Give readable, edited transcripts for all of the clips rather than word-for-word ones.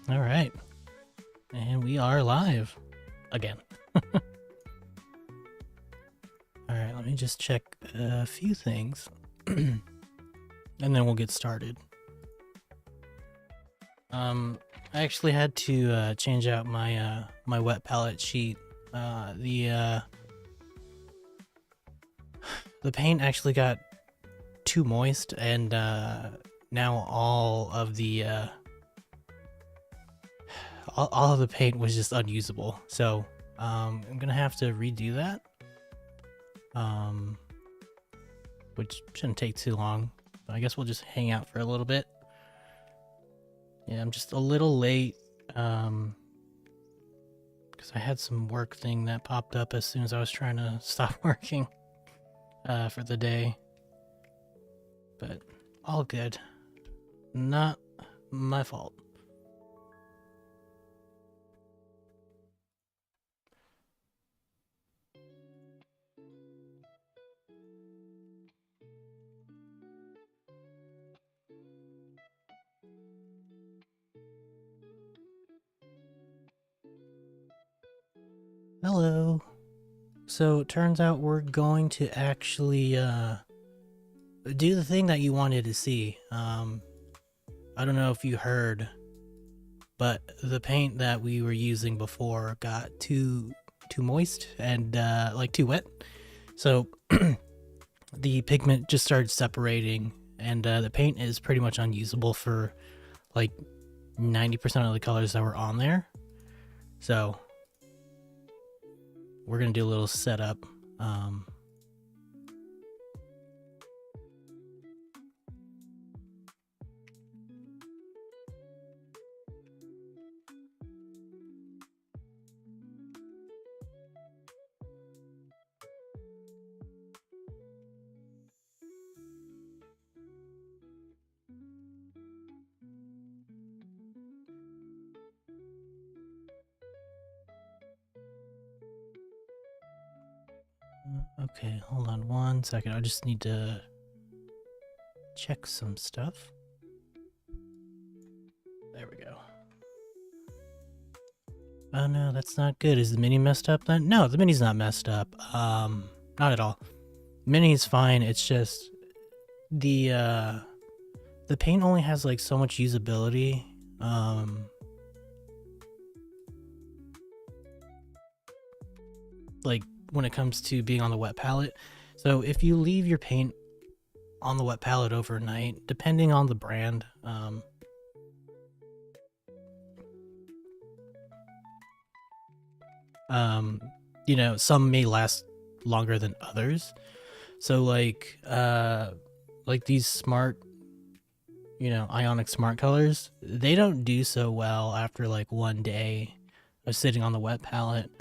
All right. And we are live again. All right, let me just check a few things and then we'll get started. I actually had to change out my my wet palette sheet. The paint actually got too moist, and now all of the all of the paint was just unusable. So I'm gonna have to redo that, which shouldn't take too long. I guess we'll just hang out for a little bit. Yeah, I'm just a little late because I had some work thing that popped up as soon as I was trying to stop working for the day. But all good. Not my fault. Hello. So it turns out we're going to actually do the thing that you wanted to see. I don't know if you heard, but the paint that we were using before got too moist and like too wet. So the pigment just started separating, and the paint is pretty much unusable for like 90% of the colors that were on there. So we're gonna do a little setup. Okay, hold on one second. I just need to check some stuff. There we go. Oh no, that's not good. Is the mini messed up then? No, the mini's not messed up. Not at all. Mini's fine. It's just the paint only has like so much usability. Like when it comes to being on the wet palette. So if you leave your paint on the wet palette overnight, depending on the brand, you know, some may last longer than others. So like these smart, you know, ionic smart colors, they don't do so well after like one day of sitting on the wet palette.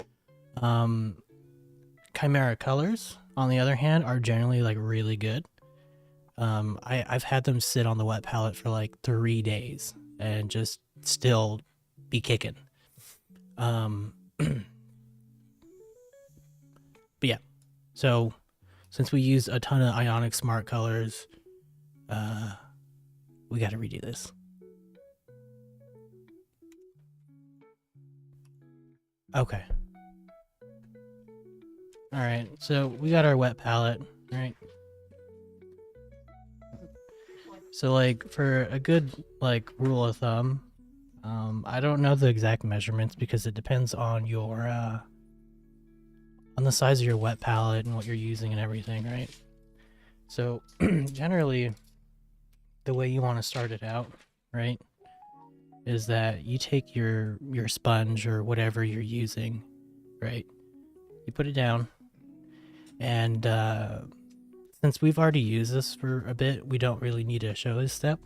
Chimera colors, on the other hand, are generally like really good. I've had them sit on the wet palette for like 3 days and just still be kicking. But yeah, so since we use a ton of ionic smart colors, we got to redo this. Okay. All right, so we got our wet palette, right? So like for a good like rule of thumb, I don't know the exact measurements because it depends on your on the size of your wet palette and what you're using and everything, right? So generally the way you want to start it out, right, is that you take your sponge or whatever you're using, right? You put it down, and since we've already used this for a bit, we don't really need to show this step.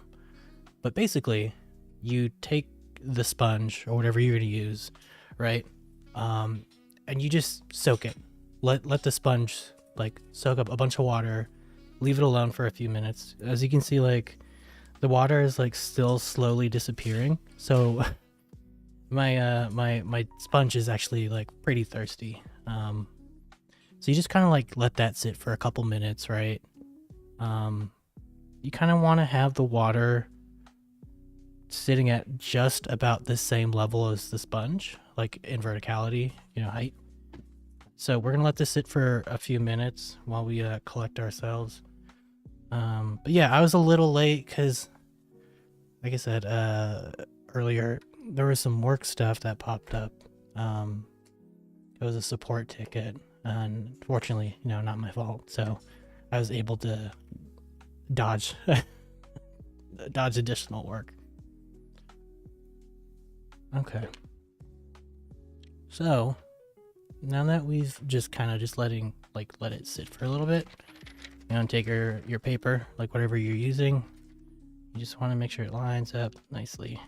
But basically, you take the sponge or whatever you're going to use, right? And you just soak it. Let the sponge like soak up a bunch of water. Leave it alone for a few minutes. As you can see, like the water is like still slowly disappearing. So my sponge is actually like pretty thirsty. So you just kind of like let that sit for a couple minutes, right? You kind of want to have the water sitting at just about the same level as the sponge, like in verticality, height. So we're gonna let this sit for a few minutes while we collect ourselves. But yeah, I was a little late because, like I said earlier, there was some work stuff that popped up. It was a support ticket, and fortunately, not my fault. So I was able to dodge additional work. Okay. So now that we've just kind of just let it sit for a little bit, take your paper, like whatever you're using, you just want to make sure it lines up nicely,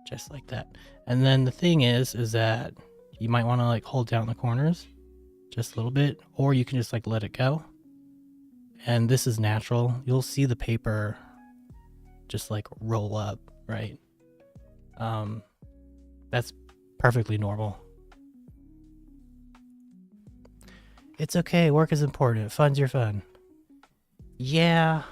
just like that. And then the thing is that you might want to like hold down the corners just a little bit, or you can just like let it go. And this is natural. You'll see the paper just like roll up, right? That's perfectly normal. It's okay. Work is important. Fun's your fun. Yeah,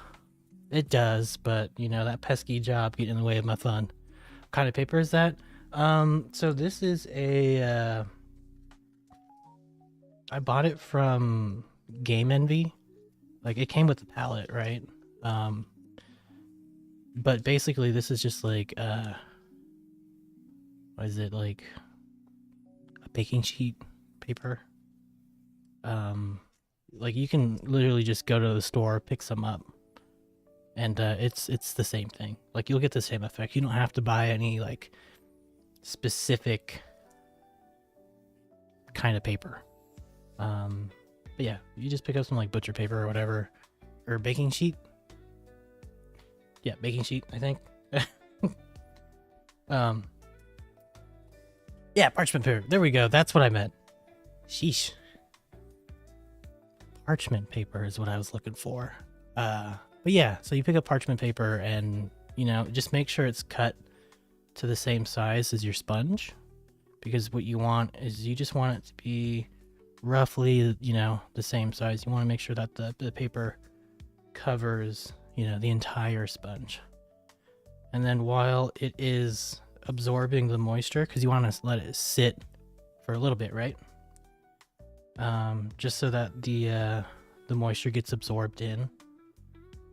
it does, but that pesky job getting in the way of my fun. What kind of paper is that? So this is a I bought it from Game Envy. Like, it came with the palette, right? But basically this is just like what is it, like a baking sheet paper? Like, you can literally just go to the store, pick some up, and it's the same thing. Like, you'll get the same effect. You don't have to buy any like specific kind of paper. But yeah, you just pick up some like butcher paper or whatever, or baking sheet. Yeah, baking sheet, I think. Yeah, parchment paper. There we go. That's what I meant. Sheesh. Parchment paper is what I was looking for. But yeah, so you pick up parchment paper and, just make sure it's cut to the same size as your sponge, because what you want is you just want it to be roughly, the same size. You want to make sure that the paper covers, the entire sponge. And then while it is absorbing the moisture, because you want to let it sit for a little bit, right? Just so that the moisture gets absorbed in,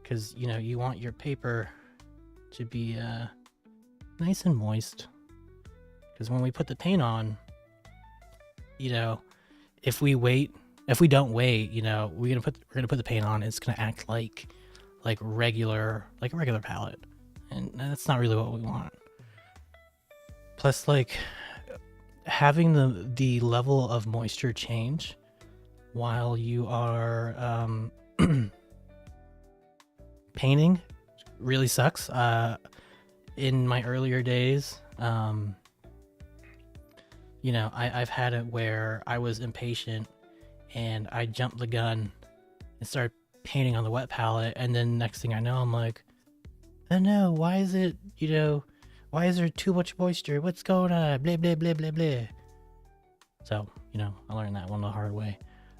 because you want your paper to be nice and moist, because when we put the paint on, if we don't wait, we're gonna put the paint on, it's gonna act like a regular palette, and that's not really what we want. Plus, like, having the level of moisture change while you are painting really sucks. In my earlier days, I've had it where I was impatient and I jumped the gun and started painting on the wet palette, and then next thing I know, I'm like, oh no, why is it, why is there too much moisture? What's going on? Blah, blah, blah, blah, blah. So, I learned that one the hard way.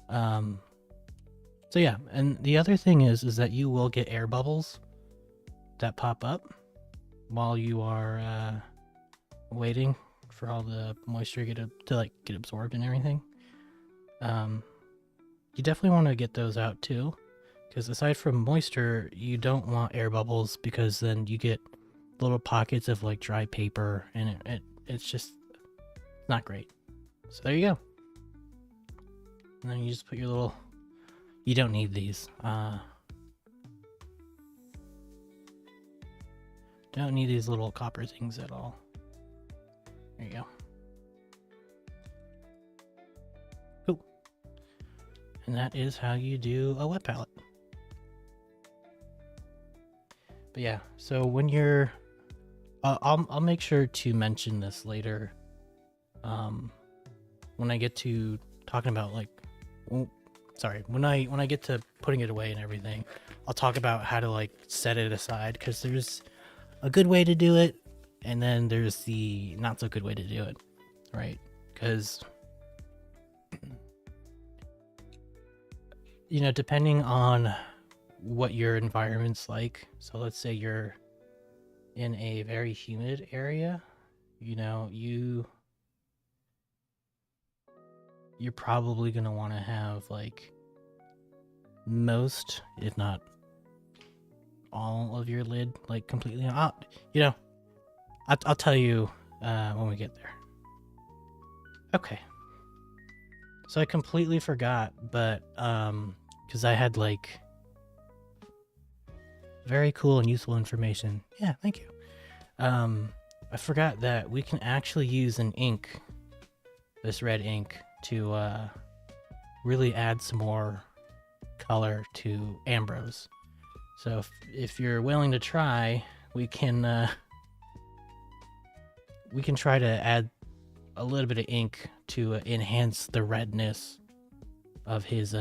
So yeah, and the other thing is that you will get air bubbles that pop up while you are waiting for all the moisture to get absorbed and everything. You definitely want to get those out too, because aside from moisture, you don't want air bubbles, because then you get little pockets of like dry paper, and it's just not great. So there you go. And then you just put your little, you don't need these, don't need these little copper things at all. There you go. Cool. And that is how you do a wet palette. But yeah, so when you're, I'll make sure to mention this later, when I get to talking about when I get to putting it away and everything, I'll talk about how to set it aside, because there's a good way to do it, and then there's the not so good way to do it, right? Because depending on what your environment's like, so let's say you're in a very humid area, you know, you're probably going to want to have like most, if not all of your lid like completely out. You know, I'll tell you when we get there. Okay. So I completely forgot, but because I had like very cool and useful information. Yeah, thank you. I forgot that we can actually use an ink, this red ink, to really add some more color to Ambrose. So if you're willing to try, we can try to add a little bit of ink to enhance the redness of his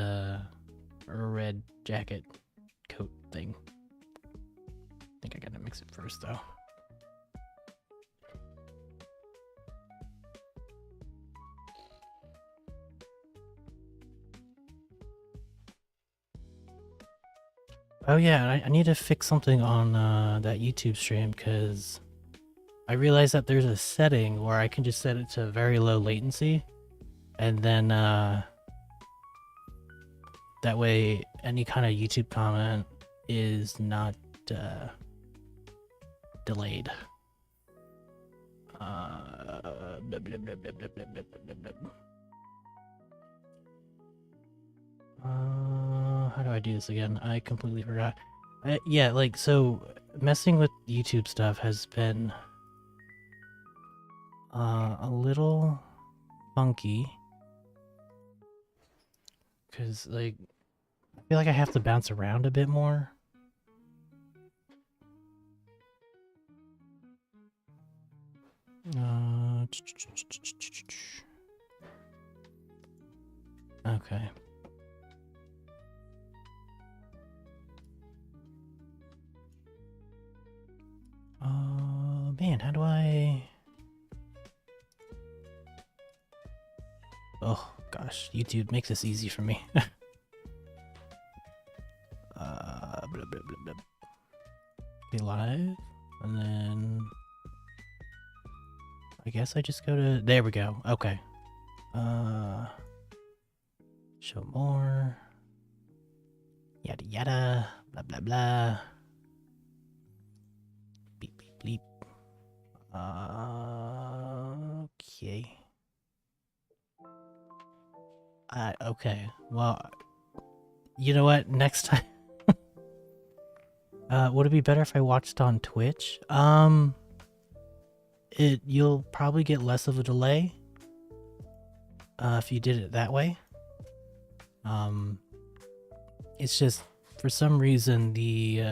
red jacket coat thing. I think I gotta mix it first though. Oh yeah, I need to fix something on that YouTube stream because I realized that there's a setting where I can just set it to very low latency, and then that way any kind of YouTube comment is not delayed. How do I do this again? I completely forgot. Yeah, like, so messing with YouTube stuff has been a little funky because, like, I feel like I have to bounce around a bit more. Okay. Man, how do I... Oh, gosh. YouTube makes this easy for me. Blah, blah, blah, blah. Okay, live. And then... I guess I just go to... There we go. Okay. Show more. Yada yada. Blah, blah, blah. Beep, beep, bleep. Okay. Okay. Well, you know what? Next time... would it be better if I watched on Twitch? You'll probably get less of a delay if you did it that way. It's just for some reason the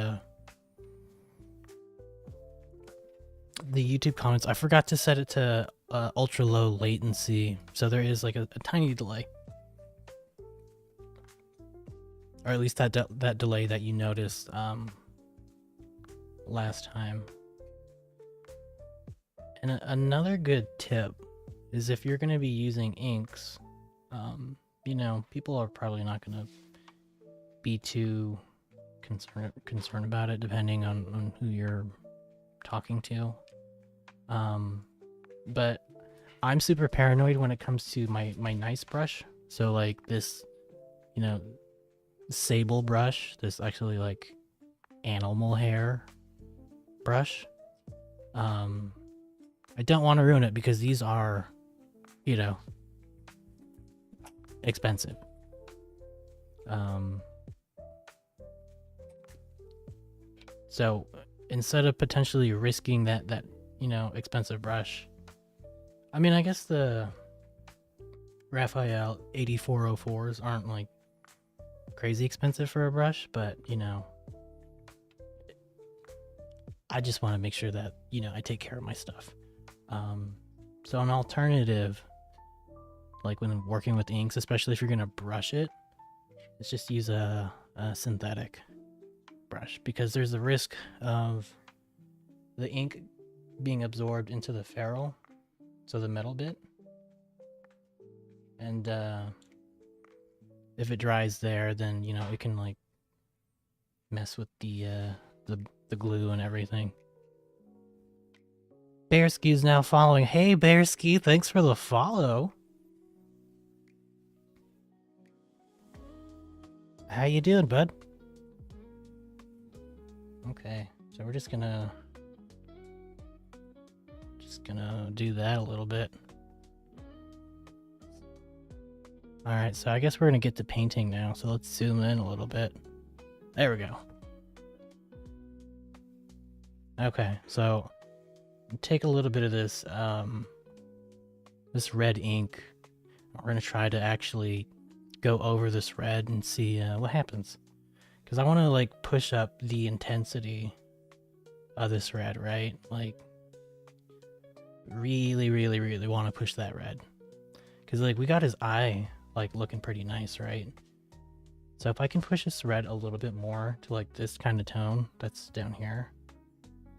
YouTube comments, I forgot to set it to ultra low latency, so there is like a tiny delay, or at least that delay that you noticed last time. And another good tip is if you're going to be using inks, you know, people are probably not going to be too concerned about it, depending on who you're talking to. But I'm super paranoid when it comes to my nice brush. So like this, you know, sable brush, this actually like animal hair brush. I don't want to ruin it because these are, you know, expensive. So instead of potentially risking that you know, expensive brush, I mean, I guess the Raphael 8404s aren't like crazy expensive for a brush, but you know, I just want to make sure that, you know, I take care of my stuff. So an alternative, like when working with inks, especially if you're gonna brush it, is just use a synthetic brush, because there's a risk of the ink being absorbed into the ferrule, so the metal bit, and if it dries there, then you know it can like mess with the glue and everything. Bearski's now following. Hey, Bearski, thanks for the follow. How you doing, bud? Okay, so we're just gonna do that a little bit. All right, so I guess we're gonna get to painting now. So let's zoom in a little bit. There we go. Okay, so take a little bit of this this red ink. We're gonna try to actually go over this red and see what happens. Because I want to like push up the intensity of this red, right? Like really, really, really want to push that red. Because like we got his eye like looking pretty nice, right? So if I can push this red a little bit more to like this kind of tone that's down here,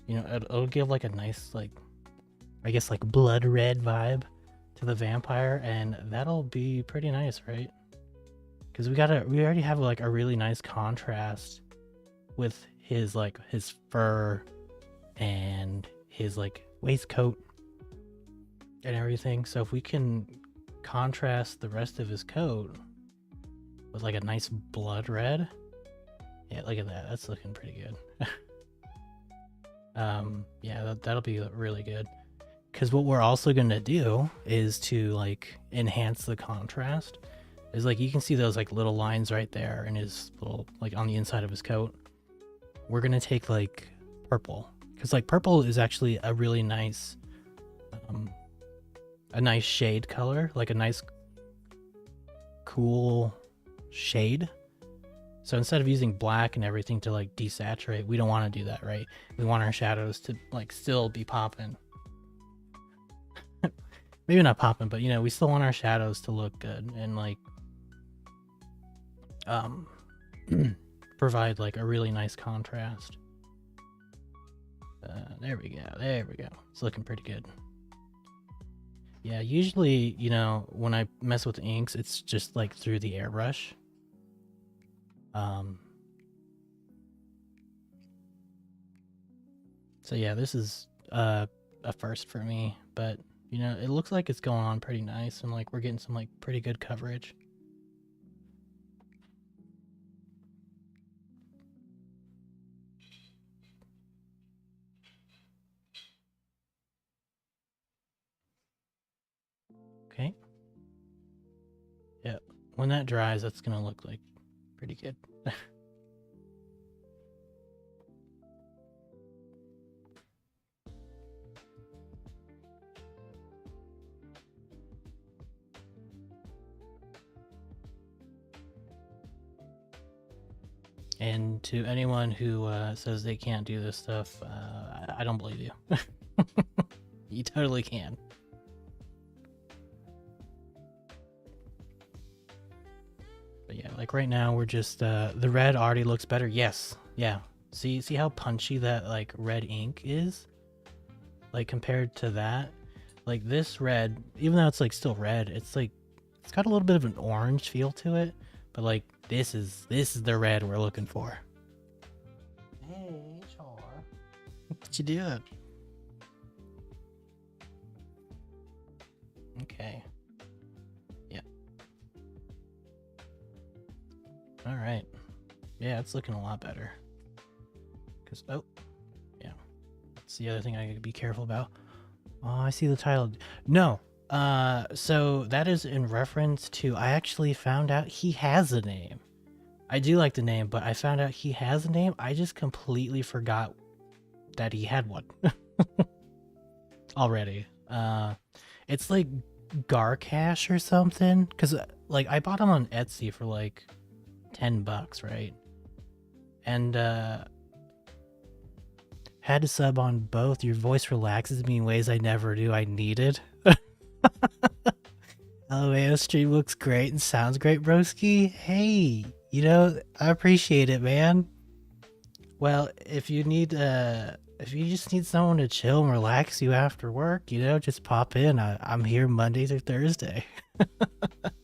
you know, it'll give like a nice, like, I guess like blood red vibe to the vampire, and that'll be pretty nice, right? Because we already have like a really nice contrast with his like his fur and his like waistcoat and everything. So if we can contrast the rest of his coat with like a nice blood red, yeah, look at that. That's looking pretty good. Yeah, that'll be really good. Because what we're also gonna do is to like enhance the contrast. Is like you can see those like little lines right there in his little, like on the inside of his coat. We're gonna take like purple, because like purple is actually a really nice shade color, like a nice cool shade. So instead of using black and everything to like desaturate, we don't want to do that, right? We want our shadows to like still be popping. Maybe not popping, but you know, we still want our shadows to look good and like provide like a really nice contrast. There we go. It's looking pretty good. Yeah, usually, you know, when I mess with inks, it's just like through the airbrush. So yeah, this is a first for me, but you know, it looks like it's going on pretty nice, and like we're getting some like pretty good coverage. Okay. Yeah, when that dries, that's gonna look like pretty good. And to anyone who says they can't do this stuff, I don't believe you. You totally can. But yeah, like right now we're just the red already looks better. Yes, yeah. See how punchy that like red ink is? Like compared to that, like this red, even though it's like still red, it's like it's got a little bit of an orange feel to it. But like this is the red we're looking for. Hey, Char. What you doing? Okay. Yeah. All right. Yeah, it's looking a lot better. Cause oh, yeah. That's the other thing I gotta be careful about. Oh, I see the title. No. So that is in reference to, I actually found out he has a name. I do like the name, but I found out he has a name. I just completely forgot that he had one already. It's like Garcash or something. Cause like I bought him on Etsy for like $10, right? And had to sub on both. Your voice relaxes me in ways I never do. I need it. LMAO stream looks great and sounds great, broski. Hey, you know, I appreciate it, man. Well, if you just need someone to chill and relax you after work, you know, just pop in. I'm here Monday through Thursday. But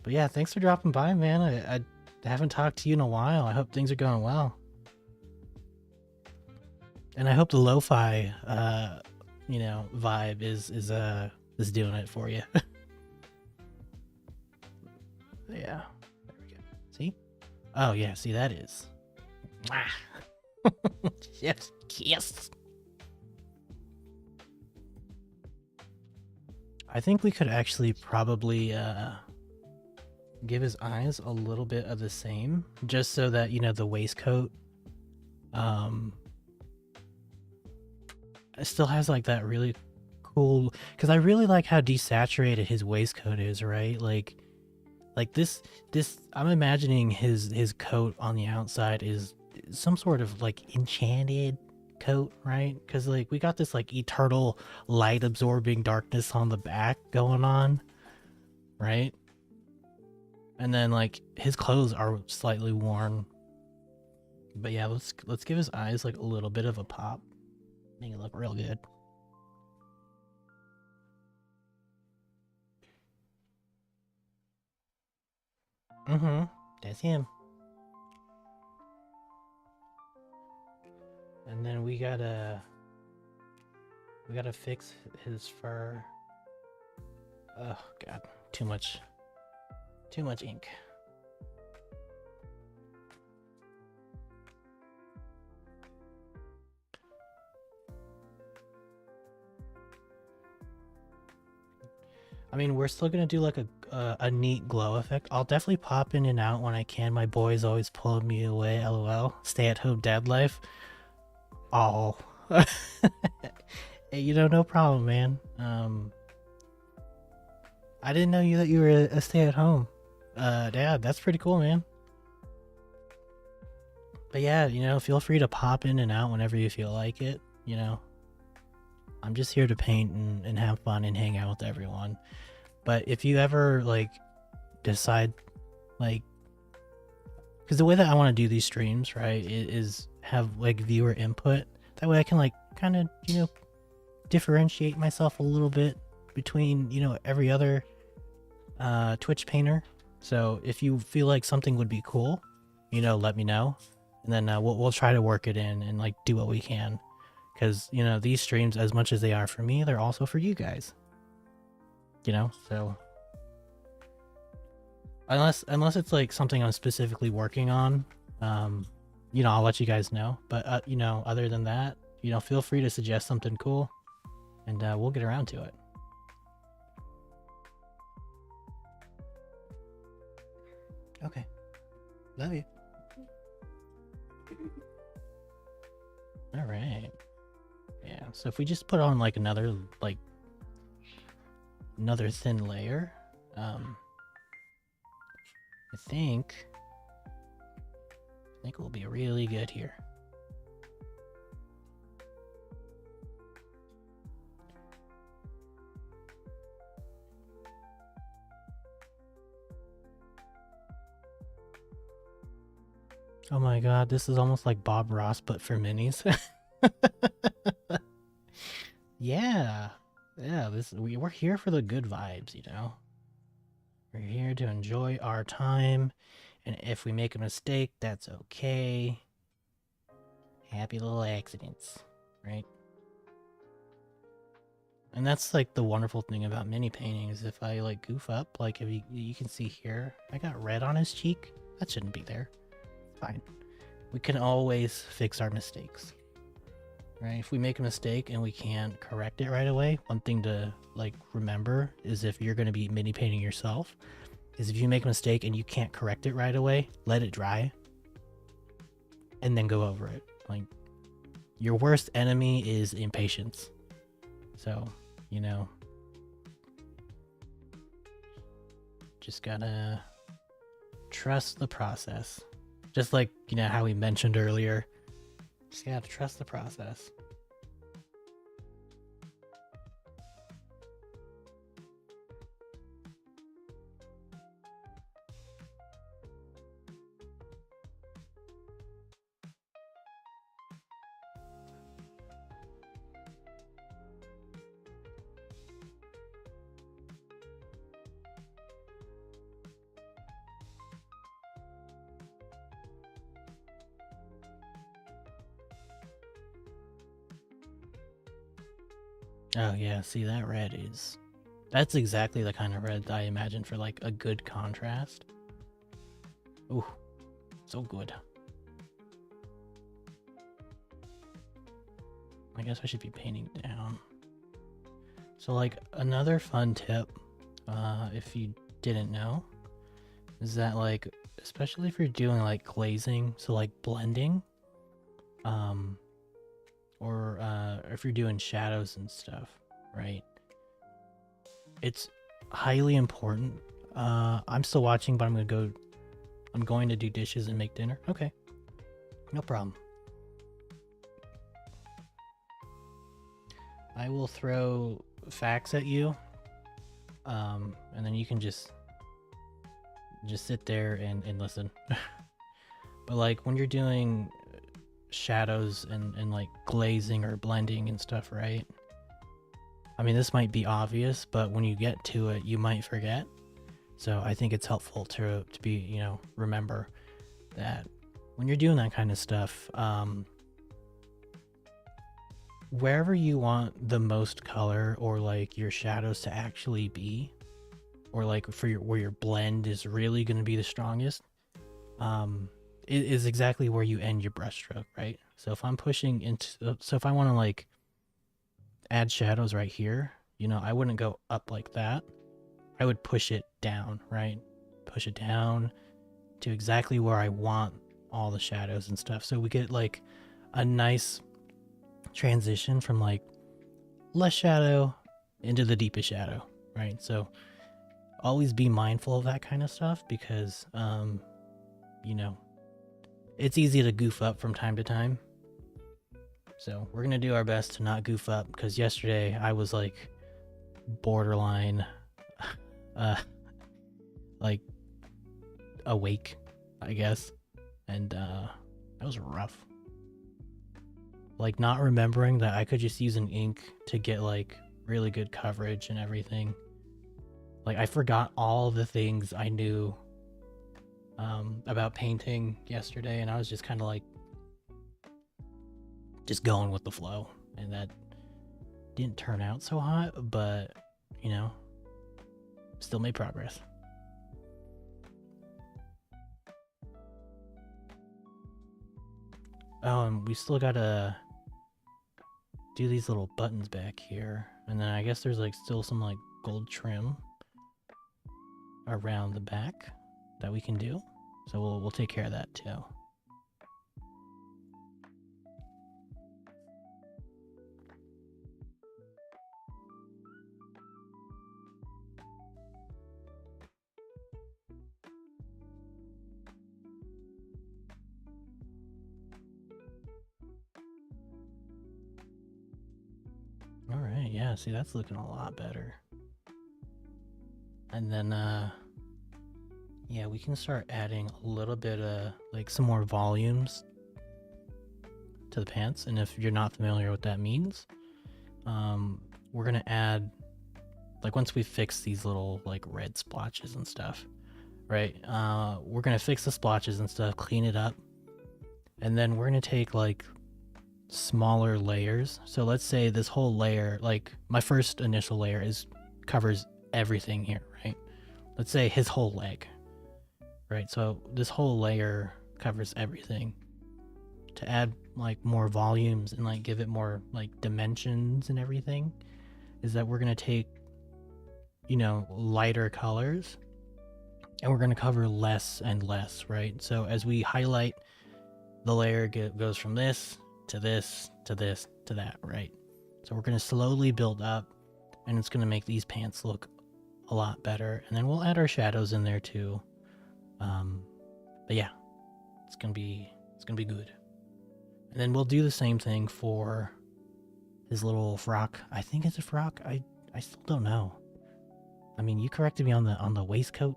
yeah, thanks for dropping by, man. I haven't talked to you in a while. I hope things are going well. And I hope the lo-fi, vibe is doing it for you. Yeah. There we go. See? Oh yeah. See, that is. Chef's kiss. I think we could actually probably give his eyes a little bit of the same, just so that the waistcoat it still has like that really cool. Because I really like how desaturated his waistcoat is, right? Like this I'm imagining his coat on the outside is some sort of like enchanted coat, right? Because like we got this like eternal light absorbing darkness on the back going on, right? And then like his clothes are slightly worn, but yeah, let's give his eyes like a little bit of a pop, make it look real good. Mm-hmm. That's him. And then we gotta fix his fur. Oh god, too much ink. I mean, we're still gonna do like a neat glow effect. I'll definitely pop in and out when I can. My boy's always pulling me away. LOL. Stay at home dad life. Oh. Hey, no problem, man. I didn't know that you were a stay at home dad. That's pretty cool, man. But yeah, feel free to pop in and out whenever you feel like it. I'm just here to paint and have fun and hang out with everyone. But if you ever like decide like, because the way that I want to do these streams, right, is have like viewer input. That way I can like kind of differentiate myself a little bit between every other Twitch painter. So if you feel like something would be cool, let me know, and then we'll try to work it in and like do what we can. Because these streams, as much as they are for me, they're also for you guys. So unless it's like something I'm specifically working on, I'll let you guys know. But other than that, feel free to suggest something cool, and we'll get around to it. Okay, love you. All right. Yeah. So if we just put on like another thin layer, I think we'll be really good here. Oh my god, this is almost like Bob Ross, but for minis. Yeah. Yeah, we're here for the good vibes, We're here to enjoy our time, and if we make a mistake, that's okay. Happy little accidents, right? And that's like the wonderful thing about mini paintings. If I like goof up, like if you can see here, I got red on his cheek. That shouldn't be there. Fine. We can always fix our mistakes. Right? If we make a mistake and we can't correct it right away, one thing to like remember is if you're going to be mini painting yourself, is if you make a mistake and you can't correct it right away, let it dry and then go over it. Like, your worst enemy is impatience. So, just gotta trust the process. Just like, how we mentioned earlier, just gotta trust the process. Oh yeah, see that red is... That's exactly the kind of red that I imagine for like a good contrast. Ooh, so good. I guess I should be painting down. So like another fun tip, if you didn't know, is that like, especially if you're doing like glazing, so like blending, or if you're doing shadows and stuff, right? It's highly important. I'm still watching, but I'm going to do dishes and make dinner. Okay, no problem. I will throw facts at you, and then you can just sit there and listen. But like when you're doing shadows and like glazing or blending and stuff, right? I mean, this might be obvious, but when you get to it, you might forget. So I think it's helpful to be, you know, remember that when you're doing that kind of stuff, wherever you want the most color or like your shadows to actually be, or like for where your blend is really going to be the strongest, it is exactly where you end your brushstroke, right? So if I'm pushing into, so if I want to like add shadows right here, you know, I wouldn't go up like that. I would push it down, right? Push it down to exactly where I want all the shadows and stuff. So we get like a nice transition from like less shadow into the deepest shadow, right? So always be mindful of that kind of stuff because, you know, it's easy to goof up from time to time. So we're gonna do our best to not goof up because yesterday I was like borderline like awake, I guess, and that was rough. Like not remembering that I could just use an ink to get like really good coverage and everything. Like I forgot all the things I knew about painting yesterday, and I was just kind of like just going with the flow, and that didn't turn out so hot, but you know, still made progress. Oh, and we still gotta do these little buttons back here, and then I guess there's like still some like gold trim around the back that we can do, so we'll take care of that too. All right, yeah, see that's looking a lot better. And then yeah, we can start adding a little bit of like some more volumes to the pants. And if you're not familiar what that means, we're gonna add, like once we fix these little like red splotches and stuff, right? We're gonna fix the splotches and stuff, clean it up, and then we're gonna take like smaller layers. So let's say this whole layer, like my first initial layer covers everything here, right? Let's say his whole leg, right? So this whole layer covers everything. To add like more volumes and like give it more like dimensions and everything, is that we're gonna take, you know, lighter colors and we're gonna cover less and less, right? So as we highlight, the layer goes from this to this to this to that, right? So we're gonna slowly build up, and it's gonna make these pants look a lot better. And then we'll add our shadows in there too. But yeah, it's gonna be good. And then we'll do the same thing for his little frock. I think it's a frock. I still don't know. I mean, you corrected me on the waistcoat.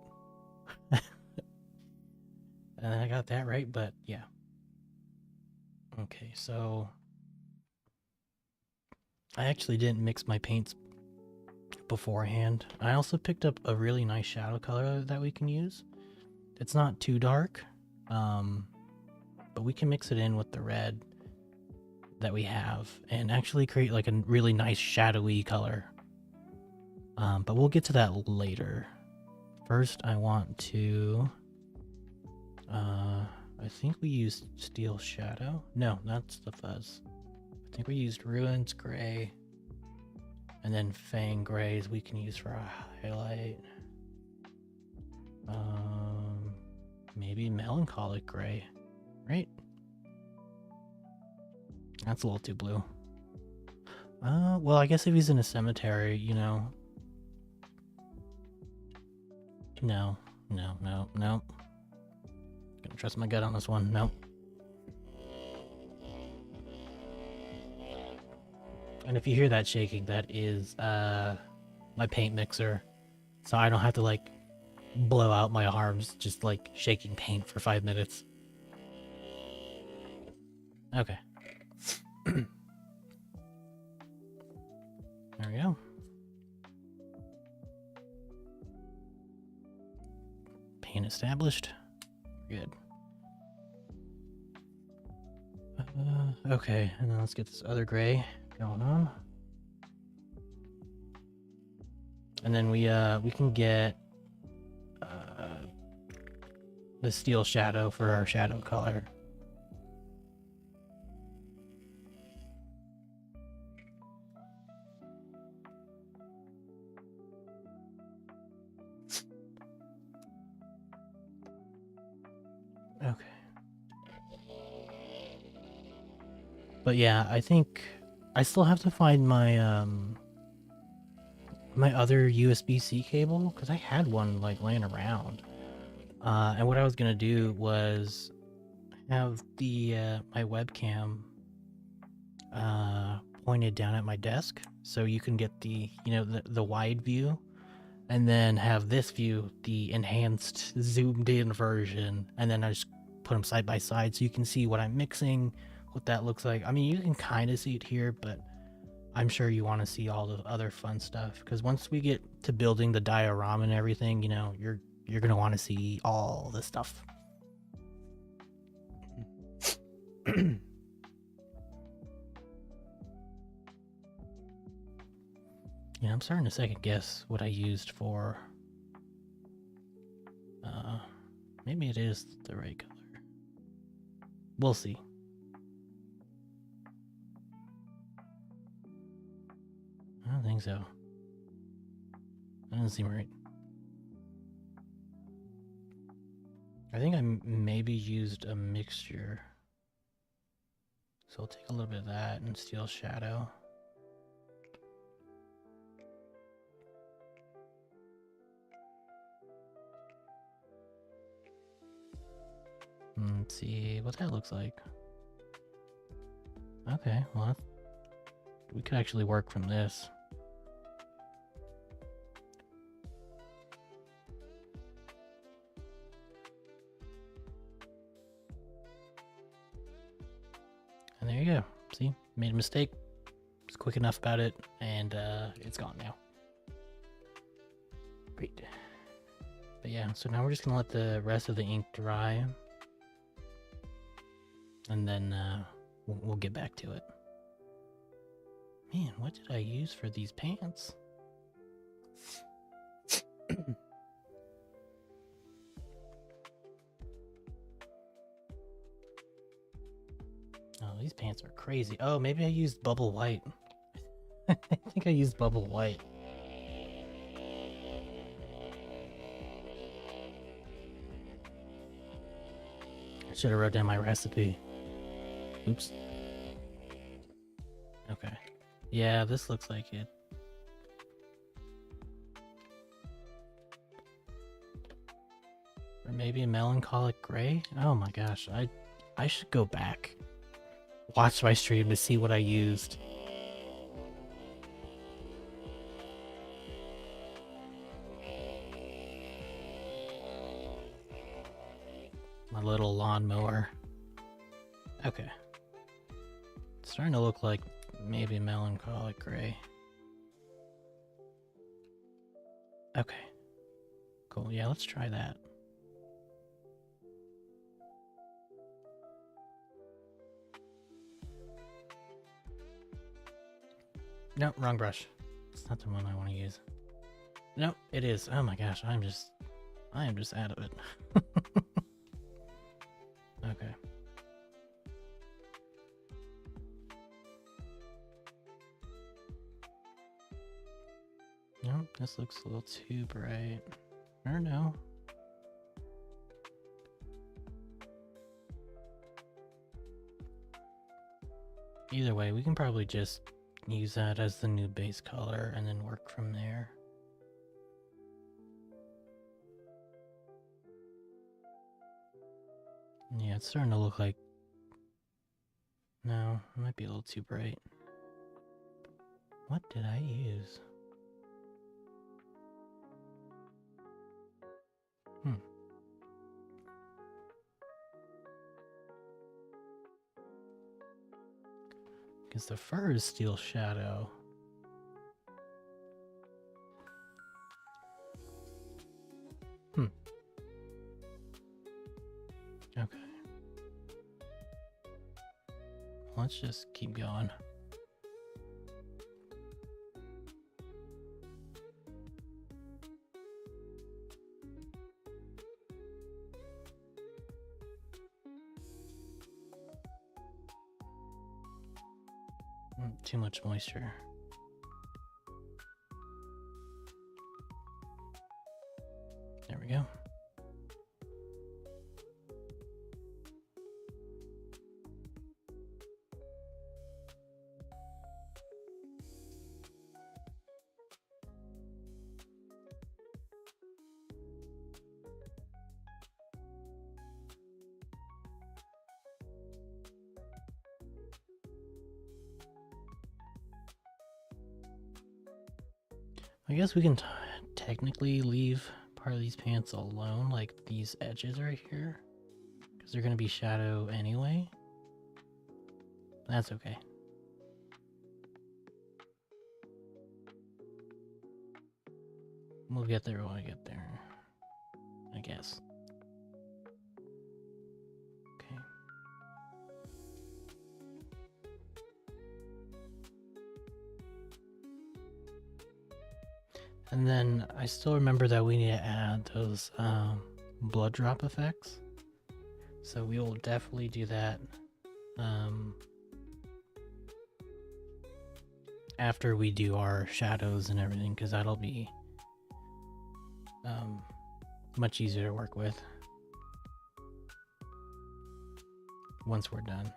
And I got that right, but yeah. Okay, so I actually didn't mix my paints beforehand. I also picked up a really nice shadow color that we can use. It's not too dark, but we can mix it in with the red that we have and actually create like a really nice shadowy color. But we'll get to that later. First, I want to... I think we used Steel Shadow. No, that's the fuzz. I think we used Ruins Gray. And then Fang Grays we can use for a highlight. Maybe Melancholic Gray, right? That's a little too blue. Well, I guess if he's in a cemetery, you know. No. Gonna trust my gut on this one. Nope. And if you hear that shaking, that is my paint mixer. So I don't have to like blow out my arms just like shaking paint for 5 minutes. Okay. There we go. Paint established. Good. Okay, and then let's get this other gray going on. And then we can get the Steel Shadow for our shadow color. Okay. But yeah, I think I still have to find my my other USB-C cable because I had one like laying around. And what I was gonna do was have the my webcam pointed down at my desk so you can get the, you know, the wide view, and then have this view, the enhanced zoomed in version, and then I just put them side by side so you can see what I'm mixing, what that looks like. I mean, you can kind of see it here, but I'm sure you want to see all the other fun stuff, because once we get to building the diorama and everything, you know, you're gonna want to see all this stuff. Yeah, I'm starting to second guess what I used for. Maybe it is the right color. We'll see. I don't think so. That doesn't seem right. I think I maybe used a mixture. So I'll take a little bit of that and Steel Shadow. Let's see what that looks like. Okay, well, we could actually work from this. And there you go. See, made a mistake. Was quick enough about it, and it's gone now. Great. But yeah, so now we're just gonna let the rest of the ink dry, and then we'll get back to it. Man, what did I use for these pants? Oh, these pants are crazy. Oh, maybe I used Bubble White. I think I used Bubble White. I should have wrote down my recipe. Oops. Okay. Yeah, this looks like it. Or maybe a Melancholic Gray? Oh my gosh, I should go back. Watch my stream to see what I used. My little lawnmower. Okay. It's starting to look like maybe Melancholic Gray. Okay. Cool. Yeah, let's try that. No, wrong brush. It's not the one I want to use. No, it is. Oh my gosh, I am just out of it. Okay. No, this looks a little too bright. Or no. Either way, we can probably just use that as the new base color and then work from there. Yeah, it's starting to look like... No, it might be a little too bright. What did I use? Because the fur is steel shadow. Okay. Let's just keep going. Too much moisture. There we go. I guess we can technically leave part of these pants alone, like these edges right here, because they're going to be shadow anyway. That's okay. We'll get there when we get there, I guess. Okay. And then I still remember that we need to add those blood drop effects. So we will definitely do that after we do our shadows and everything, because that'll be much easier to work with once we're done.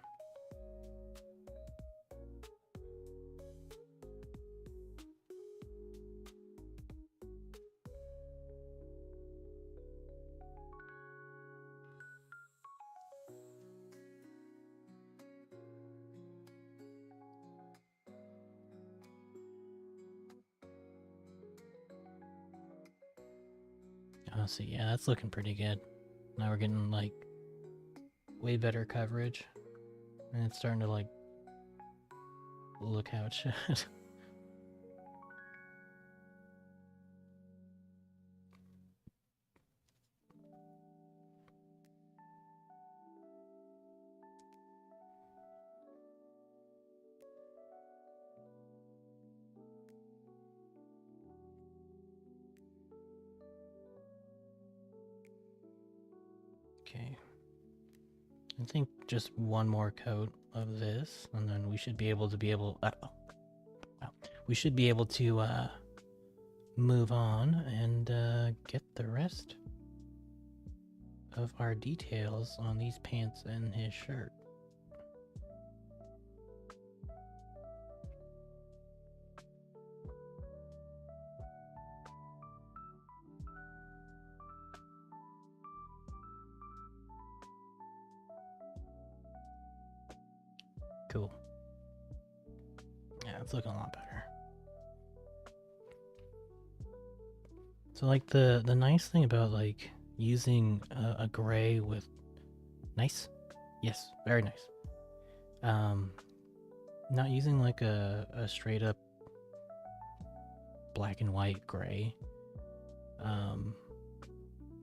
Oh, so yeah, that's looking pretty good. Now we're getting like way better coverage, and it's starting to like look how it should. Okay, I think just one more coat of this, and then we should be able to we should be able to move on and get the rest of our details on these pants and his shirt. Cool. Yeah, it's looking a lot better. So like the nice thing about like using a gray with nice, yes, very nice. Not using like a straight up black and white gray,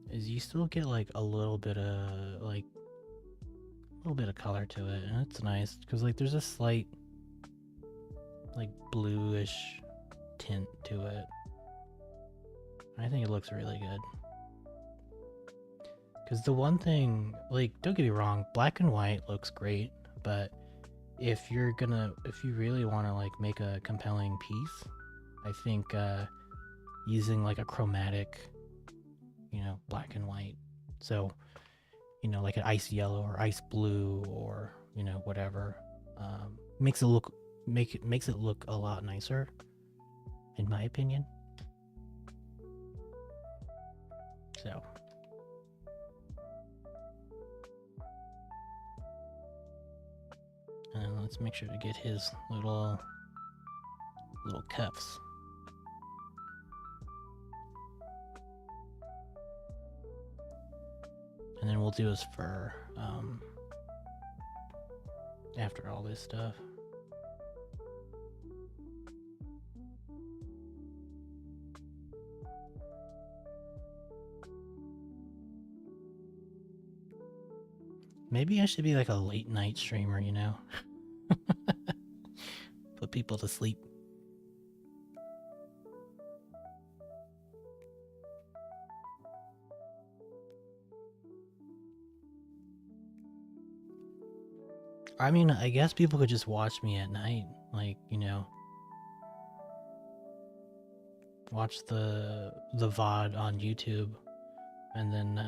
is you still get like a little bit of color to it, and it's nice because like there's a slight like bluish tint to it. I think it looks really good. Because the one thing, like, don't get me wrong, black and white looks great, but if you really want to like make a compelling piece, I think using like a chromatic, black and white, so like an ice yellow or ice blue or whatever, makes it look a lot nicer, in my opinion. So and let's make sure to get his little cuffs. And then we'll do his fur after all this stuff. Maybe I should be like a late night streamer, Put people to sleep. I mean, I guess people could just watch me at night, like, watch the VOD on YouTube and then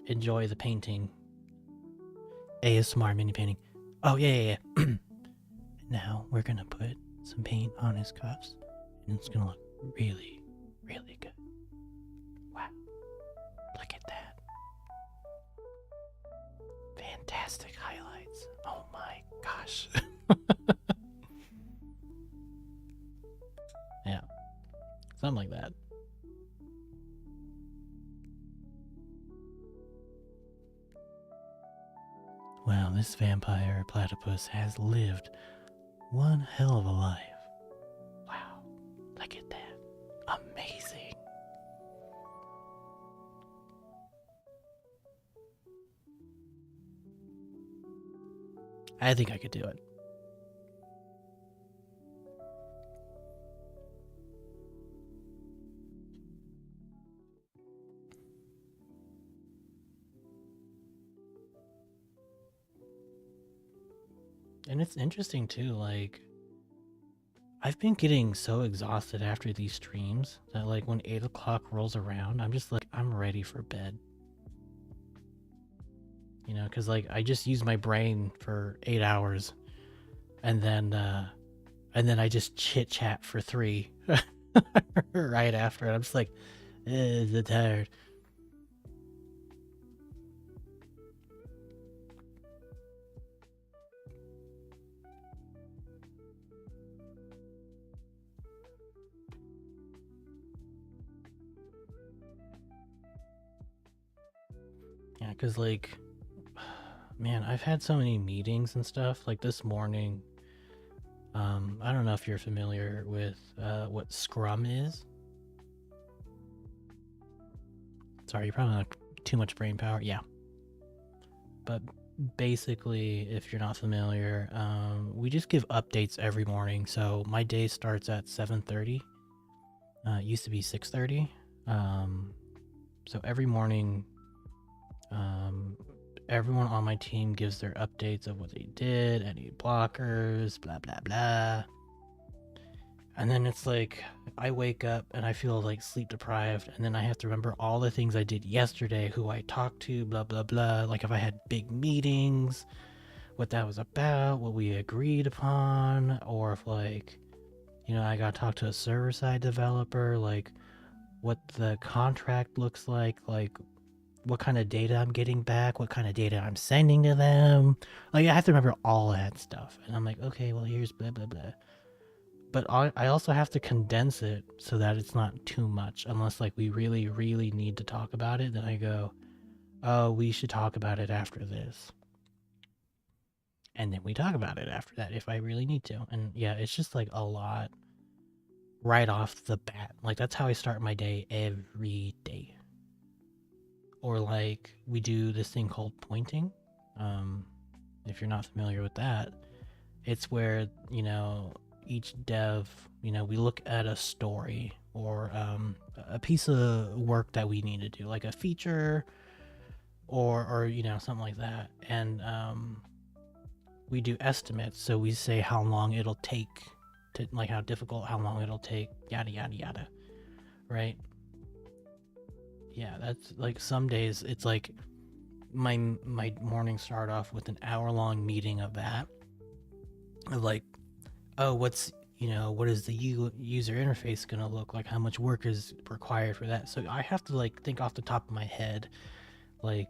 enjoy the painting. ASMR mini painting. Oh, yeah. Now we're gonna put some paint on his cuffs, and it's gonna look really, really good. Wow. Look at that. Fantastic highlights. Oh my gosh. Yeah. Something like that. Wow, this vampire platypus has lived one hell of a life. Wow, look at that. Amazing. I think I could do it. And it's interesting too, like, I've been getting so exhausted after these streams that like when 8 o'clock rolls around, I'm just like, I'm ready for bed. Because like I just use my brain for 8 hours and then I just chit chat for 3 right after, and I'm just like, I'm tired. Yeah, because like, man, I've had so many meetings and stuff. Like this morning, I don't know if you're familiar with what Scrum is. Sorry, you probably have too much brain power. Yeah. But basically, if you're not familiar, we just give updates every morning. So my day starts at 7:30. It used to be 6:30. So every morning, everyone on my team gives their updates of what they did, any blockers, blah blah blah. And then it's like I wake up and I feel like sleep deprived, and then I have to remember all the things I did yesterday, who I talked to, blah blah blah. Like if I had big meetings, what that was about, what we agreed upon, or if like, I got to talk to a server side developer, like what the contract looks like what kind of data I'm getting back, what kind of data I'm sending to them. Like I have to remember all that stuff, and I'm like, okay, well here's blah blah blah. But I also have to condense it so that it's not too much, unless like we really, really need to talk about it. Then I go, oh, we should talk about it after this. And then we talk about it after that if I really need to. And yeah, it's just like a lot right off the bat. Like that's how I start my day every day. Or like we do this thing called pointing. If you're not familiar with that, It's where, each dev, we look at a story or a piece of work that we need to do, like a feature or something like that. And we do estimates. So we say how long it'll take to, like, how difficult, how long it'll take, yada, yada, yada. Right? Yeah, that's like some days it's like my mornings start off with an hour-long meeting of that, of like, oh, what is the user interface gonna look like, how much work is required for that. So I have to like think off the top of my head, like,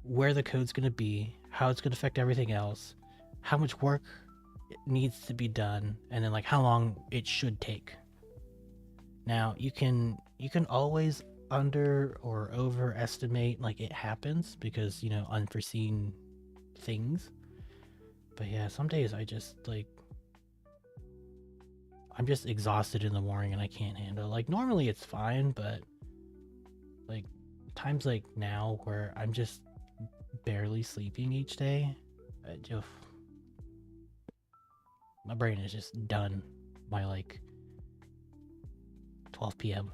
where the code's gonna be, how it's gonna affect everything else, how much work needs to be done, and then like how long it should take. Now you can always under or overestimate, like, it happens because unforeseen things. But yeah, some days I just like, I'm just exhausted in the morning and I can't handle it. Like normally it's fine, but like times like now where I'm just barely sleeping each day, my brain is just done by like 12 p.m.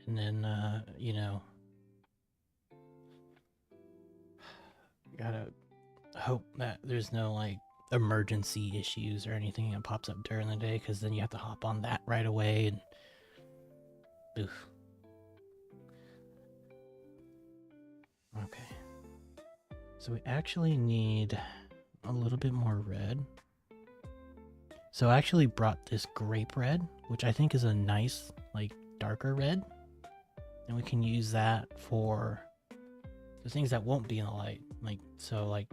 And then gotta hope that there's no like emergency issues or anything that pops up during the day, because then you have to hop on that right away and oof. Okay, so we actually need a little bit more red. So I actually brought this grape red, which I think is a nice like darker red, and we can use that for the things that won't be in the light, like, so like,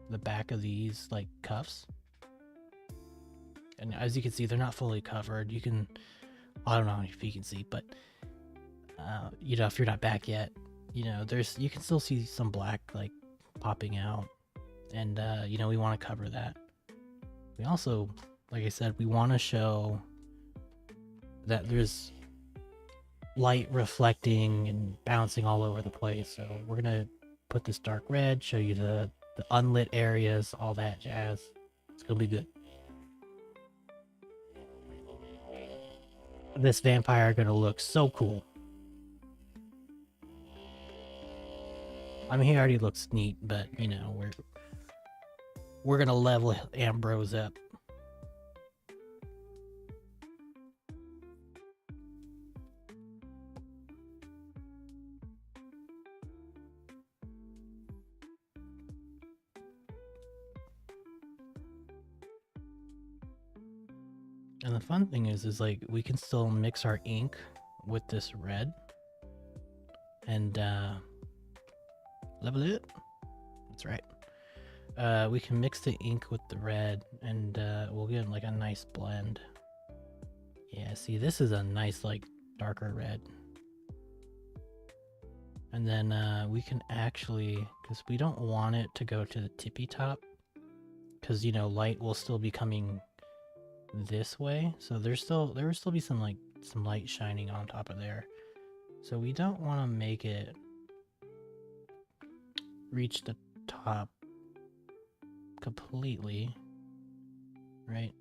the back of these like cuffs. And as you can see, they're not fully covered. You can, I don't know if you can see, but if you're not back yet, you can still see some black like popping out, and we want to cover that. We also, like I said, we want to show that there's light reflecting and bouncing all over the place. So we're gonna put this dark red, show you the unlit areas, all that jazz. It's gonna be good. This vampire gonna look so cool. I mean, he already looks neat, but we're gonna level Ambrose up. And the fun thing is like we can still mix our ink with this red and level it. That's right. We can mix the ink with the red, and we'll get like a nice blend. Yeah, see, this is a nice like darker red. And then we can actually, because we don't want it to go to the tippy top, because light will still be coming this way, so there will still be some light shining on top of there. So we don't want to make it reach the top completely, right?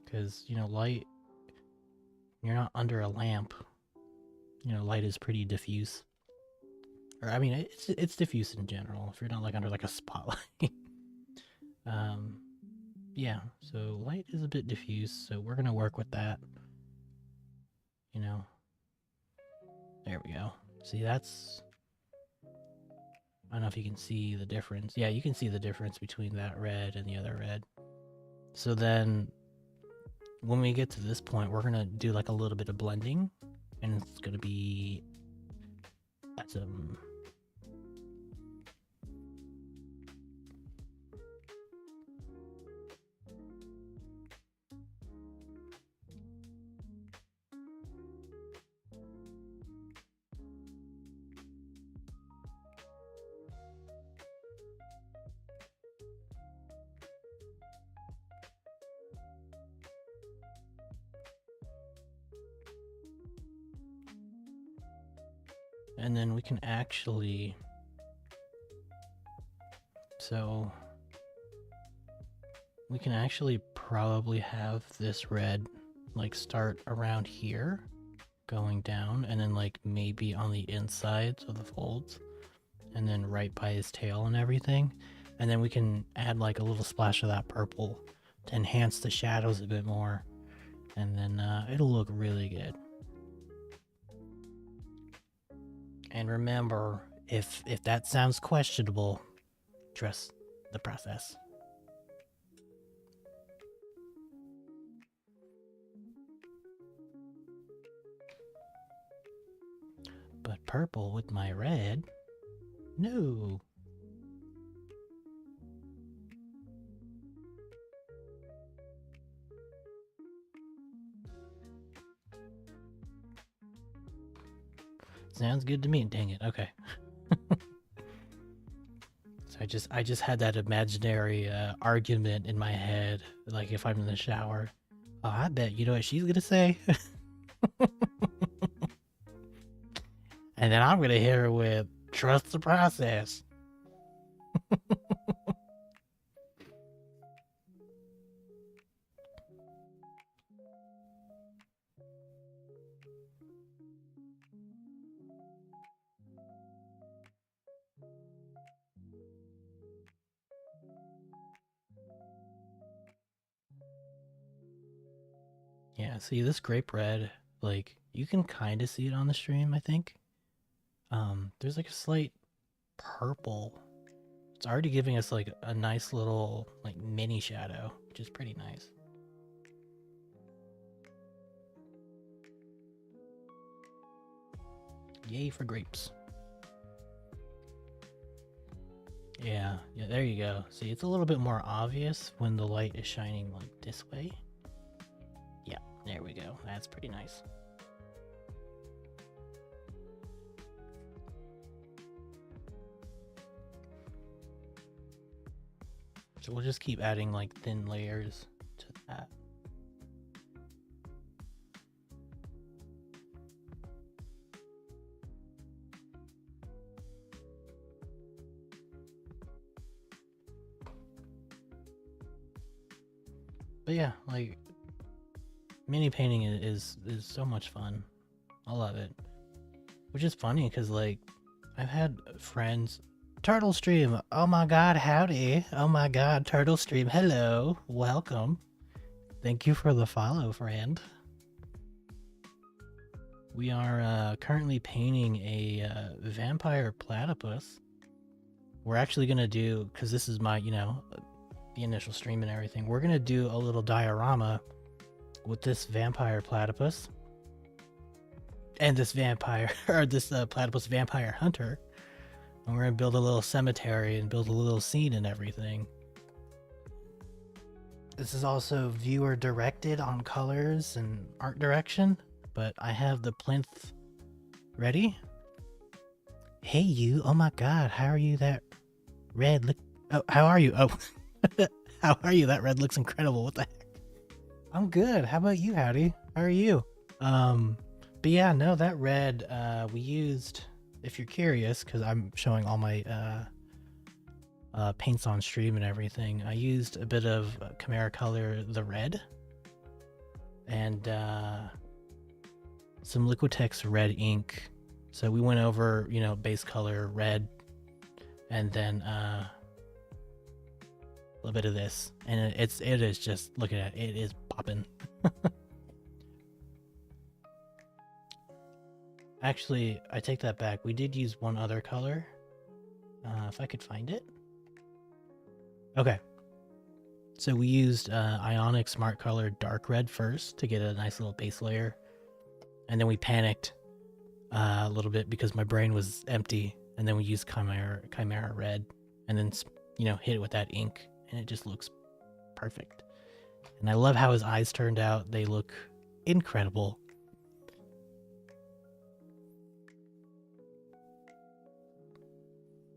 Because light, you're not under a lamp. Light is pretty diffuse, or I mean it's diffuse in general if you're not like under like a spotlight. Yeah, so light is a bit diffuse, so we're gonna work with that. There we go. See, that's, I don't know if you can see the difference. Yeah, you can see the difference between that red and the other red. So then when we get to this point, we're gonna do like a little bit of blending, and it's gonna be awesome. And then we can actually... So... we can actually probably have this red, like, start around here, going down, and then, like, maybe on the insides of the folds, and then right by his tail and everything. And then we can add, like, a little splash of that purple to enhance the shadows a bit more. And then it'll look really good. And remember, if that sounds questionable, trust the process. But purple with my red? No. Sounds good to me. Dang it. Okay. So I just had that imaginary argument in my head, like if I'm in the shower. Oh, I bet you know what she's gonna say. And then I'm gonna hit her with trust the process. Yeah, see this grape red, like you can kind of see it on the stream, I think. There's like a slight purple. It's already giving us like a nice little like mini shadow, which is pretty nice. Yay for grapes. Yeah, there you go. See, it's a little bit more obvious when the light is shining like this way. Yeah, there we go. That's pretty nice. So we'll just keep adding like thin layers to that. But yeah, like mini painting is so much fun. I love it. Which is funny because like I've had friends. Turtle Stream, oh my god, howdy. Oh my god, Turtle Stream, hello, welcome. Thank you for the follow, friend. We are currently painting a vampire platypus. We're actually gonna do, because this is my, you know, the initial stream and everything, we're gonna do a little diorama with this vampire platypus and this vampire, or this platypus vampire hunter. And we're gonna build a little cemetery and build a little scene and everything. This is also viewer directed on colors and art direction, but I have the plinth ready. Hey you, oh my god, how are you? That red look, oh, how are you? Oh, how are you? That red looks incredible. What the heck? I'm good. How about you, Howdy? How are you? But yeah, no, that red, we used, if you're curious, because I'm showing all my paints on stream and everything, I used a bit of Chimera Color the red and some Liquitex red ink. So we went over, you know, base color red and then a little bit of this, and it is just, look at it, it is popping. Actually, I take that back. We did use one other color. If I could find it. Okay. So we used Ionic Smart Color Dark Red first to get a nice little base layer. And then we panicked a little bit because my brain was empty. And then we used Chimera Red. And then, you know, hit it with that ink. And it just looks perfect. And I love how his eyes turned out. They look incredible.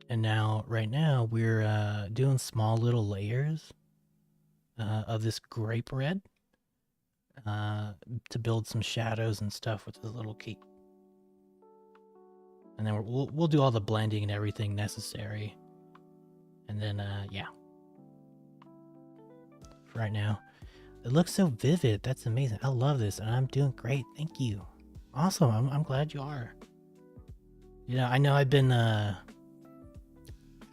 And now, right now, we're doing small little layers of this grape red to build some shadows and stuff with this little cape. and then we'll do all the blending and everything necessary. And then yeah. For right now, it looks so vivid. That's amazing. I love this, and I'm doing great. Thank you. Awesome. I'm glad you are. You know, I know I've been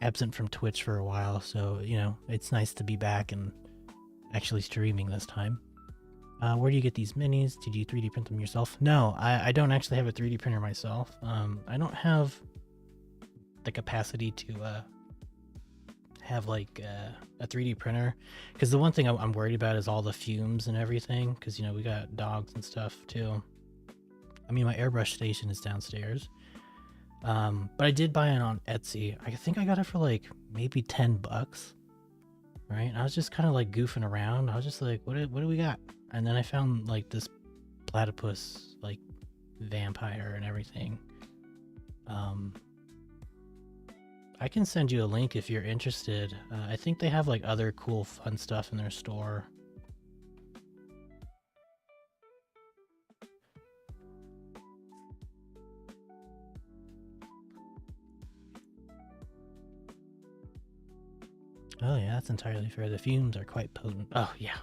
absent from Twitch for a while, so you know it's nice to be back and actually streaming this time. Where do you get these minis? Did you 3D print them yourself? No, I don't actually have a 3D printer myself. I don't have the capacity to have like a 3D printer, because the one thing I'm worried about is all the fumes and everything, because you know we got dogs and stuff too. I mean, my airbrush station is downstairs, but I did buy it on Etsy. I think I got it for like maybe $10, right? And I was just kind of like goofing around. I was just like, what do we got? And then I found like this platypus like vampire and everything. I can send you a link if you're interested. I think they have like other cool fun stuff in their store. Oh yeah, that's entirely fair. The fumes are quite potent. Oh yeah.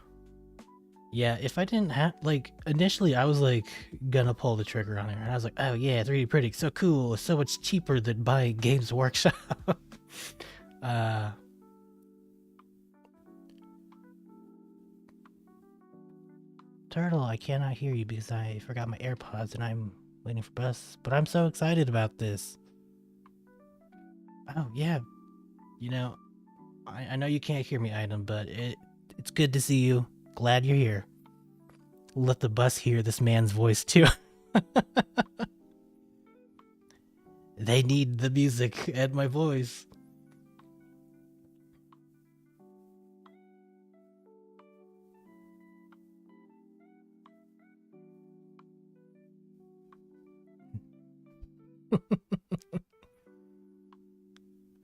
Yeah, if I didn't have, like, initially I was like gonna pull the trigger on it, and I was like, oh yeah, 3D printing, so cool, it's so much cheaper than buying Games Workshop. Turtle, I cannot hear you because I forgot my AirPods and I'm waiting for bus, but I'm so excited about this. Oh yeah, you know, I know you can't hear me, Item, but it's good to see you. Glad you're here. Let the bus hear this man's voice too. They need the music and my voice.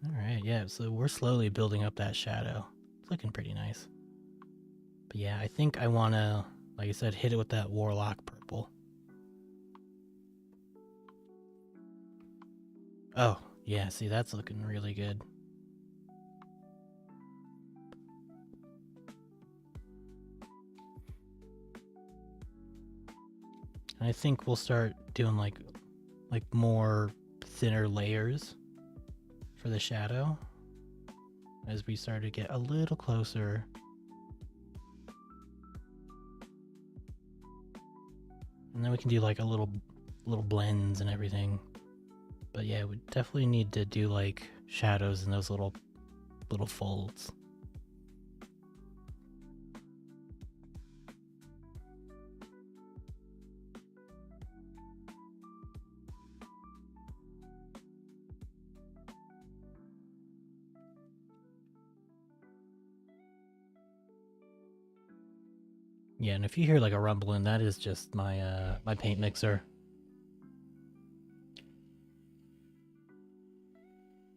Alright, yeah, so we're slowly building up that shadow. It's looking pretty nice. But yeah, I think I want to, like I said, hit it with that Warlock purple. Oh, yeah, see, that's looking really good. And I think we'll start doing like more thinner layers for the shadow as we start to get a little closer. And then we can do like a little blends and everything. But yeah, we definitely need to do like shadows in those little folds. Yeah, and if you hear like a rumbling, that is just my my paint mixer.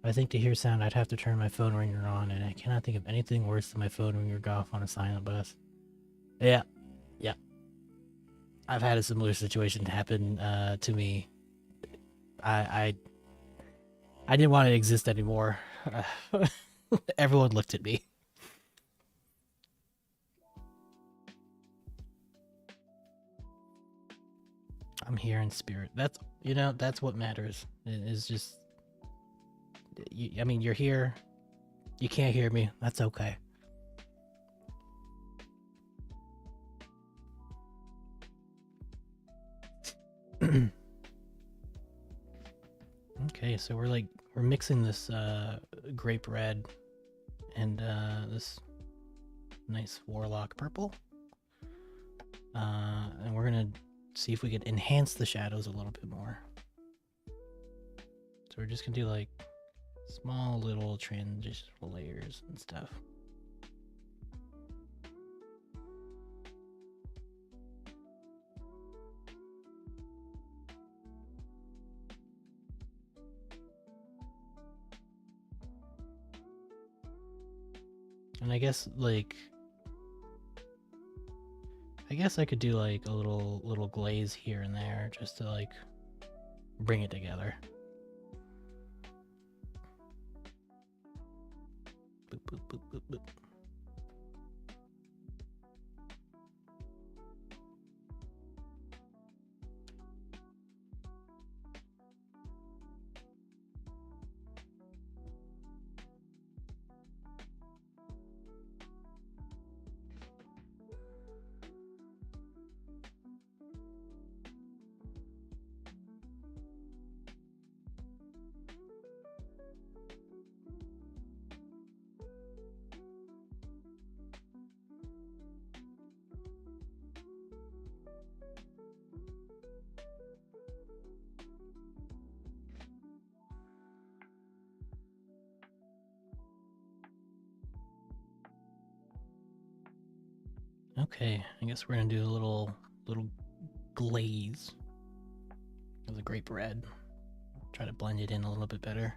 I think to hear sound, I'd have to turn my phone ringer on, and I cannot think of anything worse than my phone ringer go off on a silent bus. Yeah, yeah. I've had a similar situation happen to me. I didn't want to exist anymore. Everyone looked at me. I'm here in spirit. That's, you know, that's what matters. It's just, I mean, you're here. You can't hear me. That's okay. Okay, so we're mixing this grape red and this nice Warlock purple. And we're gonna see if we can enhance the shadows a little bit more. So we're just gonna do like small little transitional layers and stuff. And I guess like, I guess I could do like a little glaze here and there just to like bring it together. Boop, boop, boop, boop, boop. Okay, I guess we're gonna do a little glaze of the grape red. Try to blend it in a little bit better.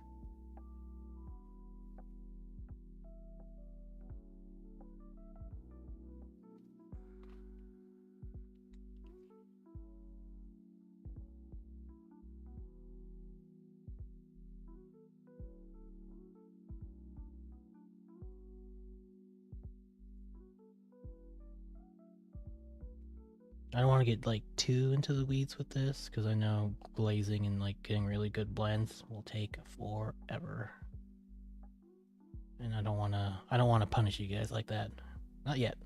I don't want to get like too into the weeds with this because I know glazing and like getting really good blends will take forever. And I don't want to punish you guys like that. Not yet.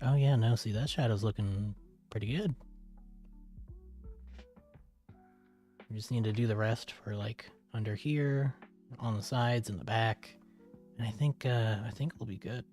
Oh yeah, no, see that shadow's looking pretty good. We just need to do the rest for like under here, on the sides and the back. And I think it'll be good.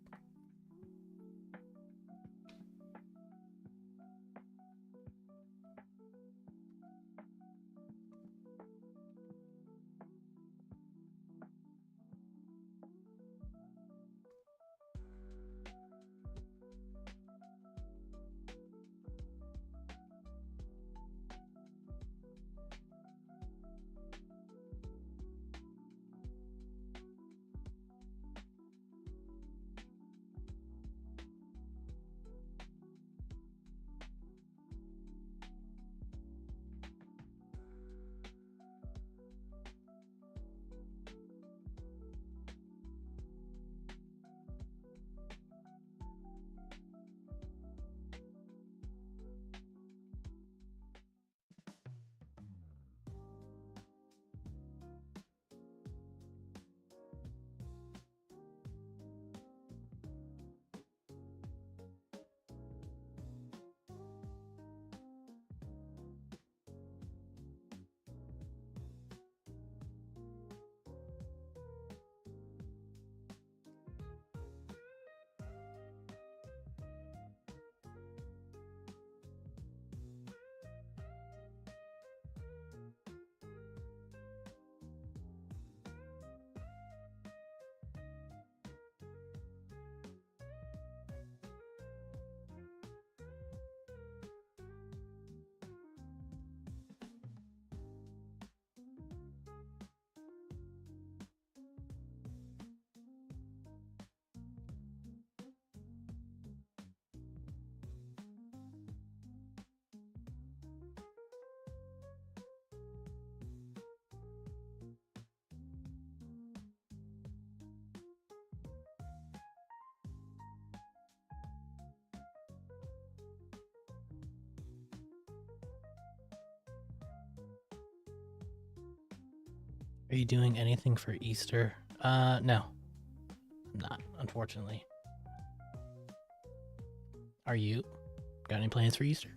Are you doing anything for Easter? No. I'm not, unfortunately. Are you? Got any plans for Easter?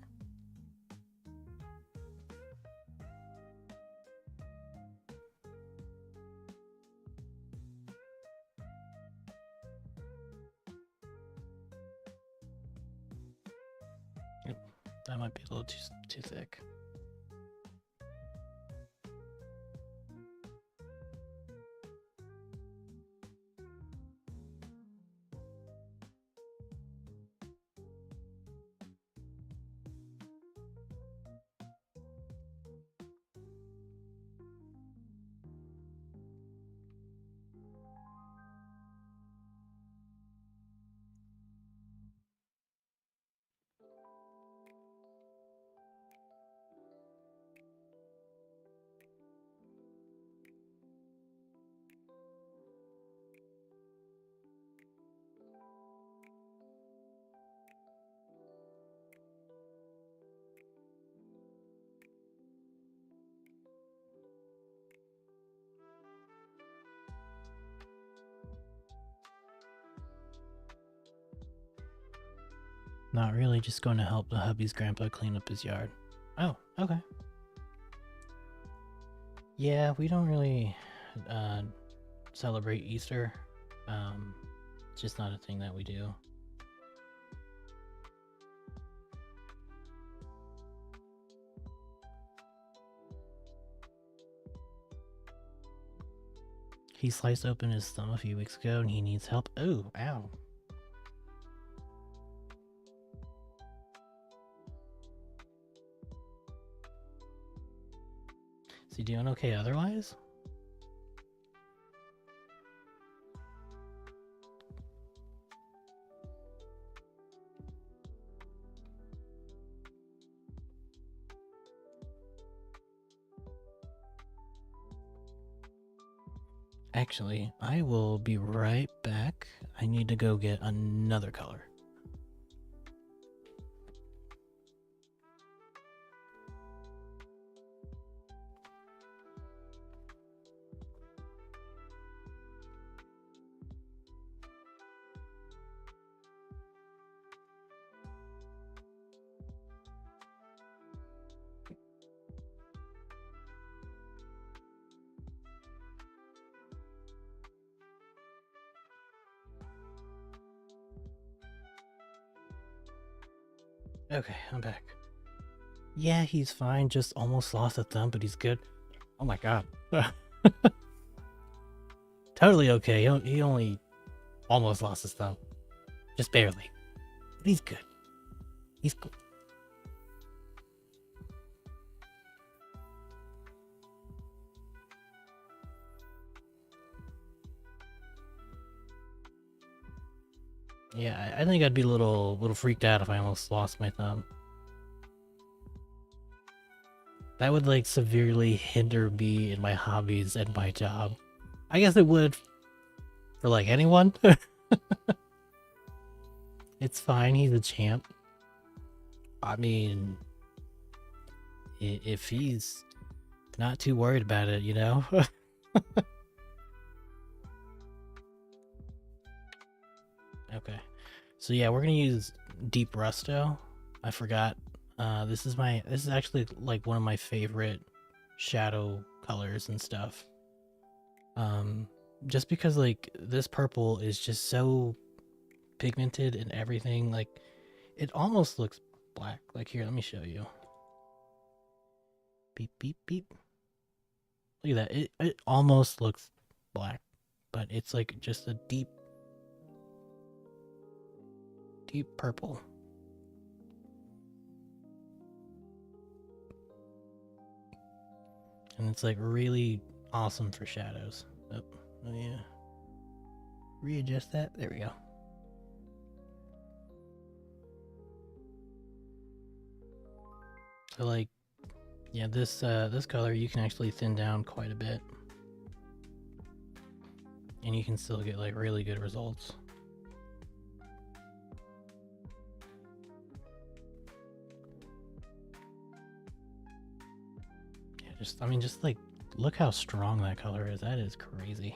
That might be a little too thick. Not really, just going to help the hubby's grandpa clean up his yard. Oh, okay. Yeah, we don't really celebrate Easter. It's just not a thing that we do. He sliced open his thumb a few weeks ago and he needs help. Oh, ow. Is he doing okay otherwise? Actually, I will be right back. I need to go get another color. Okay, I'm back. Yeah, he's fine. Just almost lost a thumb, but he's good. Oh my god. Totally okay. He only almost lost his thumb. Just barely. But he's good. He's good. Yeah, I think I'd be a little freaked out if I almost lost my thumb. That would like severely hinder me in my hobbies and my job. I guess it would for like anyone. It's fine, he's a champ. I mean, if he's not too worried about it, you know? Okay. So yeah, we're gonna use Deep Rusto. I forgot. This is actually like one of my favorite shadow colors and stuff. Just because like this purple is just so pigmented and everything, like it almost looks black. Like here, let me show you. Beep beep beep. Look at that. It almost looks black, but it's like just a deep purple. And it's like really awesome for shadows. Oh yeah. Readjust that. There we go. So like, yeah, this color you can actually thin down quite a bit, and you can still get like really good results. Yeah, just like look how strong that color is. That is crazy.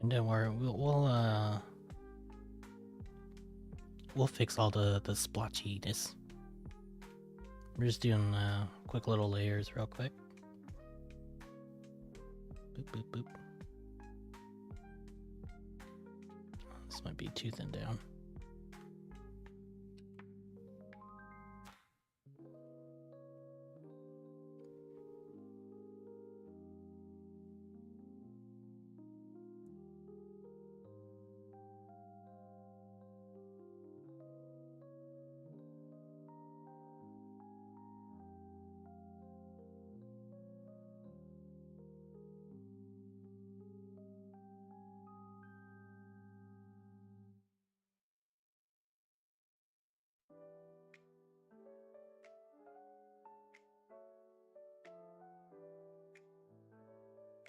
And don't worry, we'll fix all the splotchiness. We're just doing quick little layers real quick. Boop boop boop. This might be too thin down.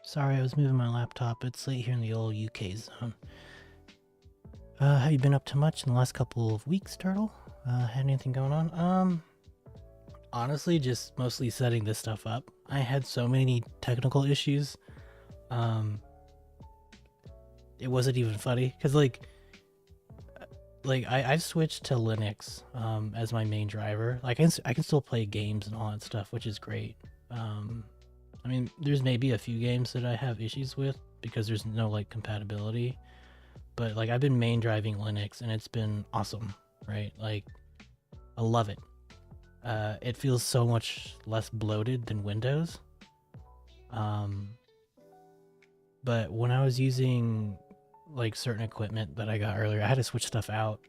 Sorry, I was moving my laptop. It's late here in the old UK zone. Have you been up to much in the last couple of weeks, Turtle? Had anything going on? Honestly, just mostly setting this stuff up. I had so many technical issues. It wasn't even funny because I've switched to Linux as my main driver. Like I can still play games and all that stuff, which is great. I mean, there's maybe a few games that I have issues with because there's no like compatibility, but like I've been main driving Linux and it's been awesome, right? Like I love it. It feels so much less bloated than Windows. But when I was using like certain equipment that I got earlier, I had to switch stuff out.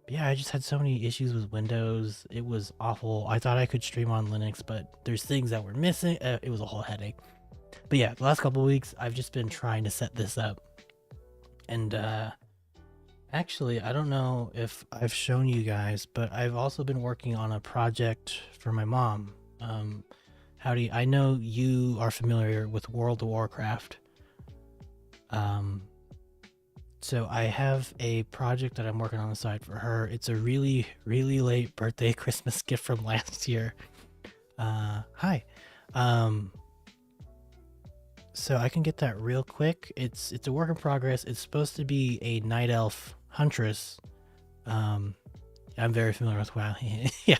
Yeah, I just had so many issues with Windows. It was awful. I thought I could stream on Linux, but there's things that were missing. It was a whole headache. But yeah, the last couple of weeks, I've just been trying to set this up. And actually, I don't know if I've shown you guys, but I've also been working on a project for my mom. Howdy, I know you are familiar with World of Warcraft. So I have a project that I'm working on the side for her. It's a really, really late birthday Christmas gift from last year. Hi. So I can get that real quick. It's a work in progress. It's supposed to be a night elf huntress. I'm very familiar with WoW. Yeah.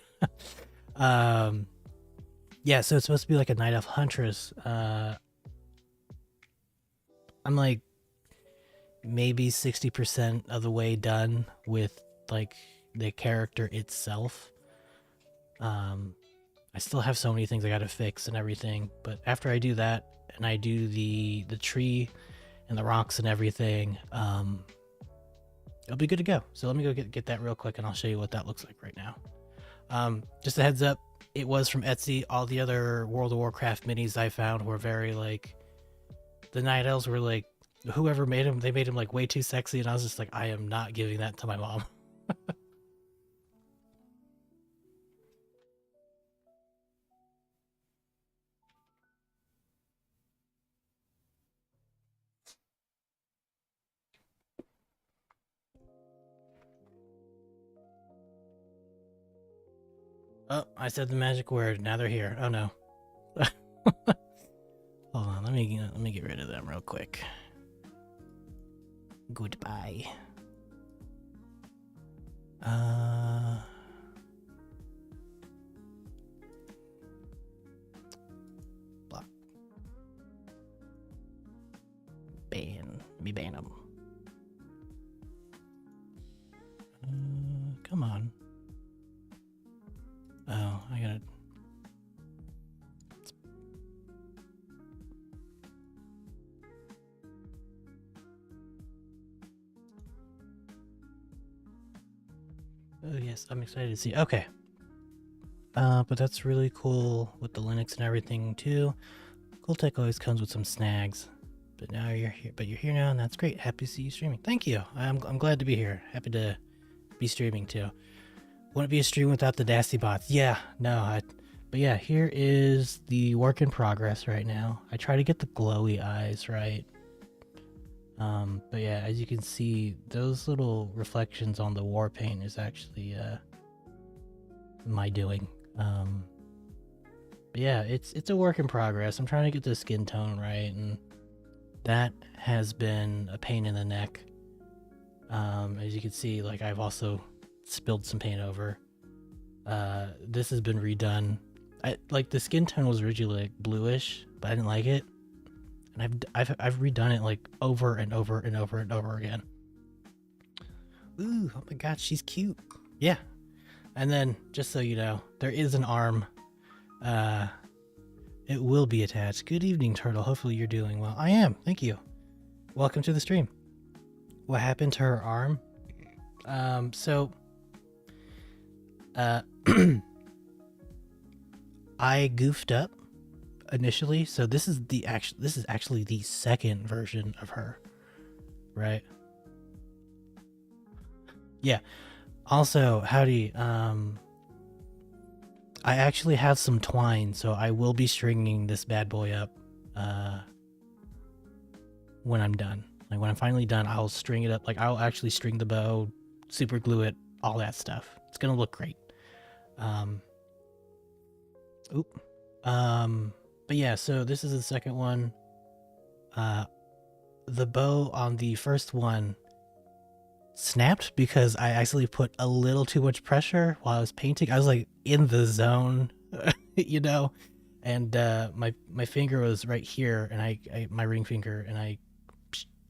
Yeah, so it's supposed to be like a night elf huntress. I'm like maybe 60% of the way done with like the character itself. I still have so many things I gotta fix and everything, but after I do that and I do the tree and the rocks and everything, it'll be good to go. So let me go get that real quick and I'll show you what that looks like right now. Just a heads up, it was from Etsy. All the other World of Warcraft minis I found were very like, the night elves were like, whoever made them, they made him like way too sexy, and I was just like, I am not giving that to my mom. Oh, I said the magic word. Now they're here. Oh no. Hold on, let me get rid of them real quick. Goodbye. Block. Ban. Let me ban them. Come on. Oh, I gotta. Oh yes, I'm excited to see. Okay. But that's really cool with the Linux and everything too. Cool Tech always comes with some snags. But now you're here. But you're here now, and that's great. Happy to see you streaming. Thank you. I'm glad to be here. Happy to be streaming too. Wouldn't be a stream without the nasty bots. Yeah, no. But yeah, here is the work in progress right now. I try to get the glowy eyes right. But yeah, as you can see, those little reflections on the war paint is actually my doing. But yeah, it's a work in progress. I'm trying to get the skin tone right, and that has been a pain in the neck. As you can see, like I've also spilled some paint over. This has been redone. Like the skin tone was originally like bluish, but I didn't like it. And I've redone it like over and over and over and over again. Ooh, oh my god, she's cute. Yeah. And then, just so you know, there is an arm. It will be attached. Good evening, Turtle. Hopefully you're doing well. I am. Thank you. Welcome to the stream. What happened to her arm? I goofed up initially, so this is actually the second version of her, right? Yeah. Also, howdy. I actually have some twine, so I will be stringing this bad boy up when I'm done. Like when I'm finally done, I'll string it up. Like I'll actually string the bow, super glue it, all that stuff. It's gonna look great. Oop. But yeah, so this is the second one. The bow on the first one snapped because I actually put a little too much pressure while I was painting. I was like in the zone, you know, and my finger was right here, and I my ring finger,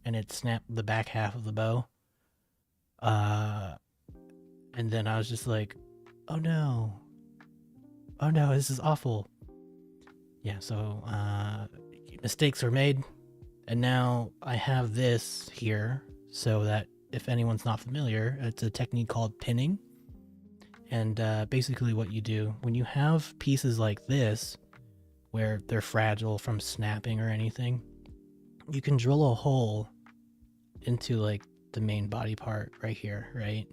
and it snapped the back half of the bow. And then I was just like, oh no, this is awful. Yeah, so mistakes were made, and now I have this here so that if anyone's not familiar, it's a technique called pinning. And basically what you do when you have pieces like this where they're fragile from snapping or anything, you can drill a hole into like the main body part right here, right?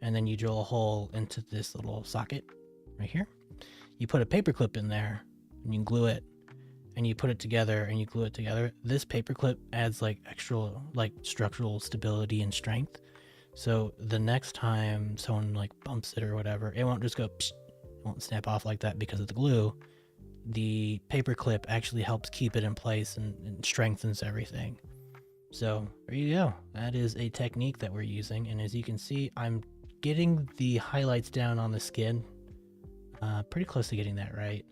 And then you drill a hole into this little socket right here. You put a paper clip in there and you glue it, and you put it together and you glue it together. This paper clip adds like extra like structural stability and strength. So the next time someone like bumps it or whatever, it won't just go, psh, it won't snap off like that because of the glue. The paper clip actually helps keep it in place and strengthens everything. So there you go. That is a technique that we're using. And as you can see, I'm getting the highlights down on the skin. Pretty close to getting that right.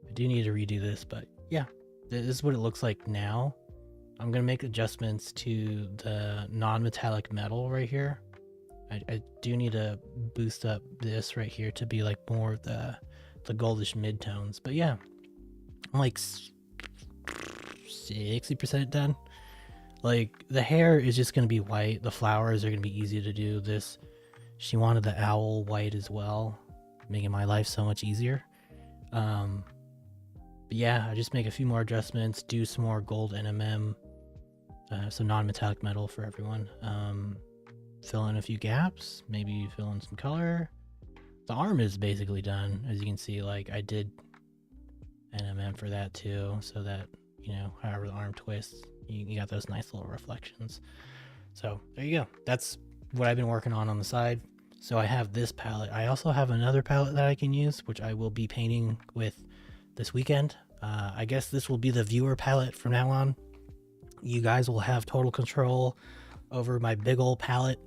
I do need to redo this, but yeah, this is what it looks like now. I'm going to make adjustments to the non-metallic metal right here. I do need to boost up this right here to be like more of the goldish mid-tones. But yeah, I'm like 60% done. Like the hair is just going to be white. The flowers are going to be easy to do. This, she wanted the owl white as well, making my life so much easier. But yeah, I just make a few more adjustments, do some more gold NMM, so non-metallic metal for everyone. Fill in a few gaps, maybe fill in some color. The arm is basically done, as you can see. Like I did NMM for that too, so that, you know, however the arm twists, you got those nice little reflections. So there you go. That's what I've been working on the side. So I have this palette. I also have another palette that I can use, which I will be painting with this weekend. I guess this will be the viewer palette from now on. You guys will have total control over my big old palette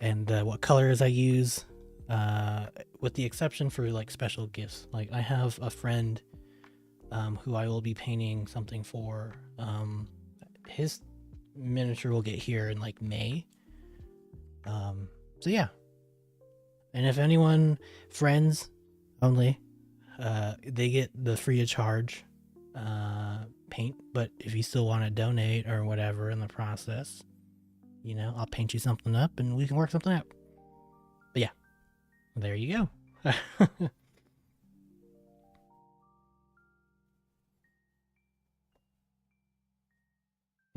and what colors I use, with the exception for like special gifts. Like I have a friend who I will be painting something for. His miniature will get here in like May. So yeah. And if anyone, friends only, they get the free of charge paint. But if you still want to donate or whatever in the process, you know, I'll paint you something up and we can work something out. But yeah, there you go.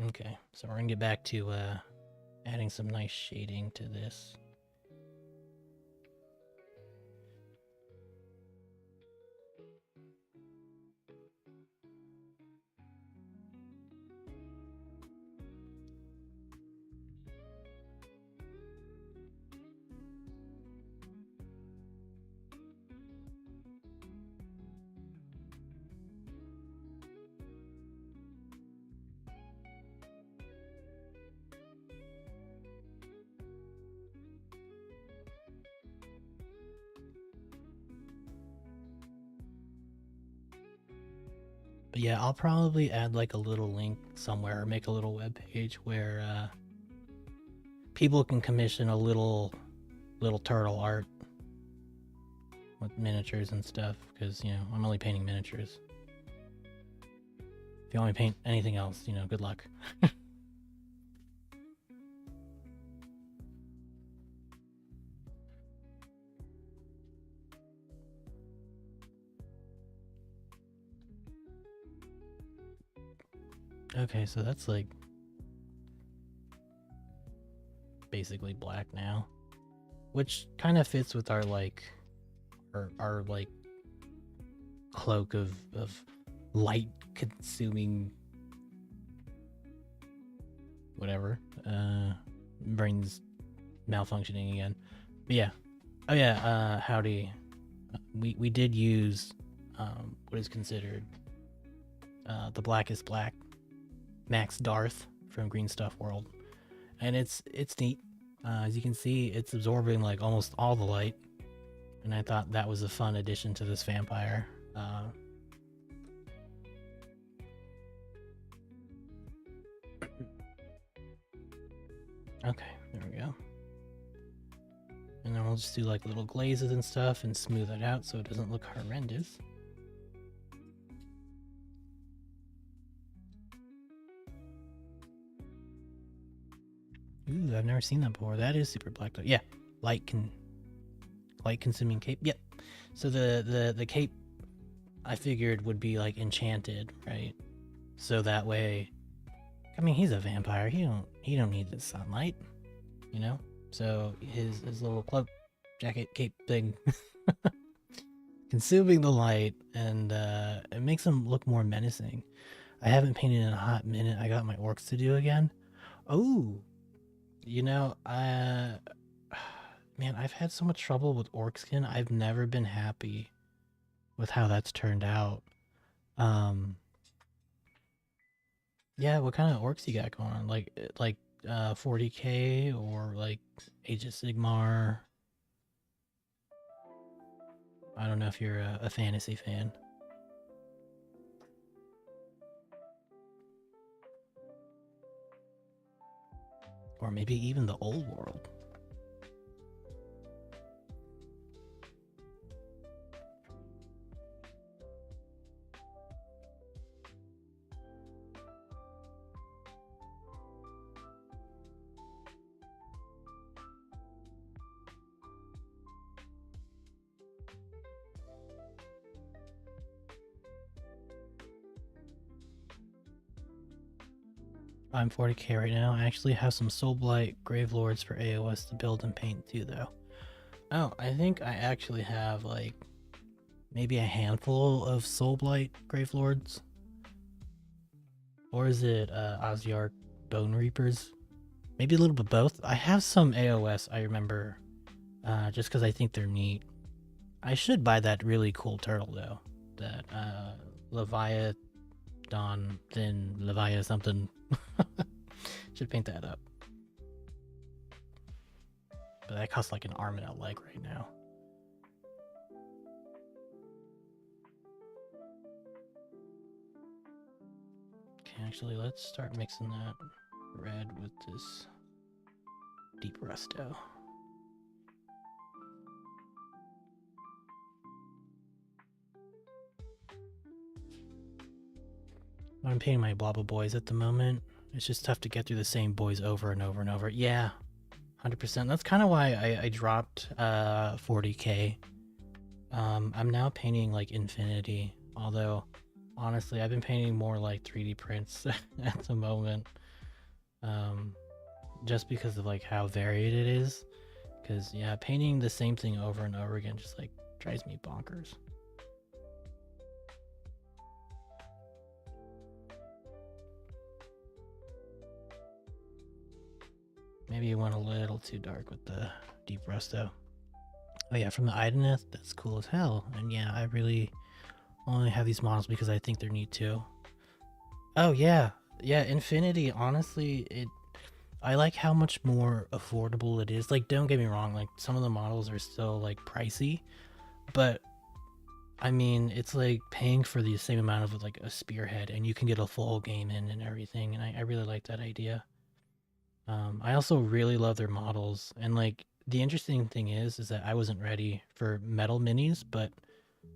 Okay, so we're gonna get back to adding some nice shading to this. But yeah, I'll probably add like a little link somewhere or make a little web page where people can commission a little turtle art with miniatures and stuff, because, you know, I'm only painting miniatures. If you want me to paint anything else, you know, good luck. Okay, so that's like basically black now, which kind of fits with our like our like cloak of light consuming whatever. Brain's malfunctioning again. But yeah. Oh yeah, howdy. We did use what is considered the Blackest Black, Max Darth from Green Stuff World. And it's neat. As you can see, it's absorbing like almost all the light. And I thought that was a fun addition to this vampire. Okay, there we go. And then we'll just do like little glazes and stuff and smooth it out so it doesn't look horrendous. Ooh, I've never seen that before. That is super black though. Yeah, light consuming cape. Yep. So the cape I figured would be like enchanted, right? So that way, I mean, he's a vampire. He don't need the sunlight, you know. So his little cloak, jacket, cape thing, consuming the light, and it makes him look more menacing. I haven't painted in a hot minute. I got my orcs to do again. Oh, you know, man, I've had so much trouble with orc skin. I've never been happy with how that's turned out. Yeah, what kind of orcs you got going on? Like 40k or like Age of Sigmar? I don't know if you're a fantasy fan. Or maybe even the old world. I'm 40k right now. I actually have some Soulblight Gravelords for AOS to build and paint too, though. Oh, I think I actually have like maybe a handful of Soulblight Gravelords. Or is it Ossiarch Bone Reapers? Maybe a little bit of both. I have some AOS, I remember, just because I think they're neat. I should buy that really cool turtle, though. That Leviathan, then Leviathan something. Should paint that up. But that costs like an arm and a leg right now. Okay, actually, let's start mixing that red with this deep rusto. I'm painting my Blobba boys at the moment. It's just tough to get through the same boys over and over and over. Yeah, 100%. That's kind of why I dropped 40k. I'm now painting like Infinity, although honestly I've been painting more like 3D prints at the moment, just because of like how varied it is. Because yeah, painting the same thing over and over again just like drives me bonkers. Maybe you went a little too dark with the deep rusto. Oh yeah, from the Ideneth, that's cool as hell. And yeah, I really only have these models because I think they're neat too. Oh yeah, yeah, Infinity, honestly, I like how much more affordable it is. Like, don't get me wrong, like some of the models are still like pricey, but I mean, it's like paying for the same amount of like a spearhead, and you can get a full game in and everything, and I really like that idea. I also really love their models, and like the interesting thing is that I wasn't ready for metal minis, but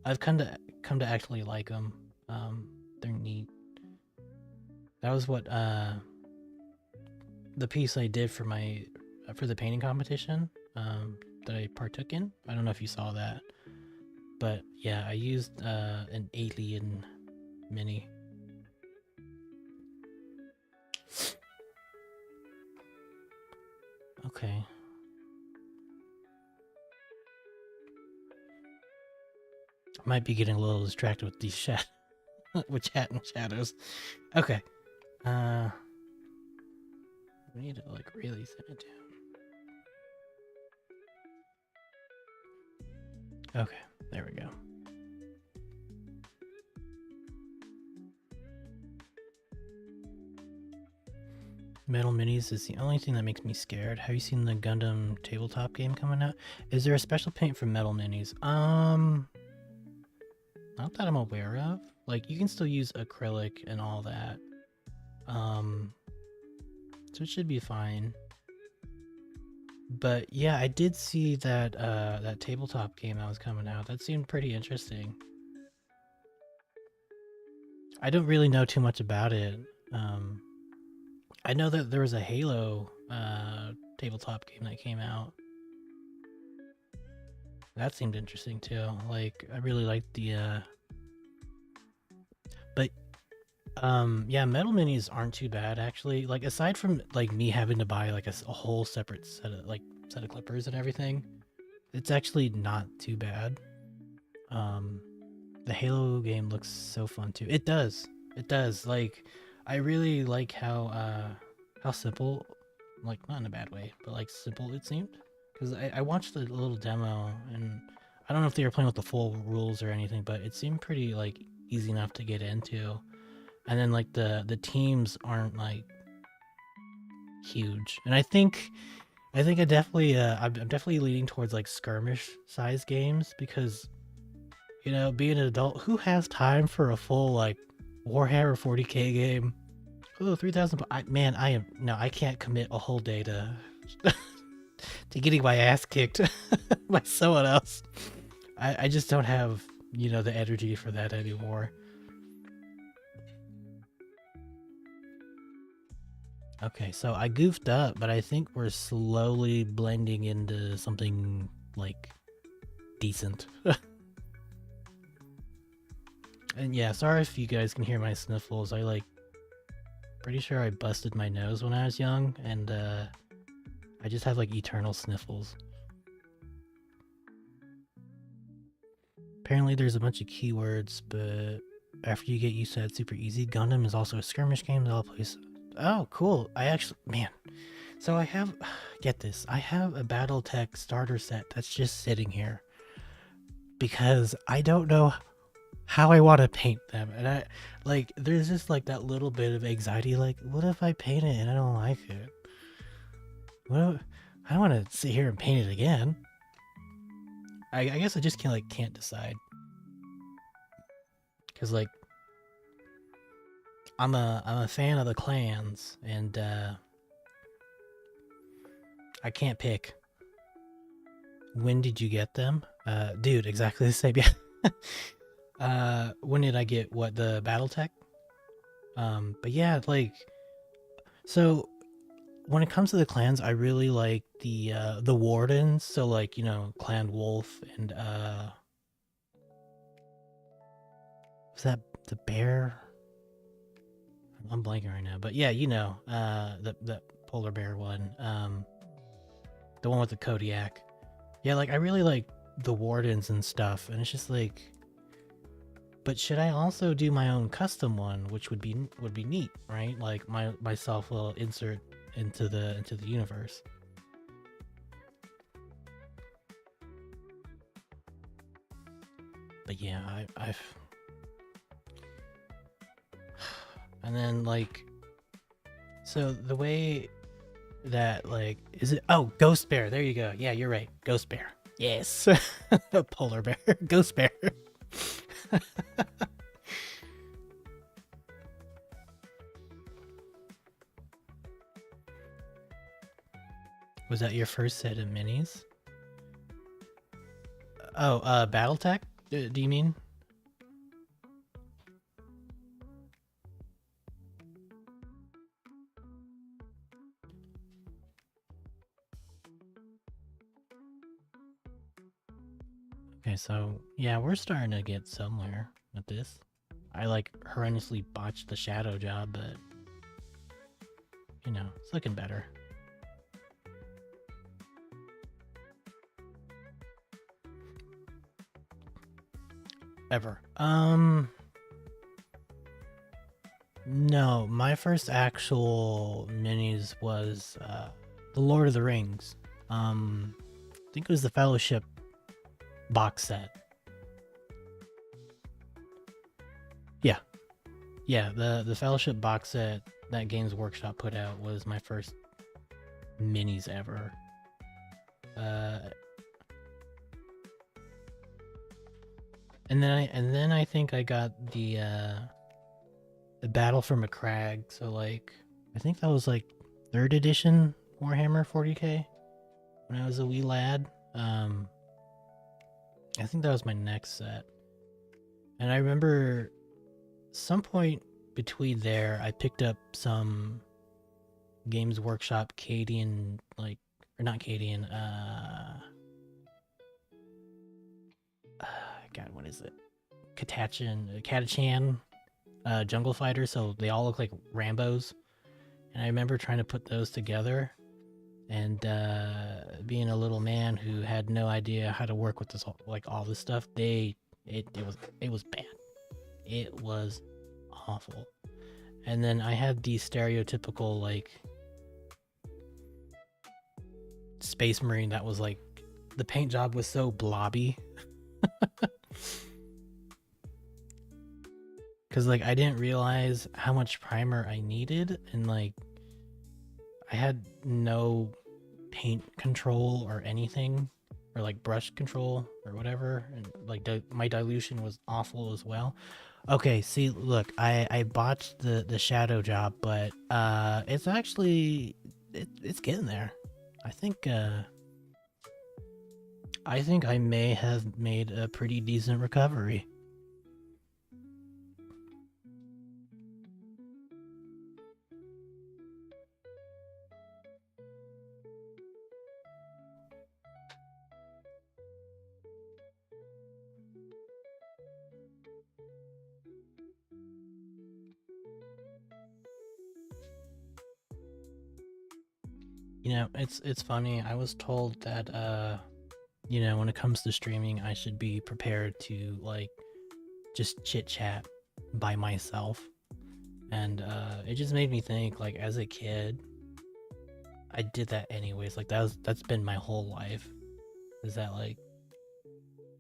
I've come to actually like them. They're neat. That was what the piece I did for for the painting competition that I partook in. I don't know if you saw that, but yeah, I used an alien mini. Okay. might be getting a little distracted with these with chat and shadows. Okay. We need to like really thin it down. Okay, there we go. Metal Minis is the only thing that makes me scared. Have you seen the Gundam tabletop game coming out? Is there a special paint for Metal Minis? Not that I'm aware of. Like, you can still use acrylic and all that. So it should be fine. But yeah, I did see that that tabletop game that was coming out. That seemed pretty interesting. I don't really know too much about it. I know that there was a Halo tabletop game that came out. That seemed interesting too. Like, I really liked the but yeah, Metal Minis aren't too bad actually. Like, aside from like me having to buy like a whole separate set of clippers and everything, it's actually not too bad. The Halo game looks so fun too. It does. Like, I really like how simple, like, not in a bad way, but like simple it seemed. Because I watched the little demo, and I don't know if they were playing with the full rules or anything, but it seemed pretty like easy enough to get into. And then like the teams aren't like huge, and I think I'm definitely leaning towards like skirmish size games, because, you know, being an adult, who has time for a full like Warhammer 40k game? Oh, 3,000. Man, I can't commit a whole day to to getting my ass kicked by someone else. I just don't have, you know, the energy for that anymore. Okay, so I goofed up, but I think we're slowly blending into something like decent. And yeah, sorry if you guys can hear my sniffles. Pretty sure I busted my nose when I was young, and I just have like eternal sniffles. Apparently there's a bunch of keywords, but after you get used to it, it's super easy. Gundam is also a skirmish game that I'll play. Oh, cool. Man. So I have, get this, I have a Battletech starter set that's just sitting here because I don't know how I want to paint them. And there's just like that little bit of anxiety, like, what if I paint it and I don't like it? I don't want to sit here and paint it again. I guess I just can't decide. Cause like, I'm a fan of the clans, and I can't pick. When did you get them? Dude, exactly the same. Yeah. When did I get the Battletech? But yeah, like, so when it comes to the clans, I really like the wardens. So like, you know, Clan Wolf and was that the bear? I'm blanking right now, but yeah, you know, the polar bear one, the one with the Kodiak. Yeah, like, I really like the wardens and stuff, and it's just like, but should I also do my own custom one, which would be neat, right? Like, myself will insert into the universe. But yeah, I've and then like, so the way that, like, is it, oh, Ghost Bear, there you go. Yeah, you're right, Ghost Bear. Yes. Polar bear. Ghost bear. Was that your first set of minis? Oh, Battletech? Do you mean? Okay, so yeah, we're starting to get somewhere with this. I like horrendously botched the shadow job, but you know, it's looking better. ever. No, my first actual minis was the Lord of the Rings. I think it was the Fellowship box set. Yeah, the Fellowship box set that Games Workshop put out was my first minis ever. And then I think I got the Battle for McCrag. So like, I think that was like 3rd edition Warhammer 40k when I was a wee lad. I think that was my next set. And I remember some point between there, I picked up some Games Workshop Cadian, like, or not Cadian, God, what is it? Catachan Jungle Fighter, so they all look like Rambos. And I remember trying to put those together, and being a little man who had no idea how to work with this, like all this stuff, it was bad. It was awful. And then I had the stereotypical like Space Marine that was like, the paint job was so blobby. Because like I didn't realize how much primer I needed, and like I had no paint control or anything, or like brush control or whatever, and like my dilution was awful as well. Okay, see, look, I botched the shadow job, but it's actually it's getting there. I think I may have made a pretty decent recovery. You know, it's funny. I was told that you know, when it comes to streaming, I should be prepared to like just chit chat by myself. And it just made me think, like, as a kid, I did that anyways. Like that's been my whole life. Is that like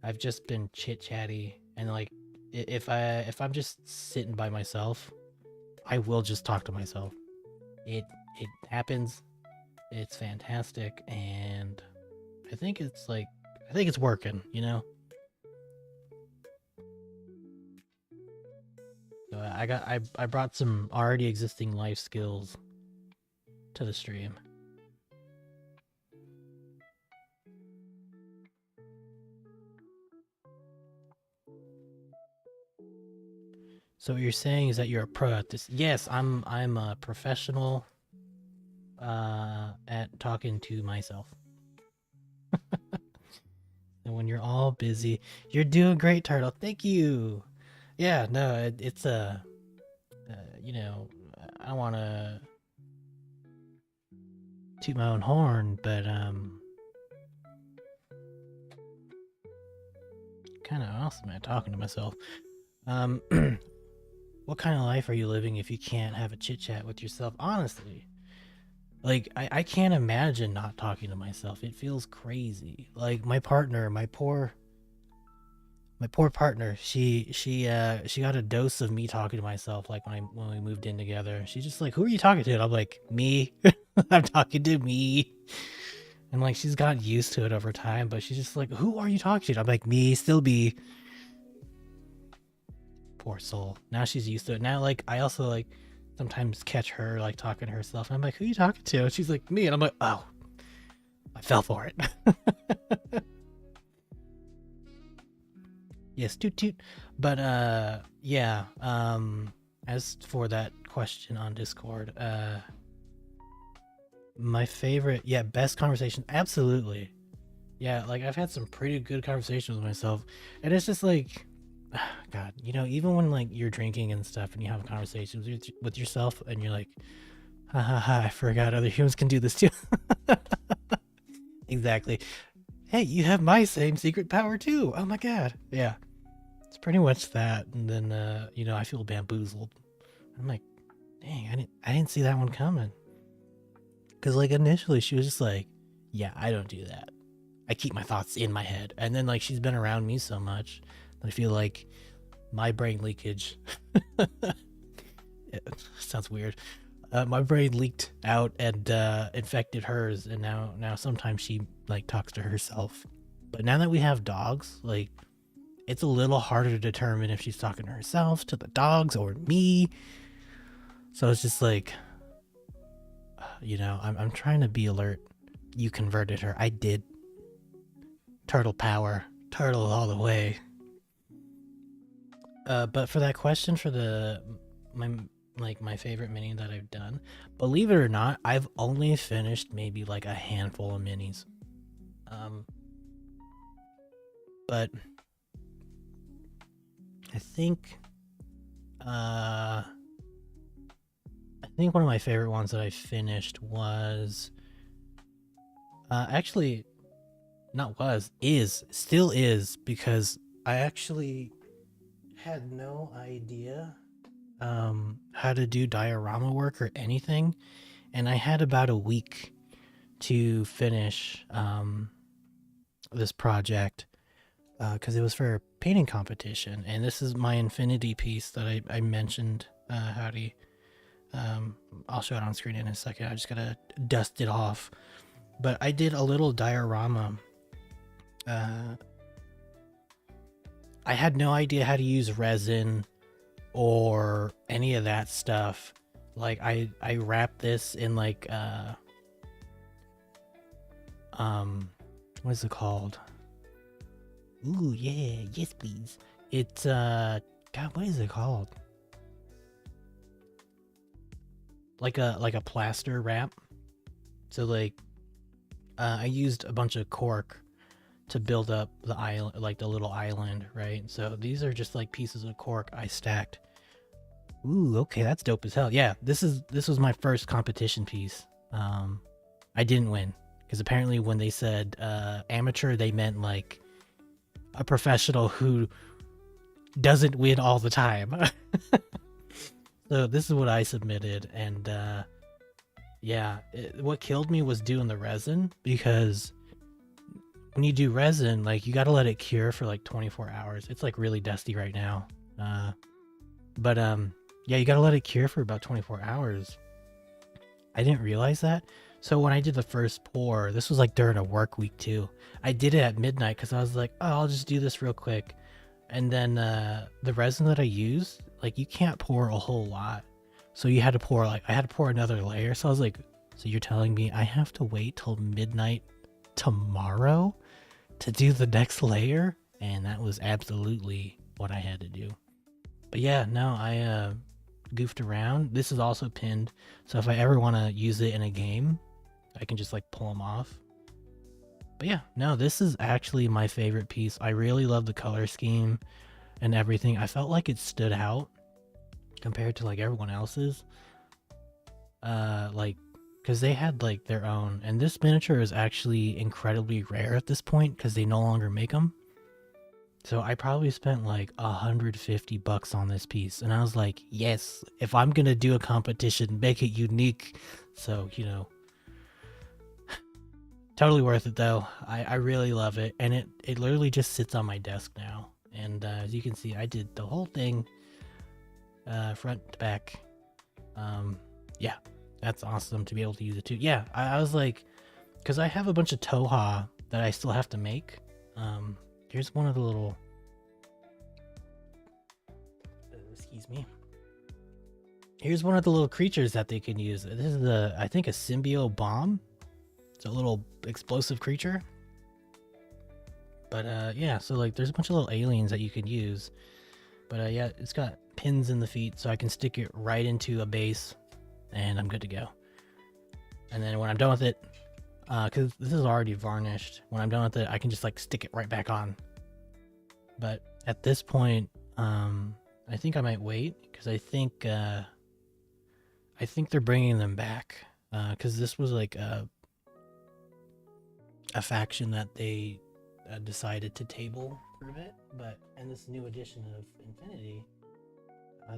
I've just been chit chatty, and like if I'm just sitting by myself, I will just talk to myself. It happens. It's fantastic, and I think it's working, you know? So I brought some already existing life skills to the stream. So what you're saying is that you're a pro at this. Yes, I'm a professional at talking to myself. And when you're all busy, you're doing great, Turtle. Thank you. Yeah, no, it's a you know, I don't want to toot my own horn, but kind of awesome at talking to myself. What kind of life are you living if you can't have a chit chat with yourself? Honestly, like I can't imagine not talking to myself. It feels crazy. Like my partner, my poor partner, she got a dose of me talking to myself. Like when we moved in together, she's just like, "Who are you talking to?" And I'm like, "Me." I'm talking to me. And like she's gotten used to it over time, but she's just like, "Who are you talking to?" I'm like, "Me, still me." Poor soul. Now she's used to it. Now like I also like sometimes catch her like talking to herself, and I'm like, "Who are you talking to?" And she's like, "Me." And I'm like, "Oh, I fell for it." Yes, toot toot. But yeah, as for that question on Discord, my favorite, yeah, best conversation, absolutely. Yeah, like I've had some pretty good conversations with myself, and it's just like, God, you know, even when like you're drinking and stuff and you have conversations with yourself and you're like, ha ha ha, I forgot other humans can do this too. Exactly. Hey, you have my same secret power too. Oh my God. Yeah. it's pretty much that. And then, I feel bamboozled. I'm like, dang, I didn't see that one coming. Because, like, initially she was just like, yeah, I don't do that. I keep my thoughts in my head. And then, like, she's been around me so much that I feel like my brain leakage. It sounds weird. My brain leaked out and infected hers, and now sometimes she like talks to herself. But now that we have dogs, like it's a little harder to determine if she's talking to herself, to the dogs, or me. So it's just like, I'm trying to be alert. You converted her. I did. Turtle power, turtle all the way. But for that question for my favorite mini that I've done, believe it or not, I've only finished maybe like a handful of minis. But I think one of my favorite ones that I finished was actually not was is still is, because I actually had no idea how to do diorama work or anything, and I had about a week to finish this project because it was for a painting competition, and this is my infinity piece that I mentioned. Howdy. I'll show it on screen in a second. I just gotta dust it off. But I did a little diorama. I had no idea how to use resin or any of that stuff. Like I wrapped this in like what is it called? Ooh, yeah, yes please. It's God, what is it called? Like a plaster wrap. So like I used a bunch of cork to build up the island, like the little island, right? So these are just like pieces of cork I stacked. Ooh, okay, that's dope as hell. Yeah, this was my first competition piece. I didn't win because apparently when they said amateur, they meant like a professional who doesn't win all the time. So this is what I submitted, and yeah, what killed me was doing the resin, because when you do resin, like you got to let it cure for like 24 hours. It's like really dusty right now. But yeah, you got to let it cure for about 24 hours. I didn't realize that. So when I did the first pour, this was like during a work week too. I did it at midnight because I was like, oh, I'll just do this real quick. And then the resin that I used, like you can't pour a whole lot. So I had to pour another layer. So I was like, so you're telling me I have to wait till midnight tomorrow to do the next layer? And that was absolutely what I had to do. But yeah, no, I goofed around. This is also pinned, so if I ever want to use it in a game, I can just like pull them off. But yeah, no, this is actually my favorite piece. I really love the color scheme and everything. I felt like it stood out compared to like everyone else's. Like, because they had like their own, and this miniature is actually incredibly rare at this point because they no longer make them. So I probably spent like $150 on this piece, and I was like, yes, if I'm gonna do a competition, make it unique. So, totally worth it though. I really love it, and it literally just sits on my desk now. And as you can see, I did the whole thing, front to back. Yeah, that's awesome to be able to use it too. Yeah, I was like, because I have a bunch of Toha that I still have to make. Here's one of the little, excuse me. Here's one of the little creatures that they can use. This is I think a symbiote bomb. It's a little explosive creature. But yeah, so like there's a bunch of little aliens that you can use. But yeah, it's got pins in the feet, so I can stick it right into a base, and I'm good to go. And then when I'm done with it, because this is already varnished, when I'm done with it, I can just like stick it right back on. But at this point, I think I might wait, because I think they're bringing them back, because this was like a faction that they decided to table prove it, but in this new edition of Infinity,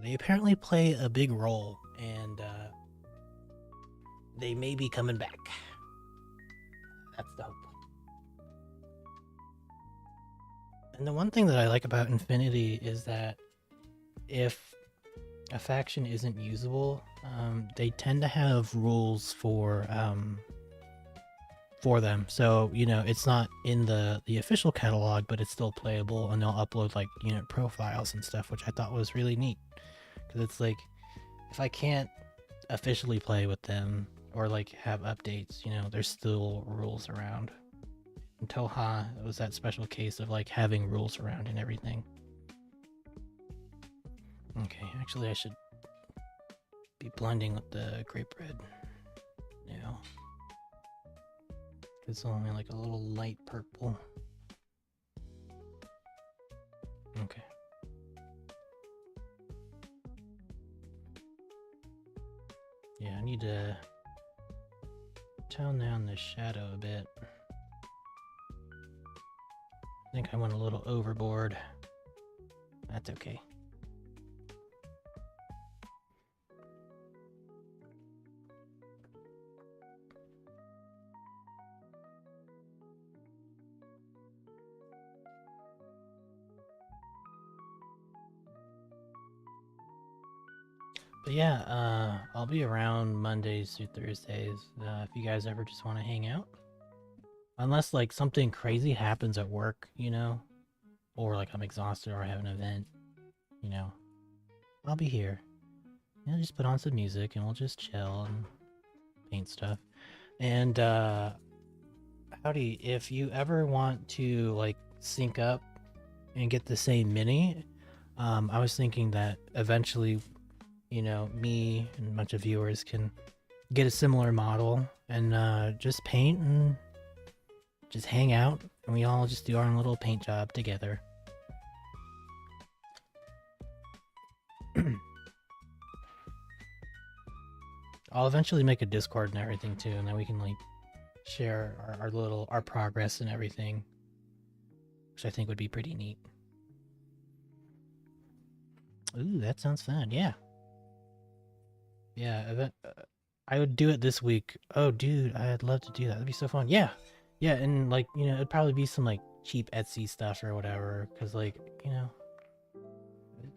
they apparently play a big role, and they may be coming back. That's the hope. And the one thing that I like about Infinity is that if a faction isn't usable, they tend to have rules for them. So, you know, it's not in the official catalog, but it's still playable, and they'll upload like unit profiles and stuff, which I thought was really neat. Because it's like, if I can't officially play with them or like have updates, you know, there's still rules around. And Toha was that special case of like having rules around and everything. Okay, actually I should be blending with the grape red now. It's only like a little light purple. Okay. Yeah, I need to tone down the shadow a bit. I think I went a little overboard. That's okay. But yeah, I'll be around Mondays through Thursdays if you guys ever just want to hang out. Unless like something crazy happens at work, you know, or like I'm exhausted or I have an event, you know, I'll be here. You know, just put on some music and we'll just chill and paint stuff. And howdy, if you ever want to like sync up and get the same mini, I was thinking that eventually, you know, me and a bunch of viewers can get a similar model and just paint and just hang out, and we all just do our own little paint job together. I'll eventually make a Discord and everything too, and then we can like share our progress and everything, which I think would be pretty neat. Ooh, that sounds fun. Yeah. Yeah, I would do it this week. Oh, dude, I'd love to do that. That'd be so fun. Yeah. Yeah, and like, you know, it'd probably be some like cheap Etsy stuff or whatever, because like, you know,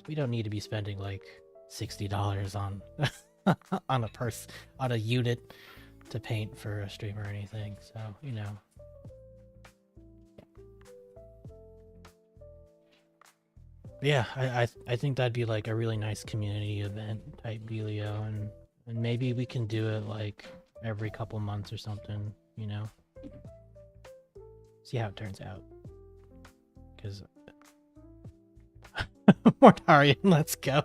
we don't need to be spending like $60 on on a unit to paint for a stream or anything. So, you know. Yeah, I think that'd be like a really nice community event type dealio, and maybe we can do it like every couple months or something, you know. See how it turns out. Because Mortarian, let's go.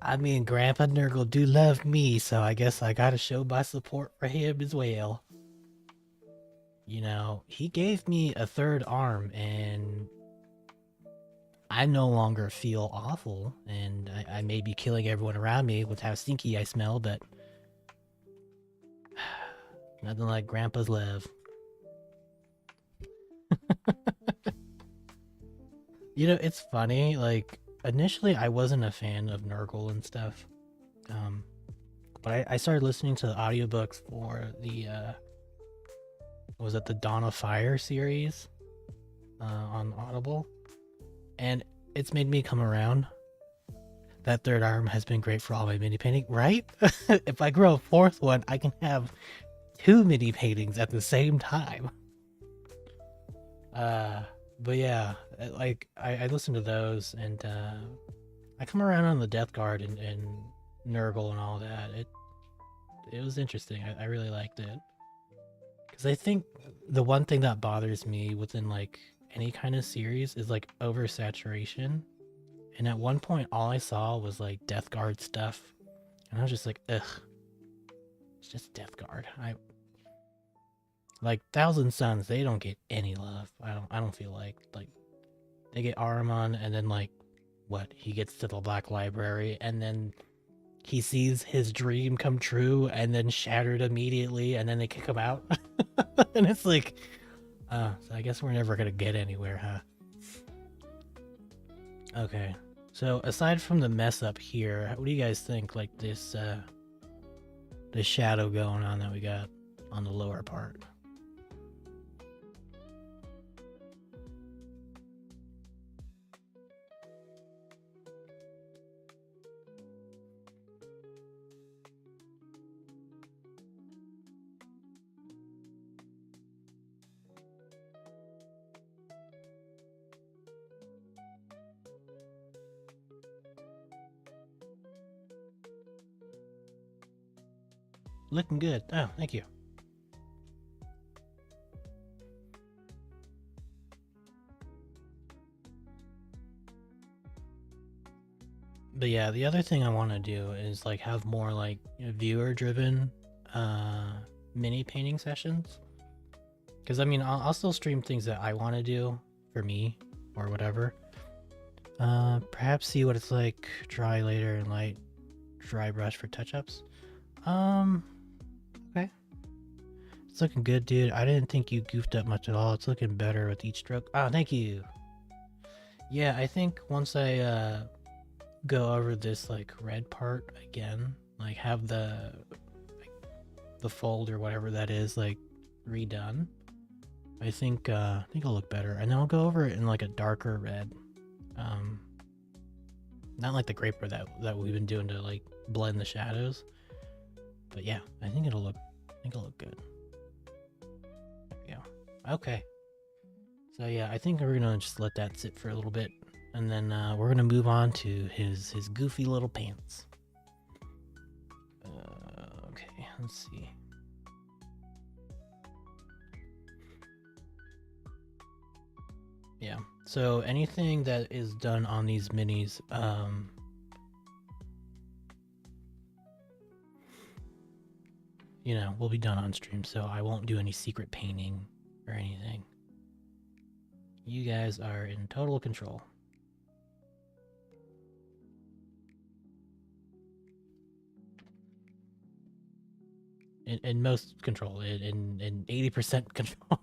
I mean, Grandpa Nurgle do love me, so I guess I gotta show my support for him as well. You know, he gave me a third arm, and I no longer feel awful, and I may be killing everyone around me with how stinky I smell, but nothing like Grandpa's love. You know, it's funny, like, initially I wasn't a fan of Nurgle and stuff, but I started listening to the audiobooks for the, was it the Dawn of Fire series on Audible? And it's made me come around. That third arm has been great for all my mini painting, right? If I grow a fourth one, I can have 2 mini paintings at the same time. But yeah, like I listen to those, and I come around on the Death Guard and Nurgle and all that. It was interesting. I really liked it, because I think the one thing that bothers me within like any kind of series is like oversaturation. And at one point, all I saw was like Death Guard stuff, and I was just like, ugh, it's just Death Guard. Like Thousand Suns, they don't get any love. I don't feel like they get Ahriman, and then like what, he gets to the Black Library, and then he sees his dream come true, and then shattered immediately, and then they kick him out. And it's like, So I guess we're never gonna get anywhere, huh? Okay. So aside from the mess up here, what do you guys think? Like this shadow going on that we got on the lower part. Looking good. Oh, thank you. But yeah, the other thing I want to do is like have more like viewer driven mini painting sessions. Because I mean, I'll still stream things that I want to do for me or whatever. Perhaps see what it's like dry later and light dry brush for touch-ups. Okay. It's looking good, dude. I didn't think you goofed up much at all. It's looking better with each stroke. Oh, thank you. Yeah, I think once I go over this like red part again, like have the fold or whatever that is like redone, I think it'll look better. And then I'll go over it in like a darker red. Not like the grape red that we've been doing to like blend the shadows. But yeah, I think it'll look good. There we go. Okay. So yeah, I think we're gonna just let that sit for a little bit, and then we're gonna move on to his goofy little pants. Okay, let's see. Yeah. So anything that is done on these minis, you know, will be done on stream. So I won't do any secret painting or anything. You guys are in total control. In most control, in 80% control.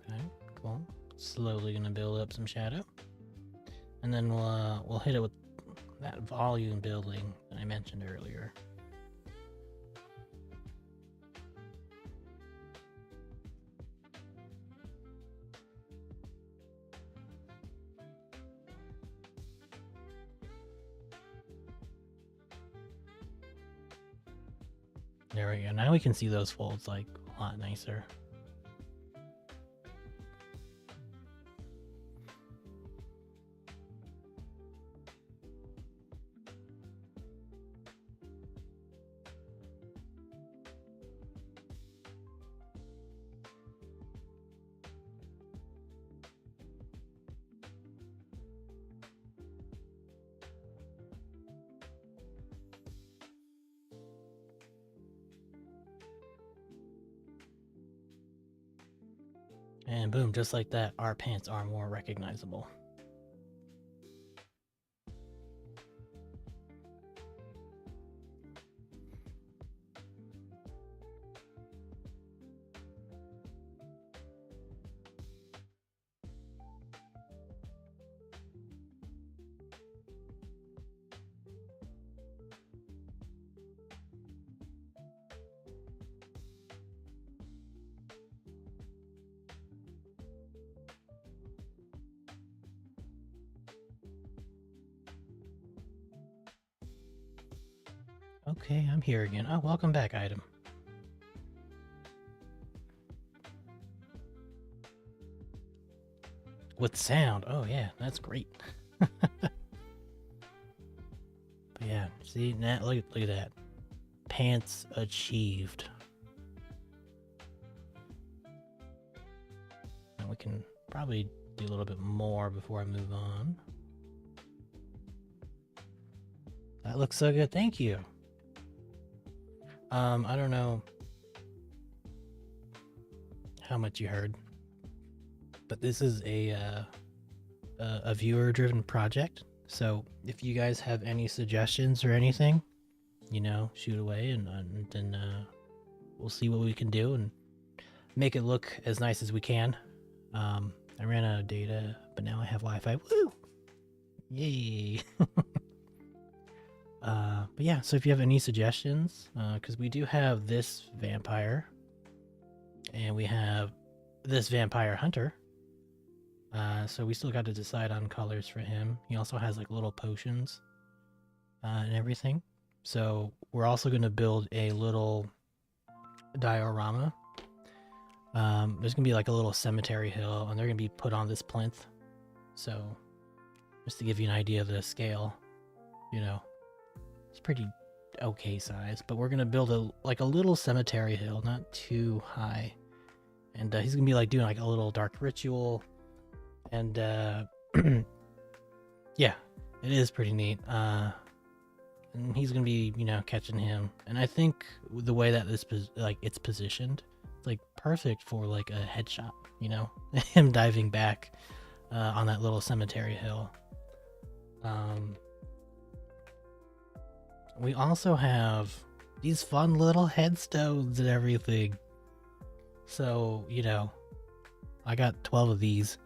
Okay, cool. Slowly gonna build up some shadow, and then we'll hit it with that volume building that I mentioned earlier. There we go. Now we can see those folds like a lot nicer. And boom, just like that, our pants are more recognizable. Okay, I'm here again. Oh, welcome back, item. With sound. Oh yeah, that's great. But yeah, see that? Look at that. Pants achieved. can probably do a little bit more before I move on. That looks so good. Thank you. I don't know how much you heard, but this is a viewer-driven project. So if you guys have any suggestions or anything, you know, shoot away, and then we'll see what we can do and make it look as nice as we can. I ran out of data, but now I have Wi-Fi. Woo! Yay! But yeah, so if you have any suggestions, because we do have this vampire, and we have this vampire hunter. So we still got to decide on colors for him. He also has like little potions and everything. So we're also going to build a little diorama. There's going to be like a little cemetery hill, and they're going to be put on this plinth. So just to give you an idea of the scale, you know, it's pretty okay size. But we're going to build a little cemetery hill, not too high. And he's going to be like doing like a little dark ritual. And yeah, it is pretty neat. And he's gonna be, you know, catching him. And I think the way that this it's positioned, it's like perfect for like a headshot, you know, him diving back on that little cemetery hill. We also have these fun little headstones and everything. So, you know, I got 12 of these.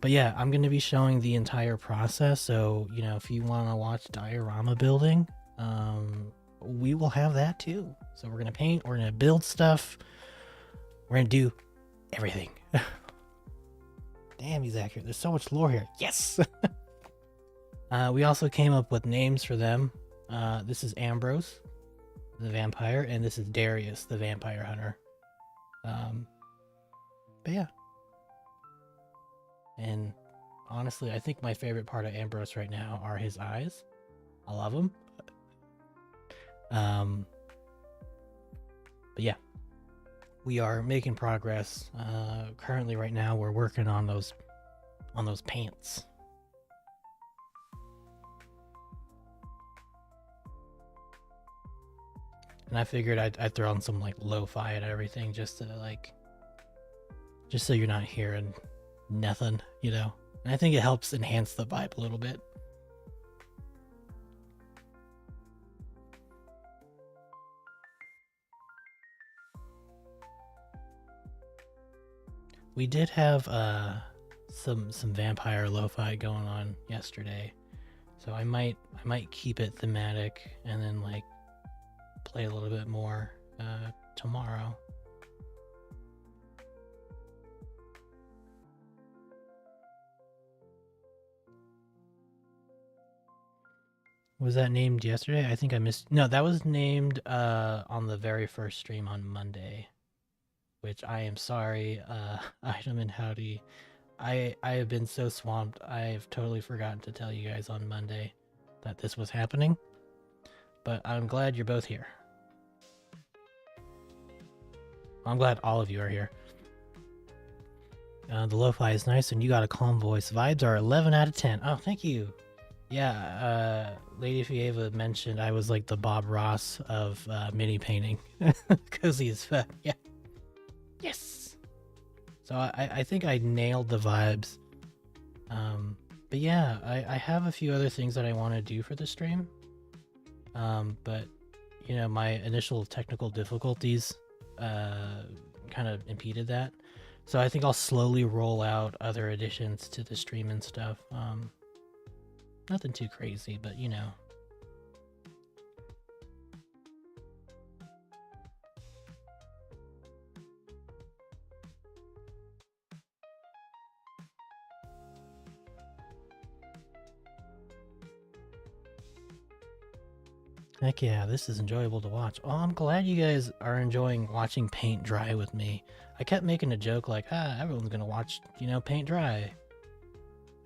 But yeah, I'm going to be showing the entire process. So, you know, if you want to watch diorama building, we will have that too. So we're going to paint, we're going to build stuff. We're going to do everything. Damn, he's accurate. There's so much lore here. Yes! We also came up with names for them. This is Ambrose, the vampire, and this is Darius, the vampire hunter. But yeah. And honestly, I think my favorite part of Ambrose right now are his eyes. I love them. But yeah, we are making progress. Currently, right now, we're working on those pants. And I figured I'd throw on some like lo-fi and everything just so you're not hearing nothing, you know. And I think it helps enhance the vibe a little bit. We did have some vampire lo-fi going on yesterday, so I might keep it thematic and then like play a little bit more tomorrow. Was that named yesterday? I think I missed. No, that was named on the very first stream on Monday, which I am sorry, Item and Howdy. I have been so swamped. I've totally forgotten to tell you guys on Monday that this was happening. But I'm glad you're both here. I'm glad all of you are here. The lo-fi is nice, and you got a calm voice. Vibes are 11 out of 10. Oh, thank you. Yeah, Lady Fieva mentioned I was like the Bob Ross of mini painting because he's fat. Yeah. Yes. So I think I nailed the vibes. But yeah, I have a few other things that I want to do for the stream. But you know, my initial technical difficulties kind of impeded that. So I think I'll slowly roll out other additions to the stream and stuff. Nothing too crazy, but you know. Heck yeah, this is enjoyable to watch. Oh, I'm glad you guys are enjoying watching paint dry with me. I kept making a joke like, everyone's gonna watch, you know, paint dry.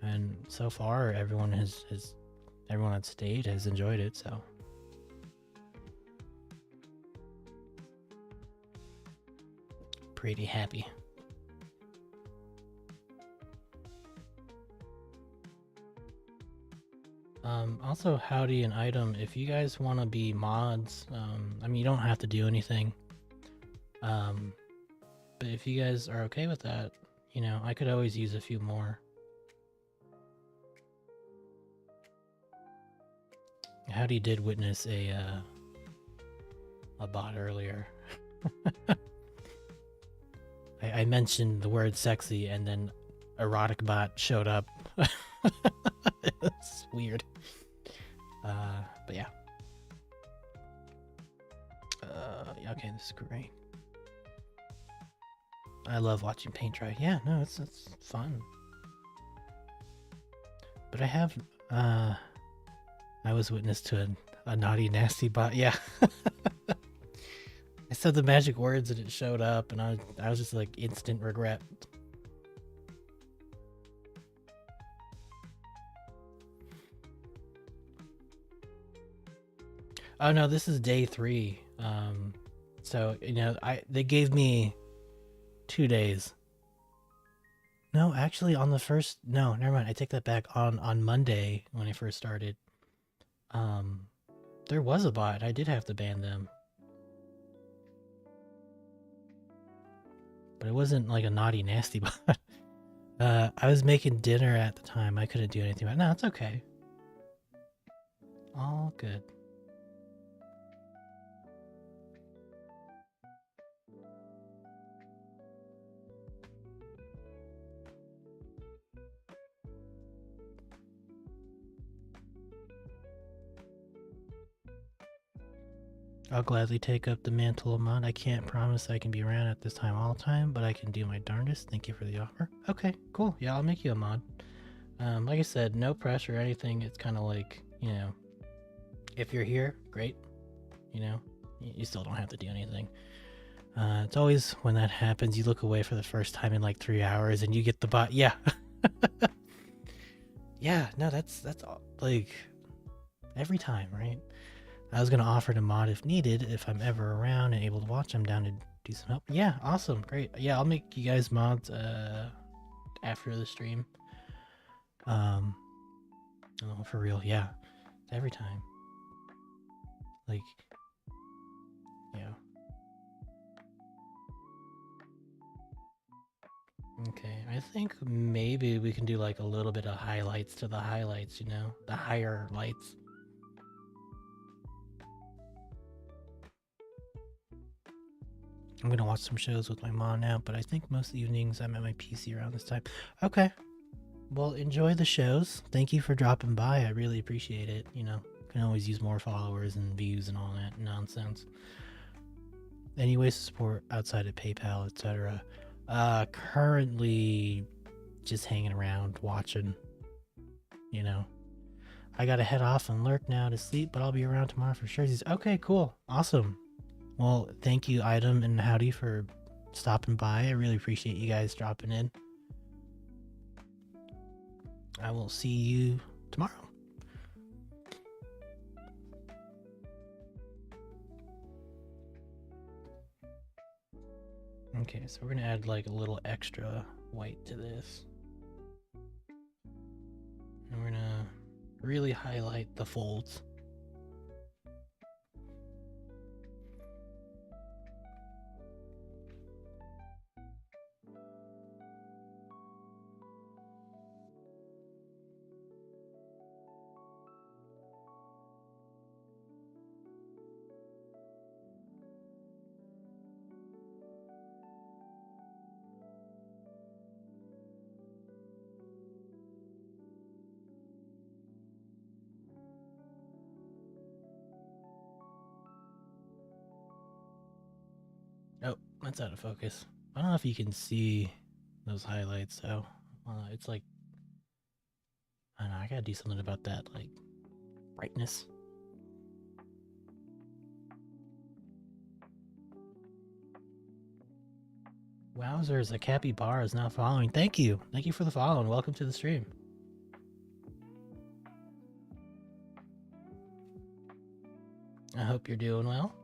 And so far, everyone on stage has enjoyed it, so. Pretty happy. Also, Howdy and Item, if you guys want to be mods, I mean, you don't have to do anything. But if you guys are okay with that, you know, I could always use a few more. Howdy did witness a bot earlier. I mentioned the word sexy and then erotic bot showed up. It's weird. But yeah. Okay, this is great. I love watching paint dry. Yeah, no, it's fun. But I have I was witness to a naughty nasty bot. Yeah. I said the magic words and it showed up and I was just like instant regret. Oh no, this is day 3. So you know, they gave me 2 days. No, actually on the first, no, never mind. I take that back. On Monday when I first started, there was a bot. I did have to ban them. But it wasn't like a naughty nasty bot. I was making dinner at the time. I couldn't do anything about it. No, it's okay. All good. I'll gladly take up the mantle of mod. I can't promise I can be around at this time all the time, but I can do my darndest. Thank you for the offer. Okay, cool. Yeah, I'll make you a mod. Like I said, no pressure or anything. It's kind of like, you know, if you're here, great. You know, you still don't have to do anything. It's always when that happens, you look away for the first time in like 3 hours and you get the bot. Yeah. Yeah, no, that's all, like every time, right? I was gonna offer to mod if needed, if I'm ever around and able to watch. I'm down to do some help. Yeah, awesome, great. Yeah, I'll make you guys mods after the stream. Oh, for real, yeah. Every time. Like, yeah. Okay, I think maybe we can do like a little bit of highlights to the highlights, you know? The higher lights. I'm gonna watch some shows with my mom now, but I think most evenings I'm at my PC around this time. Okay. Well, enjoy the shows. Thank you for dropping by. I really appreciate it. You know, can always use more followers and views and all that nonsense. Any ways to support outside of PayPal, etc. Currently just hanging around, watching. You know. I gotta head off and lurk now to sleep, but I'll be around tomorrow for sure. Okay, cool. Awesome. Well, thank you, Item and Howdy, for stopping by. I really appreciate you guys dropping in. I will see you tomorrow. Okay, so we're gonna add like a little extra white to this. And we're gonna really highlight the folds. Oh, that's out of focus. I don't know if you can see those highlights though. It's like, I don't know, I gotta do something about that, like, brightness. Wowzers, a capybara is now following. Thank you. Thank you for the follow and welcome to the stream. I hope you're doing well.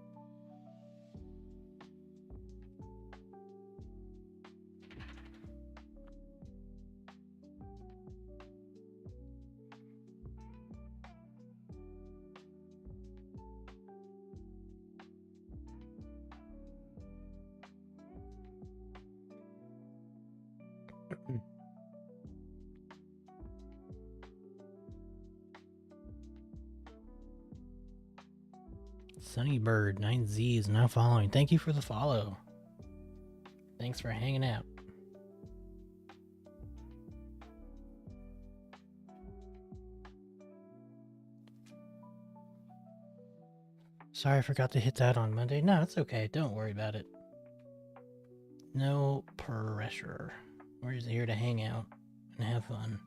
Sunny Bird 9Z is now following. Thank you for the follow. Thanks for hanging out. Sorry I forgot to hit that on Monday. No, it's okay. Don't worry about it. No pressure. We're just here to hang out and have fun.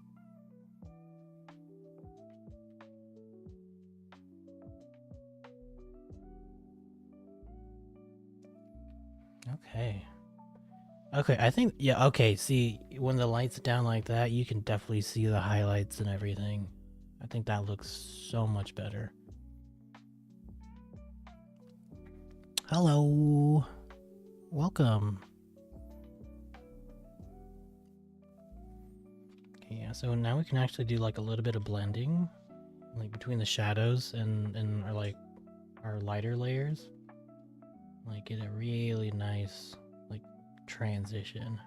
Okay. Okay, I think, yeah, okay, see, when the light's down like that, you can definitely see the highlights and everything. I think that looks so much better. Hello. Welcome. Okay, yeah, so now we can actually do like a little bit of blending, like between the shadows and our like our lighter layers. Like get a really nice like transition.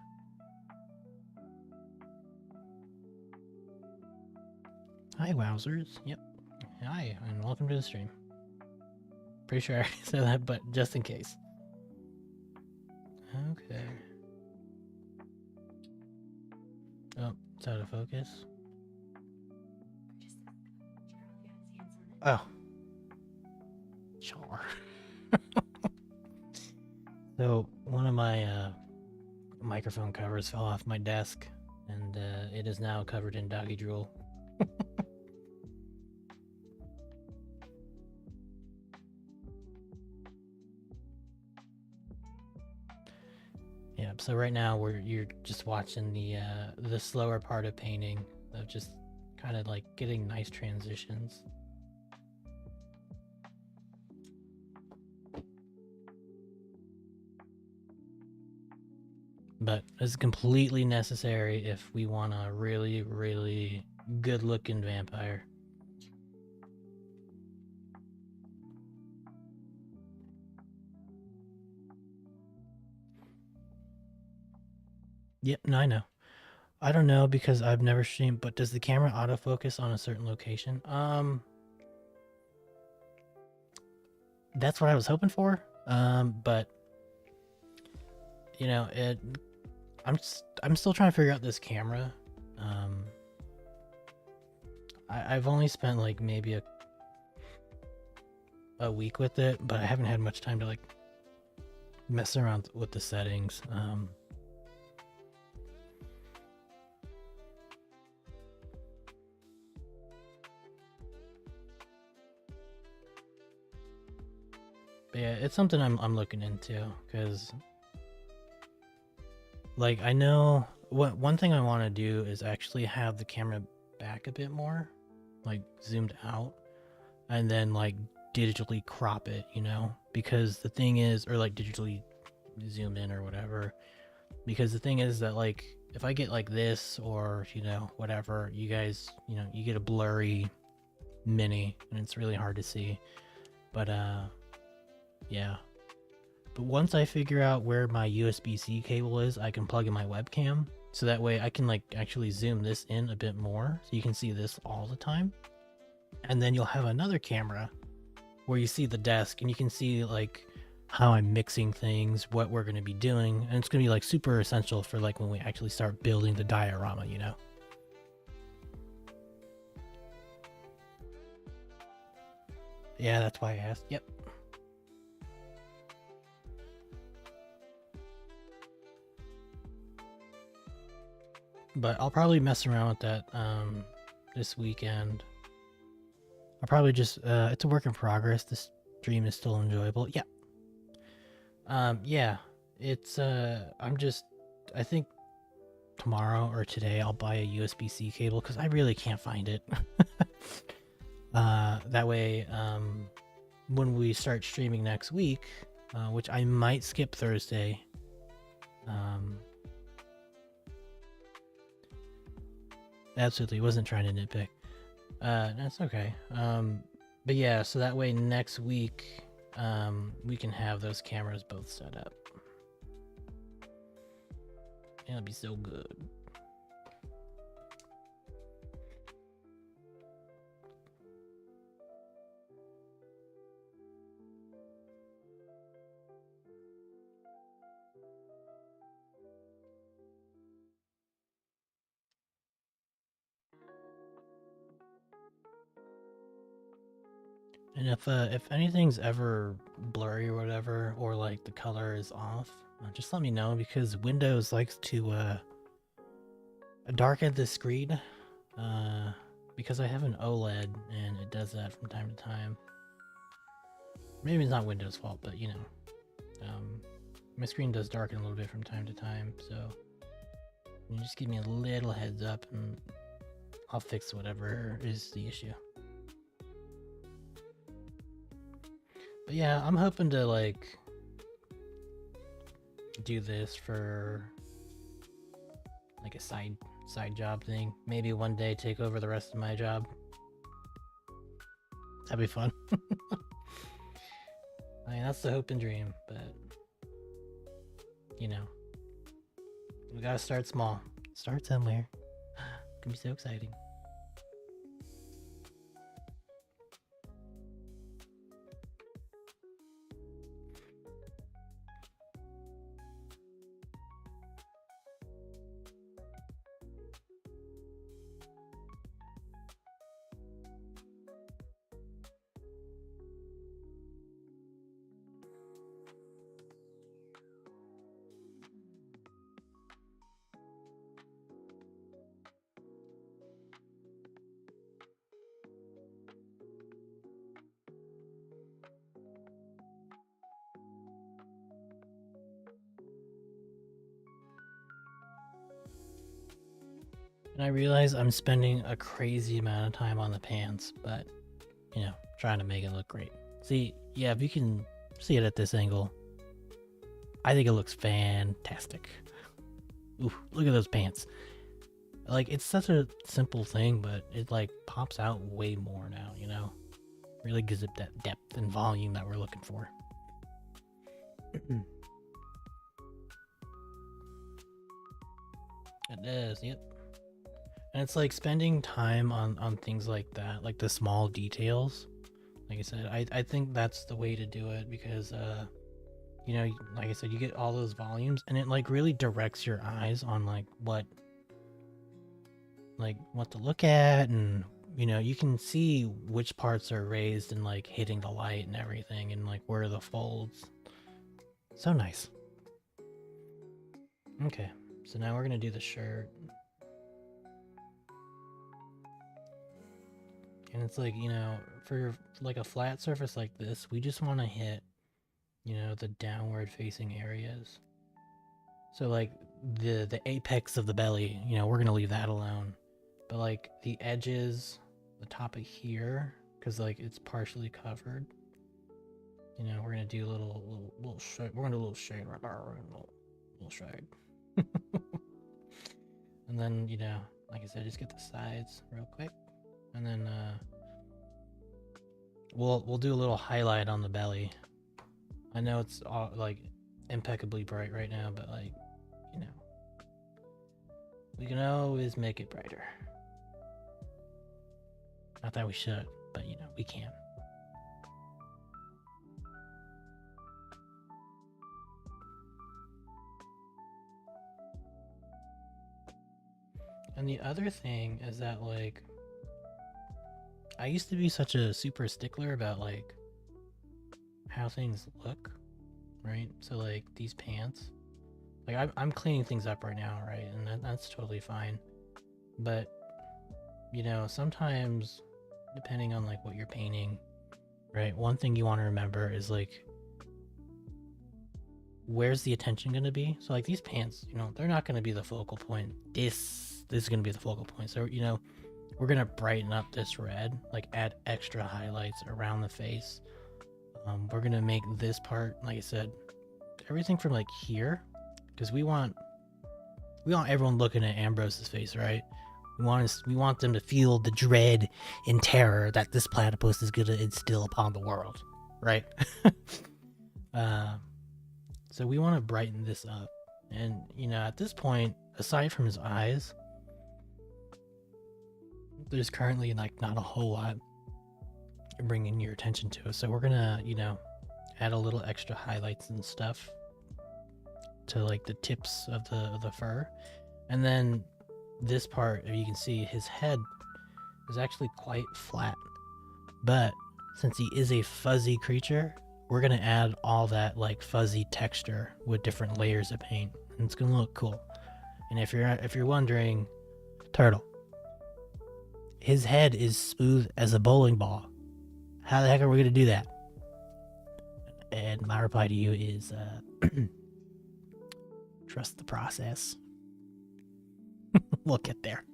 Hi wowzers. Yep. Hi and welcome to the stream. Pretty sure I said that, but just in case. Okay. Oh, it's out of focus. Oh. Char. So one of my microphone covers fell off my desk, and it is now covered in doggy drool. Yeah, so right now you're just watching the slower part of painting, of just kind of like getting nice transitions. But it's completely necessary if we want a really, really good looking vampire. Yep, no, I know. I don't know because I've never streamed, but does the camera autofocus on a certain location? That's what I was hoping for. But you know, I'm still trying to figure out this camera. I've only spent like maybe a week with it, but I haven't had much time to like mess around with the settings. But yeah, it's something I'm looking into because, like, I know one thing I want to do is actually have the camera back a bit more, like zoomed out, and then like digitally crop it, you know, because the thing is, or like digitally zoomed in or whatever, because the thing is that like if I get like this or you know whatever, you guys, you know, you get a blurry mini and it's really hard to see. But yeah. But once I figure out where my USB-C cable is, I can plug in my webcam. So that way I can like actually zoom this in a bit more so you can see this all the time. And then you'll have another camera where you see the desk and you can see like how I'm mixing things, what we're going to be doing. And it's going to be like super essential for like when we actually start building the diorama, you know? Yeah, that's why I asked. Yep. But I'll probably mess around with that this weekend. I'll probably just it's a work in progress. This stream is still enjoyable. Yeah. Yeah. It's I think tomorrow or today I'll buy a USB-C cable because I really can't find it. That way, when we start streaming next week, which I might skip Thursday, absolutely wasn't trying to nitpick. That's okay. But yeah, so that way next week, we can have those cameras both set up. It'll be so good. And if anything's ever blurry or whatever, or like the color is off, just let me know, because Windows likes to darken the screen. Because I have an OLED and it does that from time to time. Maybe it's not Windows' fault, but you know, my screen does darken a little bit from time to time. So you just give me a little heads up, and I'll fix whatever is the issue. But yeah, I'm hoping to like do this for like a side job thing. Maybe one day take over the rest of my job. That'd be fun. I mean, that's the hope and dream, but you know, we gotta start small. Start somewhere. It can be so exciting. And I realize I'm spending a crazy amount of time on the pants, but you know, trying to make it look great. See, yeah, if you can see it at this angle, I think it looks fantastic. Ooh, look at those pants. Like, it's such a simple thing, but it like pops out way more now, you know? Really gives it that depth and volume that we're looking for. It does, yep. And it's like spending time on things like that, like the small details. Like I said, I think that's the way to do it, because you know, like I said, you get all those volumes, and it like really directs your eyes on like what to look at, and you know, you can see which parts are raised and like hitting the light and everything, and like where are the folds. So nice. Okay, so now we're gonna do the shirt. And it's like, you know, for like a flat surface like this, we just want to hit, you know, the downward facing areas. So like the apex of the belly, you know, we're gonna leave that alone. But like the edges, the top of here, because like it's partially covered, you know, we're gonna do a little shade. We're gonna do a little shade right there, little shade. And then, you know, like I said, just get the sides real quick. And then we'll do a little highlight on the belly. I know it's all like impeccably bright right now, but like, you know, we can always make it brighter. Not that we should, but you know, we can. And the other thing is that like, I used to be such a super stickler about like how things look, right? So like these pants, like I'm cleaning things up right now, right? And that's totally fine. But you know, sometimes depending on like what you're painting, right? One thing you want to remember is like, where's the attention going to be? So like these pants, you know, they're not going to be the focal point. This is going to be the focal point. So, you know, we're going to brighten up this red, like add extra highlights around the face. We're going to make this part, like I said, everything from like here, because we want everyone looking at Ambrose's face, right? We want them to feel the dread and terror that this platypus is going to instill upon the world, right? So we want to brighten this up. And, you know, at this point, aside from his eyes, there's currently like not a whole lot bringing your attention to it. So we're gonna, you know, add a little extra highlights and stuff to like the tips of the fur. And then this part, if you can see, his head is actually quite flat, but since he is a fuzzy creature, we're gonna add all that like fuzzy texture with different layers of paint, and it's gonna look cool. And if you're wondering, turtle, his head is smooth as a bowling ball. How the heck are we gonna do that? And my reply to you is, trust the process. We'll get there.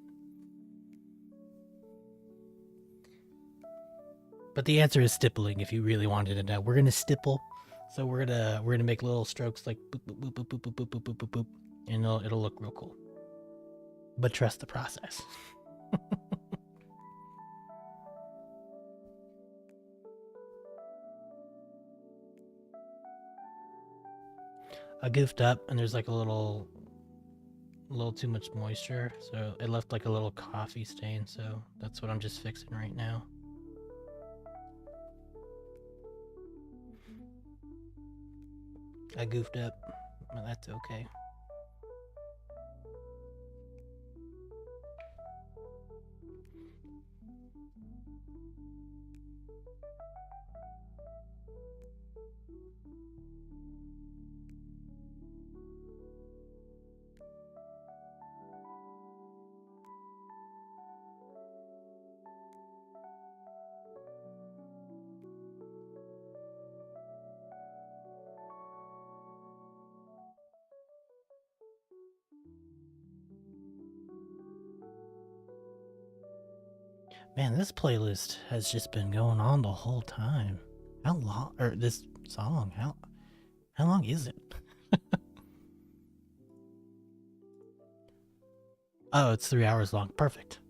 But the answer is stippling. If you really wanted to know, we're gonna stipple. So we're gonna make little strokes like boop boop boop boop boop boop boop boop boop boop, and it'll look real cool. But trust the process. I goofed up, and there's like a little too much moisture, so it left like a little coffee stain. So that's what I'm just fixing right now. I goofed up, but that's okay. Man, this playlist has just been going on the whole time. How long? Or this song? How long is it? Oh, it's 3 hours long. Perfect.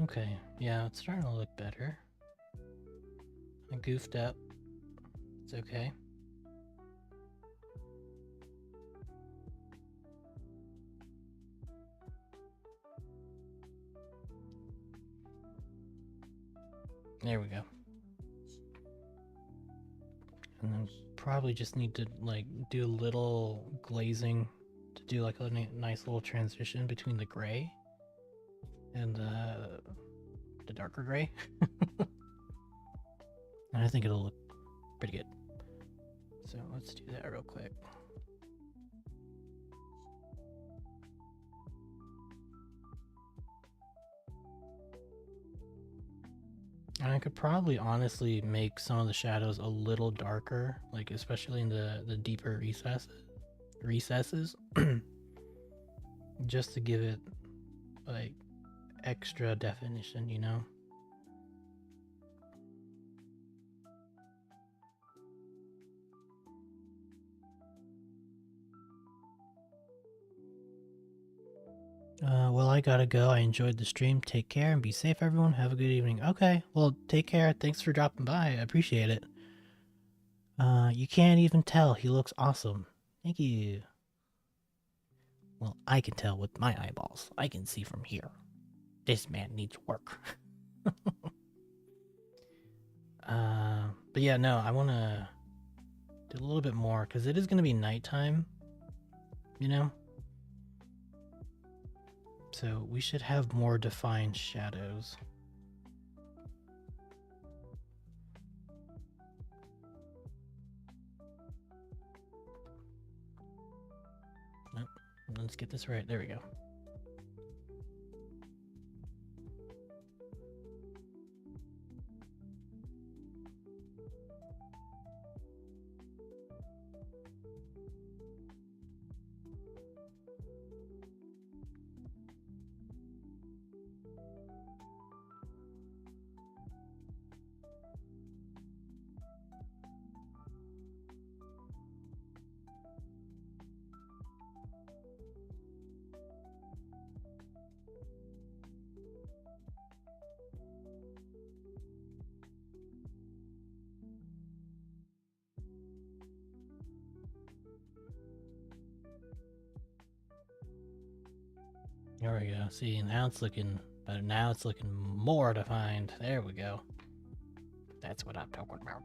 Okay, yeah, it's starting to look better. I goofed up. It's okay. There we go. And then probably just need to like do a little glazing to do like a nice little transition between the gray and the darker gray. And I think it'll look pretty good. So let's do that real quick. And I could probably honestly make some of the shadows a little darker, like especially in the deeper recesses, just to give it like extra definition, you know? Well, I gotta go. I enjoyed the stream. Take care and be safe, everyone. Have a good evening. Okay, well, take care. Thanks for dropping by. I appreciate it. You can't even tell. He looks awesome. Thank you. Well, I can tell with my eyeballs. I can see from here. This man needs work. But yeah, no, I want to do a little bit more because it is going to be nighttime, you know? So we should have more defined shadows. Nope. Let's get this right. There we go. There we go. See, now it's looking better. Now it's looking more defined. There we go. That's what I'm talking about.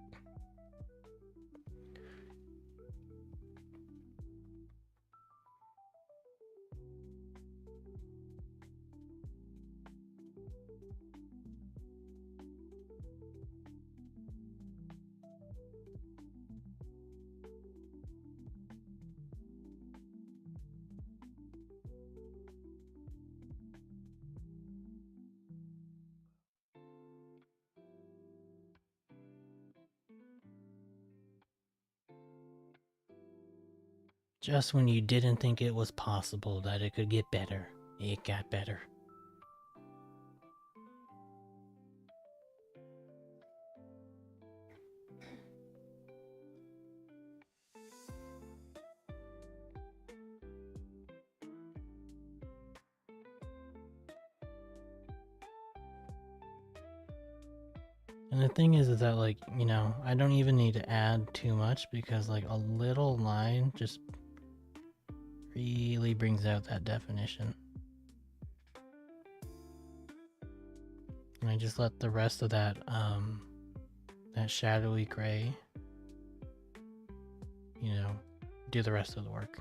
Just when you didn't think it was possible that it could get better, it got better. And the thing is that, like, you know, I don't even need to add too much because, like, a little line just really brings out that definition. And I just let the rest of that, that shadowy gray, you know, do the rest of the work.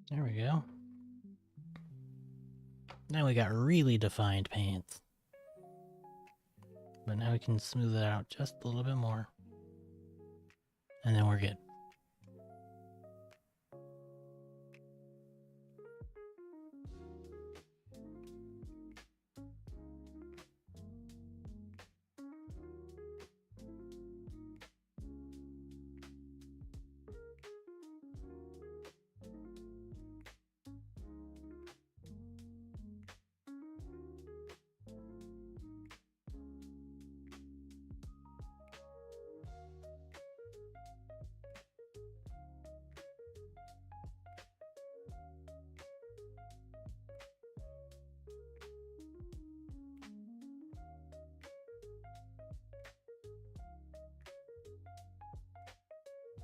There we go. Now we got really defined pants. But now we can smooth it out just a little bit more. And then we're good.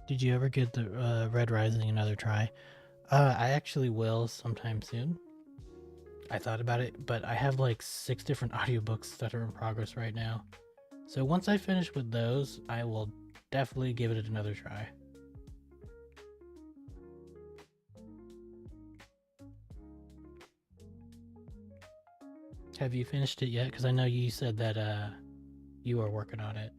Did you ever get the Red Rising another try? I actually will sometime soon. I thought about it, but I have like 6 different audiobooks that are in progress right now. So once I finish with those, I will definitely give it another try. Have you finished it yet? Because I know you said that you are working on it.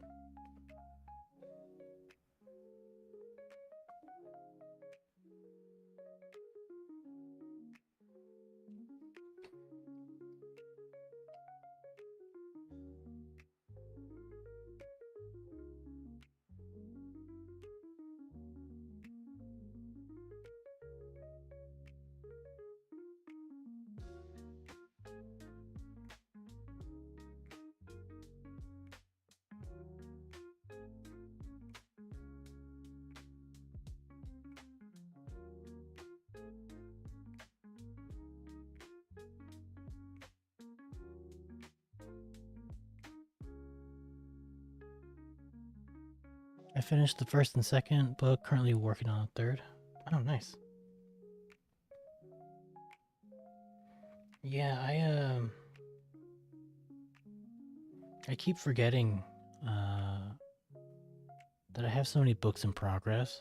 I finished the first and second book, currently working on the third. Oh, nice. Yeah, I keep forgetting that I have so many books in progress.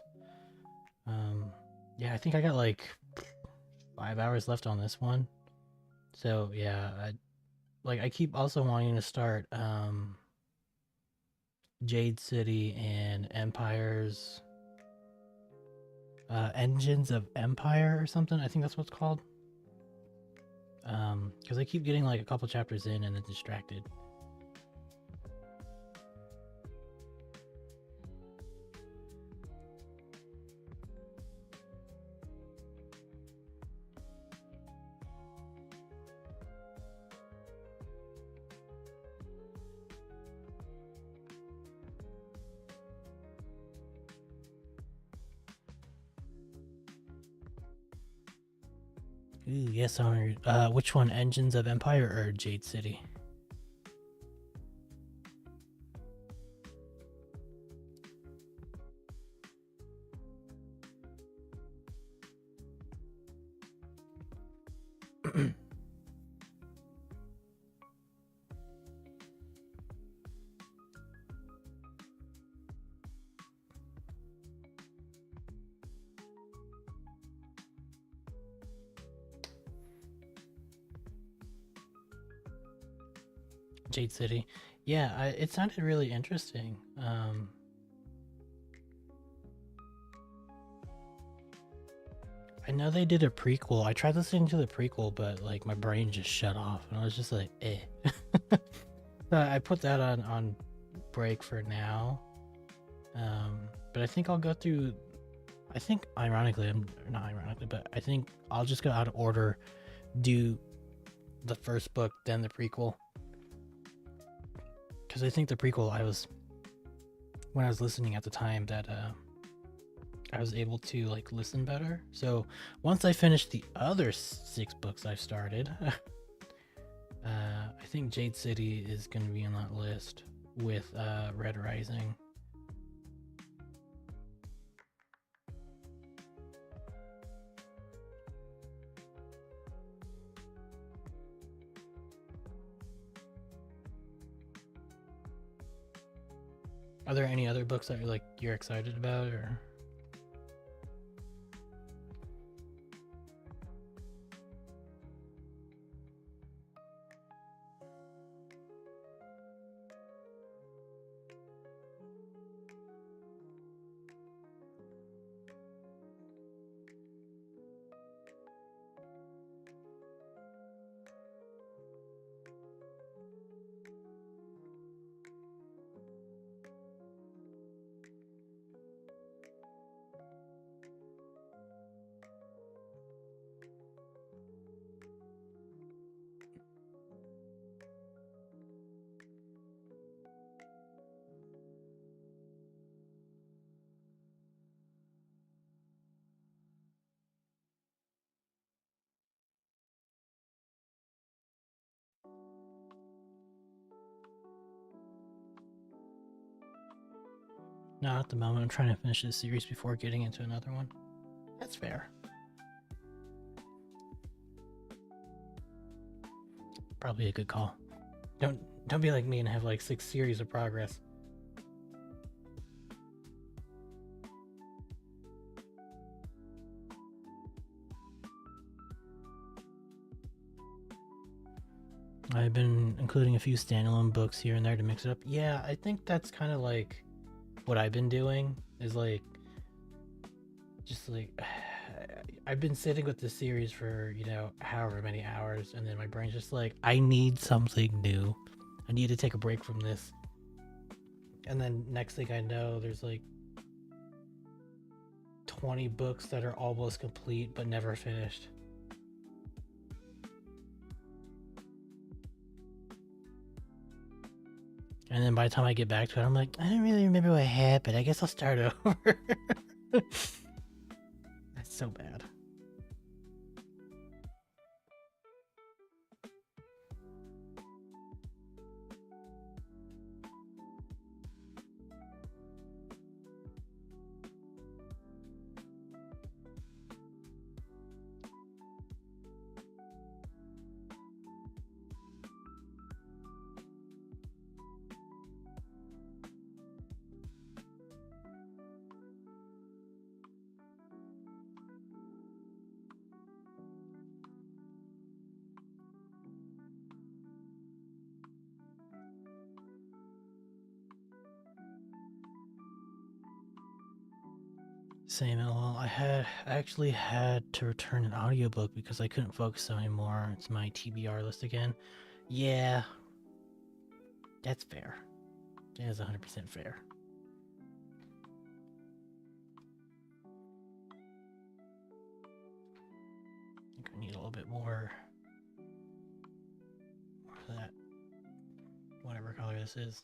Yeah, I think I got like 5 hours left on this one. So yeah, I keep also wanting to start Jade City and Empires, Engines of Empire or something. I think that's what it's called. Because I keep getting like a couple chapters in and then distracted. Ooh, yes, owner. Which one, Engines of Empire or Jade City? Jade City. Yeah, it sounded really interesting. I know they did a prequel. I tried listening to the prequel, but like my brain just shut off, and I was just like, eh. So I put that on break for now. But I think I'll go through. I think ironically, I'm not ironically, but I think I'll just go out of order, do the first book, then the prequel. Because I think the prequel, when I was listening at the time, that I was able to like listen better. So once I finish the other 6 books I've started, I think Jade City is going to be on that list with Red Rising. Are there any other books that you're excited about, or? Not at the moment. I'm trying to finish this series before getting into another one. That's fair. Probably a good call. Don't be like me and have like 6 series of progress. I've been including a few standalone books here and there to mix it up. Yeah, I think that's kind of like what I've been doing, is like just like I've been sitting with this series for, however many hours, and then my brain's just like, I need something new. I need to take a break from this. And then next thing I know, there's like 20 books that are almost complete but never finished. And then by the time I get back to it, I'm like, I don't really remember what happened. I guess I'll start over. That's so bad. Same. Well, I actually had to return an audiobook because I couldn't focus anymore. It's my TBR list again. Yeah, that's fair. That is 100% fair. I think I need a little bit more of that, whatever color this is.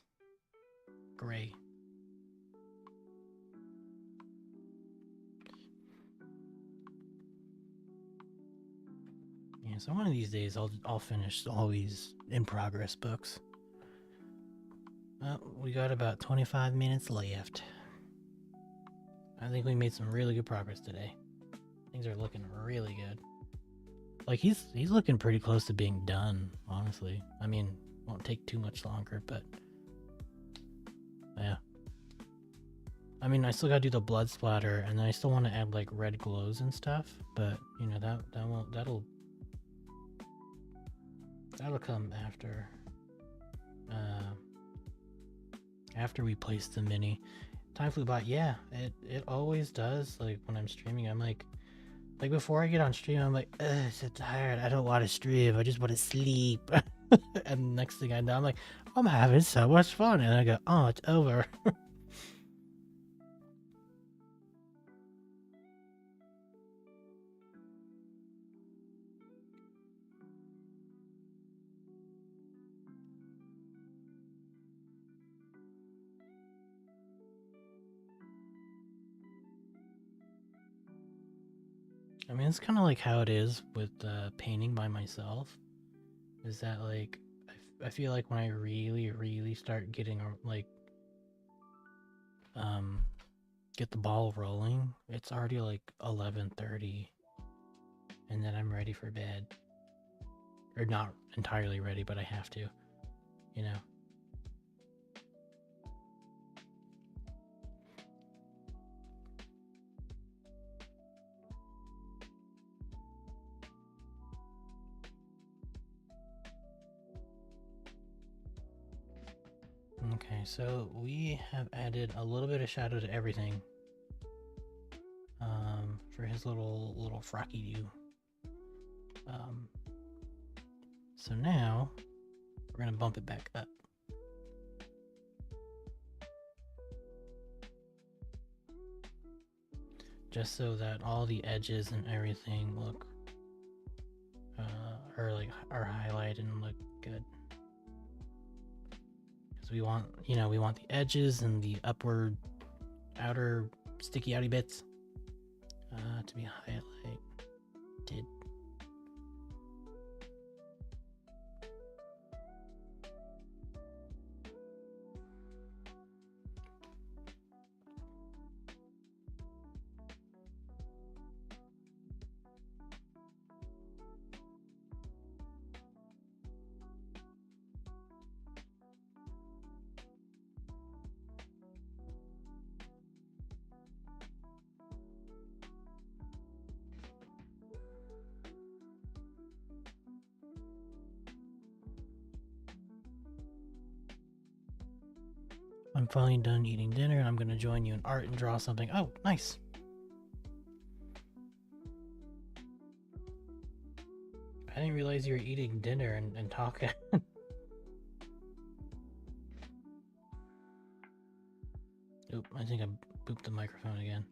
Gray. Yeah, so one of these days I'll finish all these in progress books. Well, we got about 25 minutes left. I think we made some really good progress today. Things are looking really good. Like he's looking pretty close to being done, honestly. I mean, won't take too much longer, but yeah. I mean, I still gotta do the blood splatter, and then I still want to add like red glows and stuff. But you know that'll come after. After we place the mini. Time flew by. Yeah, it always does. Like when I'm streaming, I'm like before I get on stream, I'm like, I'm so tired. I don't want to stream. I just want to sleep. And next thing I know, I'm like, I'm having so much fun, and I go, oh, it's over. I mean, it's kind of like how it is with painting by myself. Is that like I feel like when I really start getting like get the ball rolling, it's already like 11:30, and then I'm ready for bed. Or not entirely ready, but I have to, you know. Okay, so we have added a little bit of shadow to everything. For his little frocky do. So now we're gonna bump it back up. Just so that all the edges and everything look are highlighted and look good. Because we want the edges and the upward outer sticky outy bits to be highlighted. I'm finally done eating dinner, and I'm going to join you in art and draw something. Oh, nice. I didn't realize you were eating dinner and talking. Oop, I think I booped the microphone again.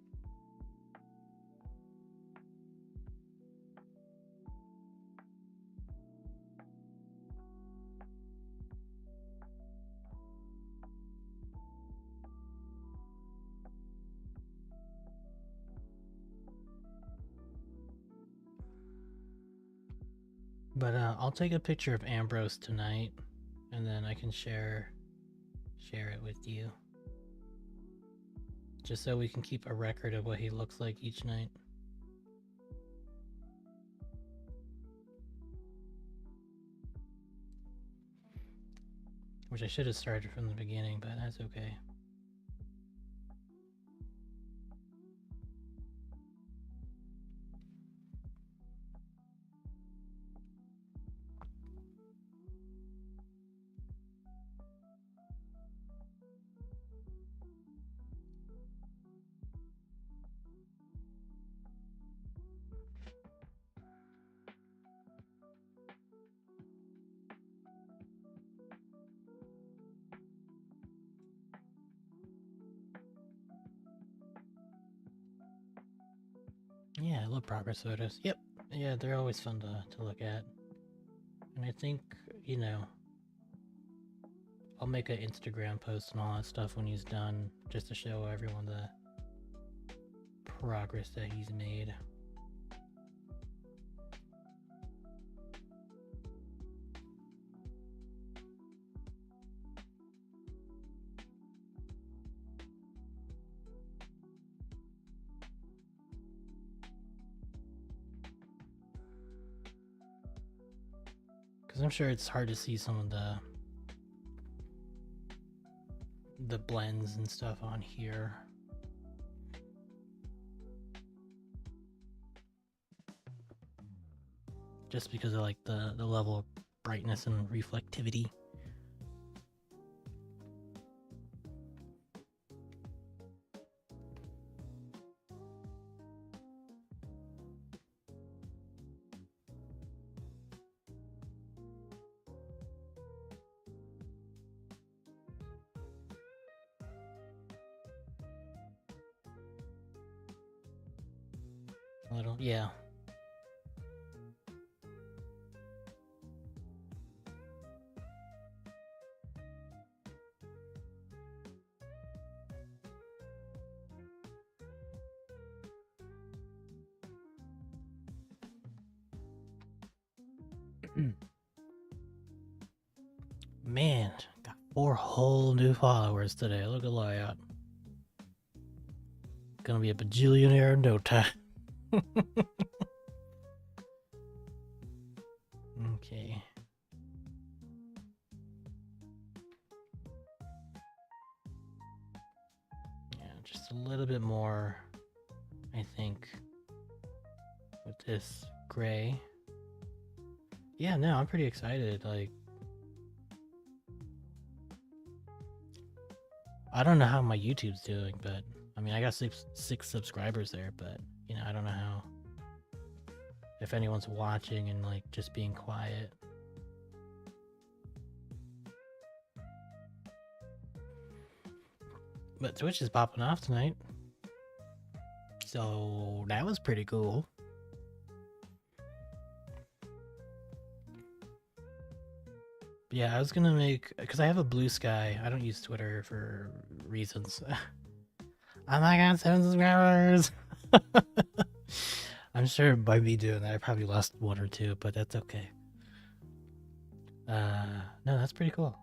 But I'll take a picture of Ambrose tonight, and then I can share it with you. Just so we can keep a record of what he looks like each night. Which I should have started from the beginning, but that's okay. I love progress photos. Yep. Yeah, they're always fun to look at. And I think, you know, I'll make an Instagram post and all that stuff when he's done, just to show everyone the progress that he's made. Because I'm sure it's hard to see some of the blends and stuff on here. Just because of like the level of brightness and reflectivity. A little, yeah. Man, got 4 whole new followers today. Look at that. Gonna be a bajillionaire in no time. Okay. Yeah, just a little bit more, I think, with this gray. Yeah, no, I'm pretty excited. Like, I don't know how my YouTube's doing, but I mean, I got six subscribers there, but you know, I don't know how, if anyone's watching and like just being quiet. But Twitch is popping off tonight, so that was pretty cool. Yeah, I was gonna make, because I have a Blue Sky. I don't use Twitter for reasons. I'm not got 7 subscribers. I'm sure by me doing that, I probably lost 1 or 2, but that's okay. No, that's pretty cool.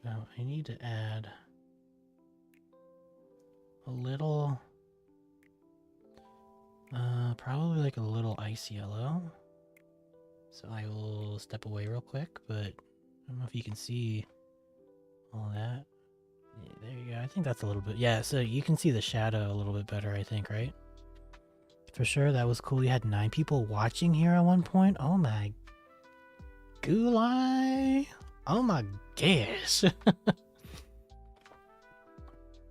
Now I need to add a little, probably like a little ice yellow. So I will step away real quick, but I don't know if you can see all that. Yeah, there you go. I think that's a little bit, yeah, so you can see the shadow a little bit better, I think, right? For sure, that was cool. You had 9 people watching here at one point. Oh my gulai. Oh my gosh.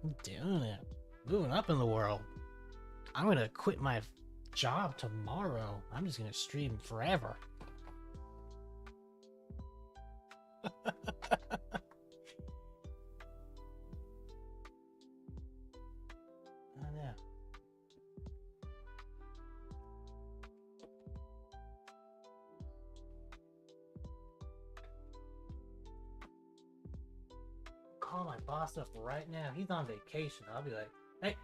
I'm doing it. Moving up in the world. I'm gonna quit my job tomorrow. I'm just gonna stream forever. Oh yeah. Call my boss up right now. He's on vacation. I'll be like, hey,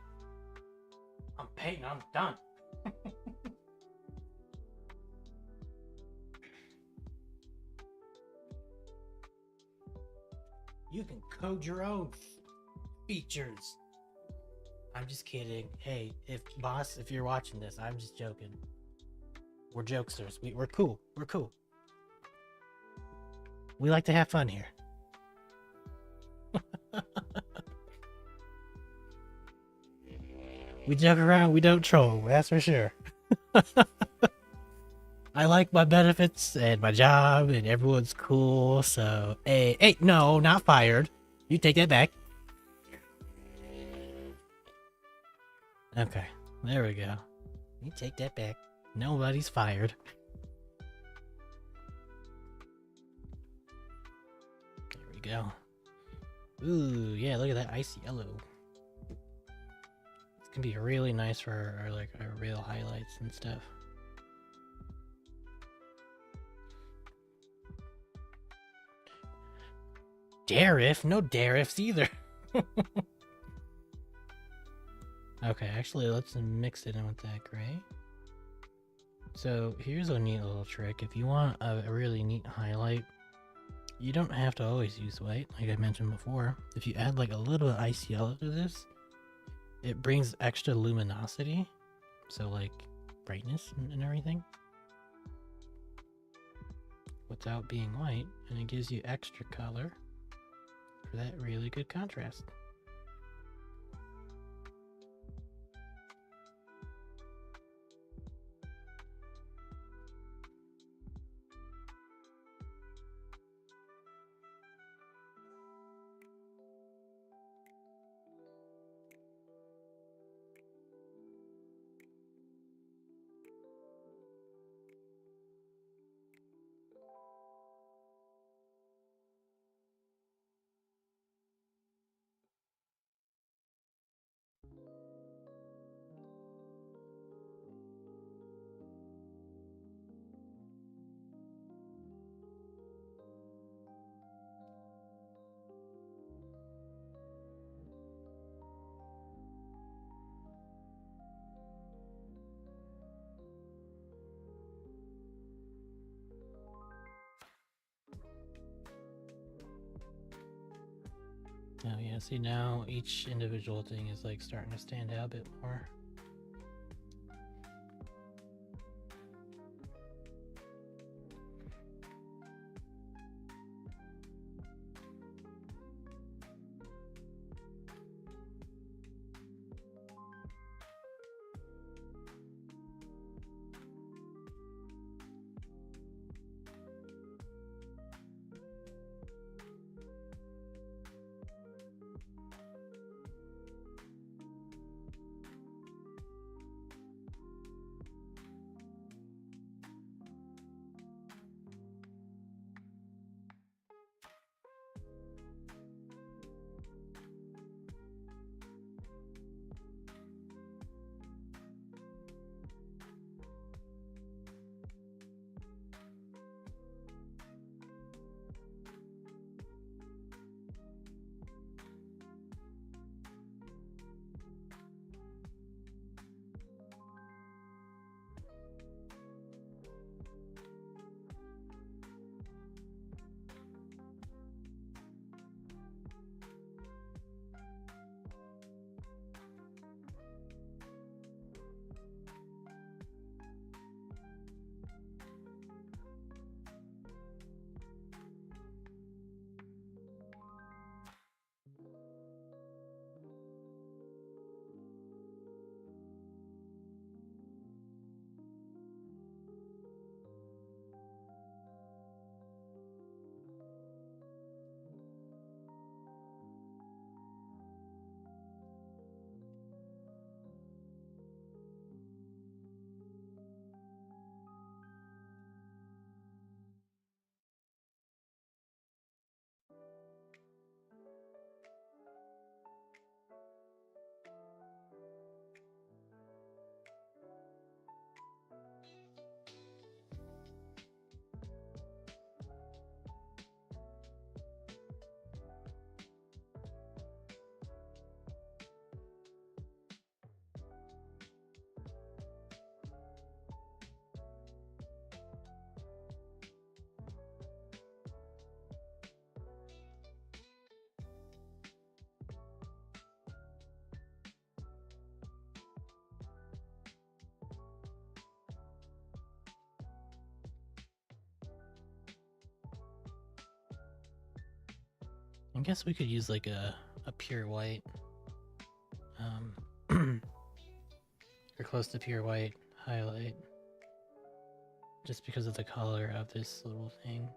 I'm Peyton. I'm done. You can code your own features. I'm just kidding. Hey, if you're watching this, I'm just joking. We're jokesters. We're cool. We're cool. We like to have fun here. We joke around, we don't troll, that's for sure. I like my benefits and my job and everyone's cool, so hey, no, not fired. You take that back. Okay, there we go. You take that back. Nobody's fired. go. Ooh, yeah, look at that icy yellow. It's gonna be really nice for our real highlights and stuff. Darif? No Darifs either. Okay, actually, let's mix it in with that gray. So here's a neat little trick. If you want a really neat highlight, you don't have to always use white, like I mentioned before. If you add like a little ice yellow to this, it brings extra luminosity, so like brightness and everything, without being white, and it gives you extra color for that really good contrast. Oh yeah, see now each individual thing is like starting to stand out a bit more. I guess we could use like a pure white, or close to pure white highlight, just because of the color of this little thing.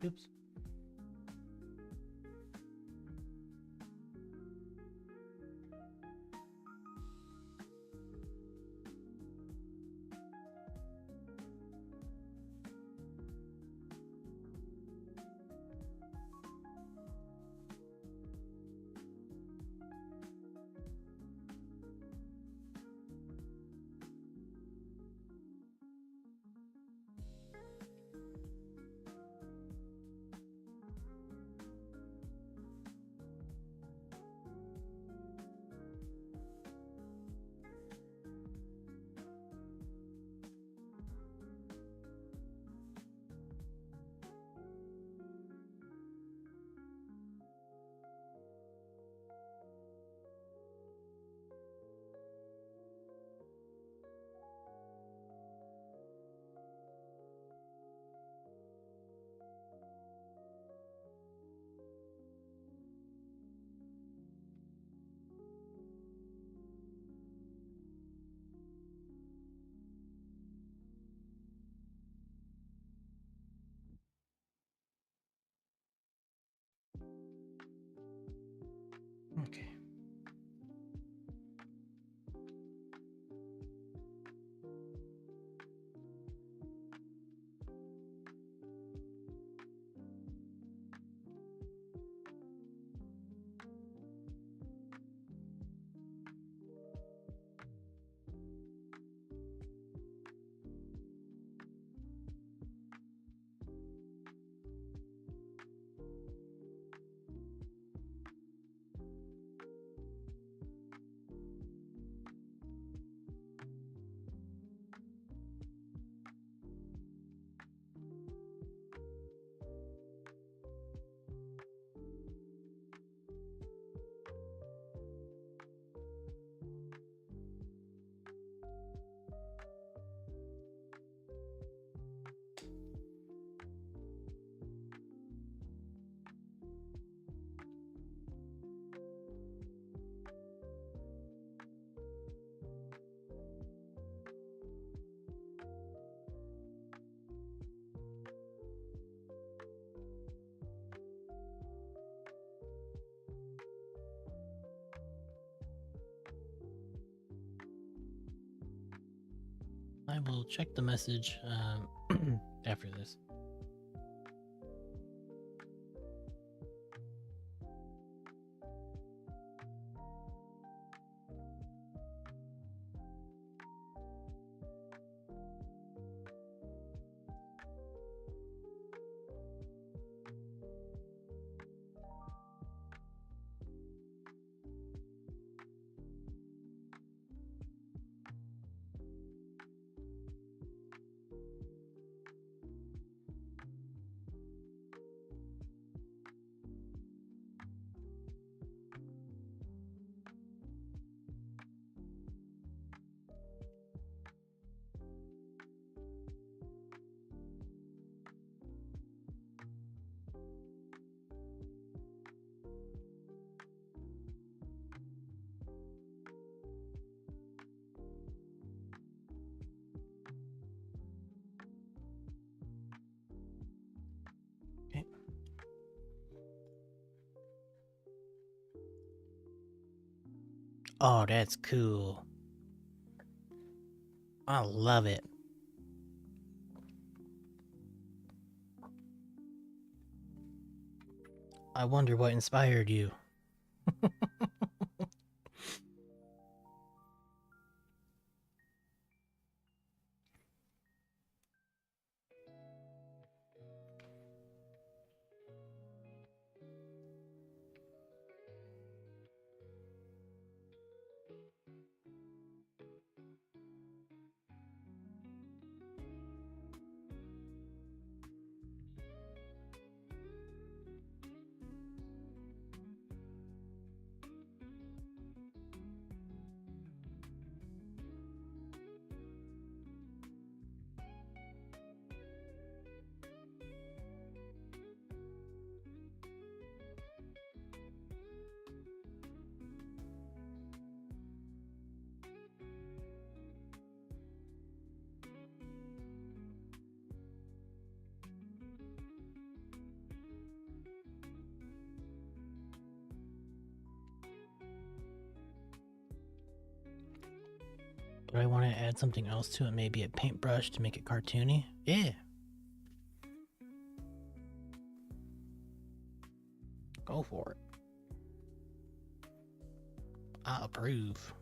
Oops. Okay. I will check the message after this. Okay. Oh, that's cool. I love it. I wonder what inspired you. Do I want to add something else to it? Maybe a paintbrush to make it cartoony? Yeah. Go for it. I approve.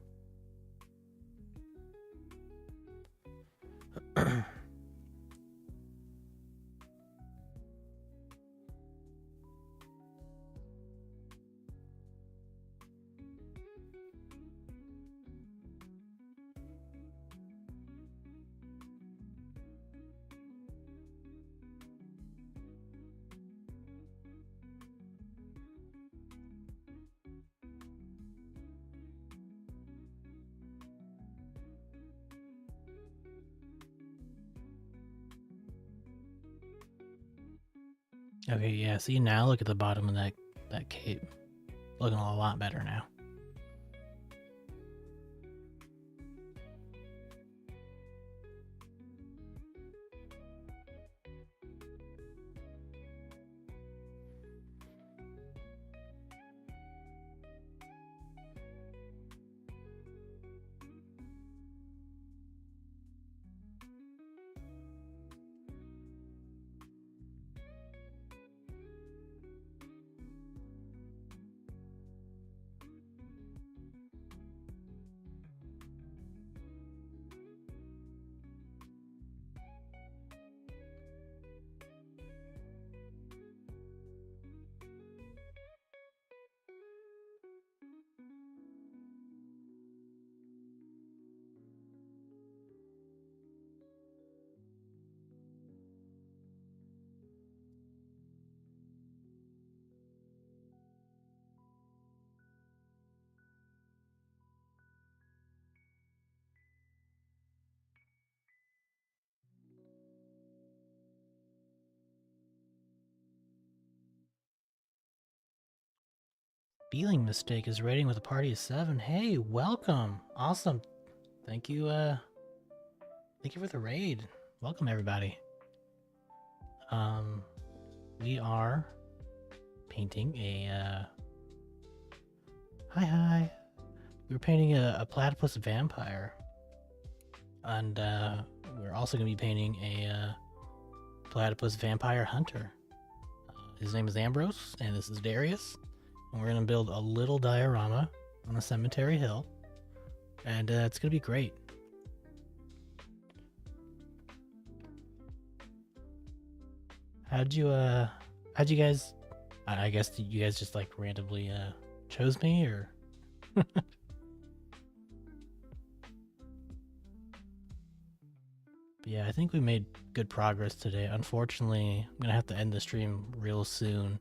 Okay, yeah, see now look at the bottom of that cape. Looking a lot better now. Spelling mistake is rating with a party of 7. Hey, welcome. Awesome. Thank you, thank you for the raid. Welcome everybody. We are painting a hi. We were painting a platypus vampire. And we're also gonna be painting a platypus vampire hunter. His name is Ambrose, and this is Darius. And we're gonna build a little diorama on a cemetery hill, and it's gonna be great. How'd you guys? I guess you guys just like randomly chose me, or? Yeah, I think we made good progress today. Unfortunately, I'm gonna have to end the stream real soon,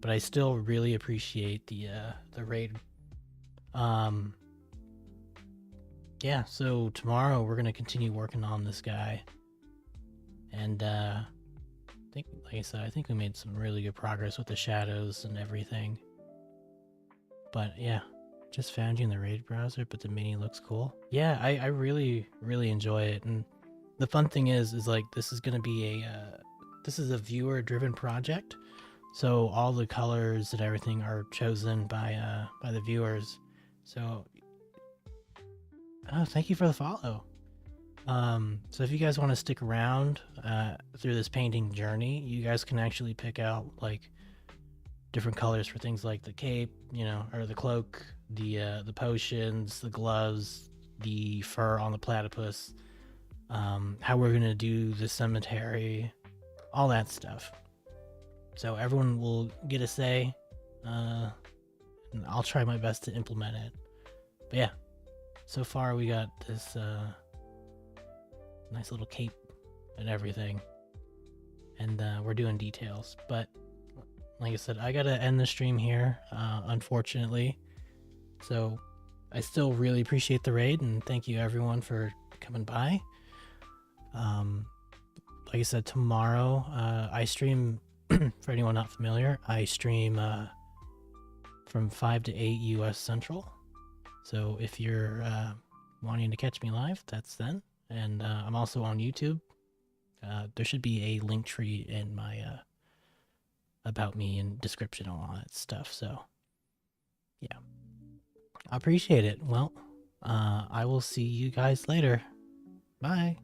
but I still really appreciate the raid. Yeah, so tomorrow we're gonna continue working on this guy, and I think, like I said, I think we made some really good progress with the shadows and everything. But yeah, just found you in the raid browser, but the mini looks cool. Yeah, I really enjoy it, and the fun thing is like this is gonna be this is a viewer driven project, so all the colors and everything are chosen by the viewers. So oh, thank you for the follow. So if you guys want to stick around through this painting journey, you guys can actually pick out like different colors for things like the cape, you know, or the cloak, the potions, the gloves, the fur on the platypus, how we're gonna do the cemetery, all that stuff. So everyone will get a say, and I'll try my best to implement it. But yeah, so far we got this nice little cape and everything, and we're doing details. But like I said, I gotta end the stream here, unfortunately. So I still really appreciate the raid, and thank you everyone for coming by. Like I said, tomorrow I stream. For anyone not familiar, I stream from 5 to 8 US Central. So if you're wanting to catch me live, that's then. And I'm also on YouTube. There should be a link tree in my about me and description and all that stuff. So yeah, I appreciate it. Well, I will see you guys later. Bye.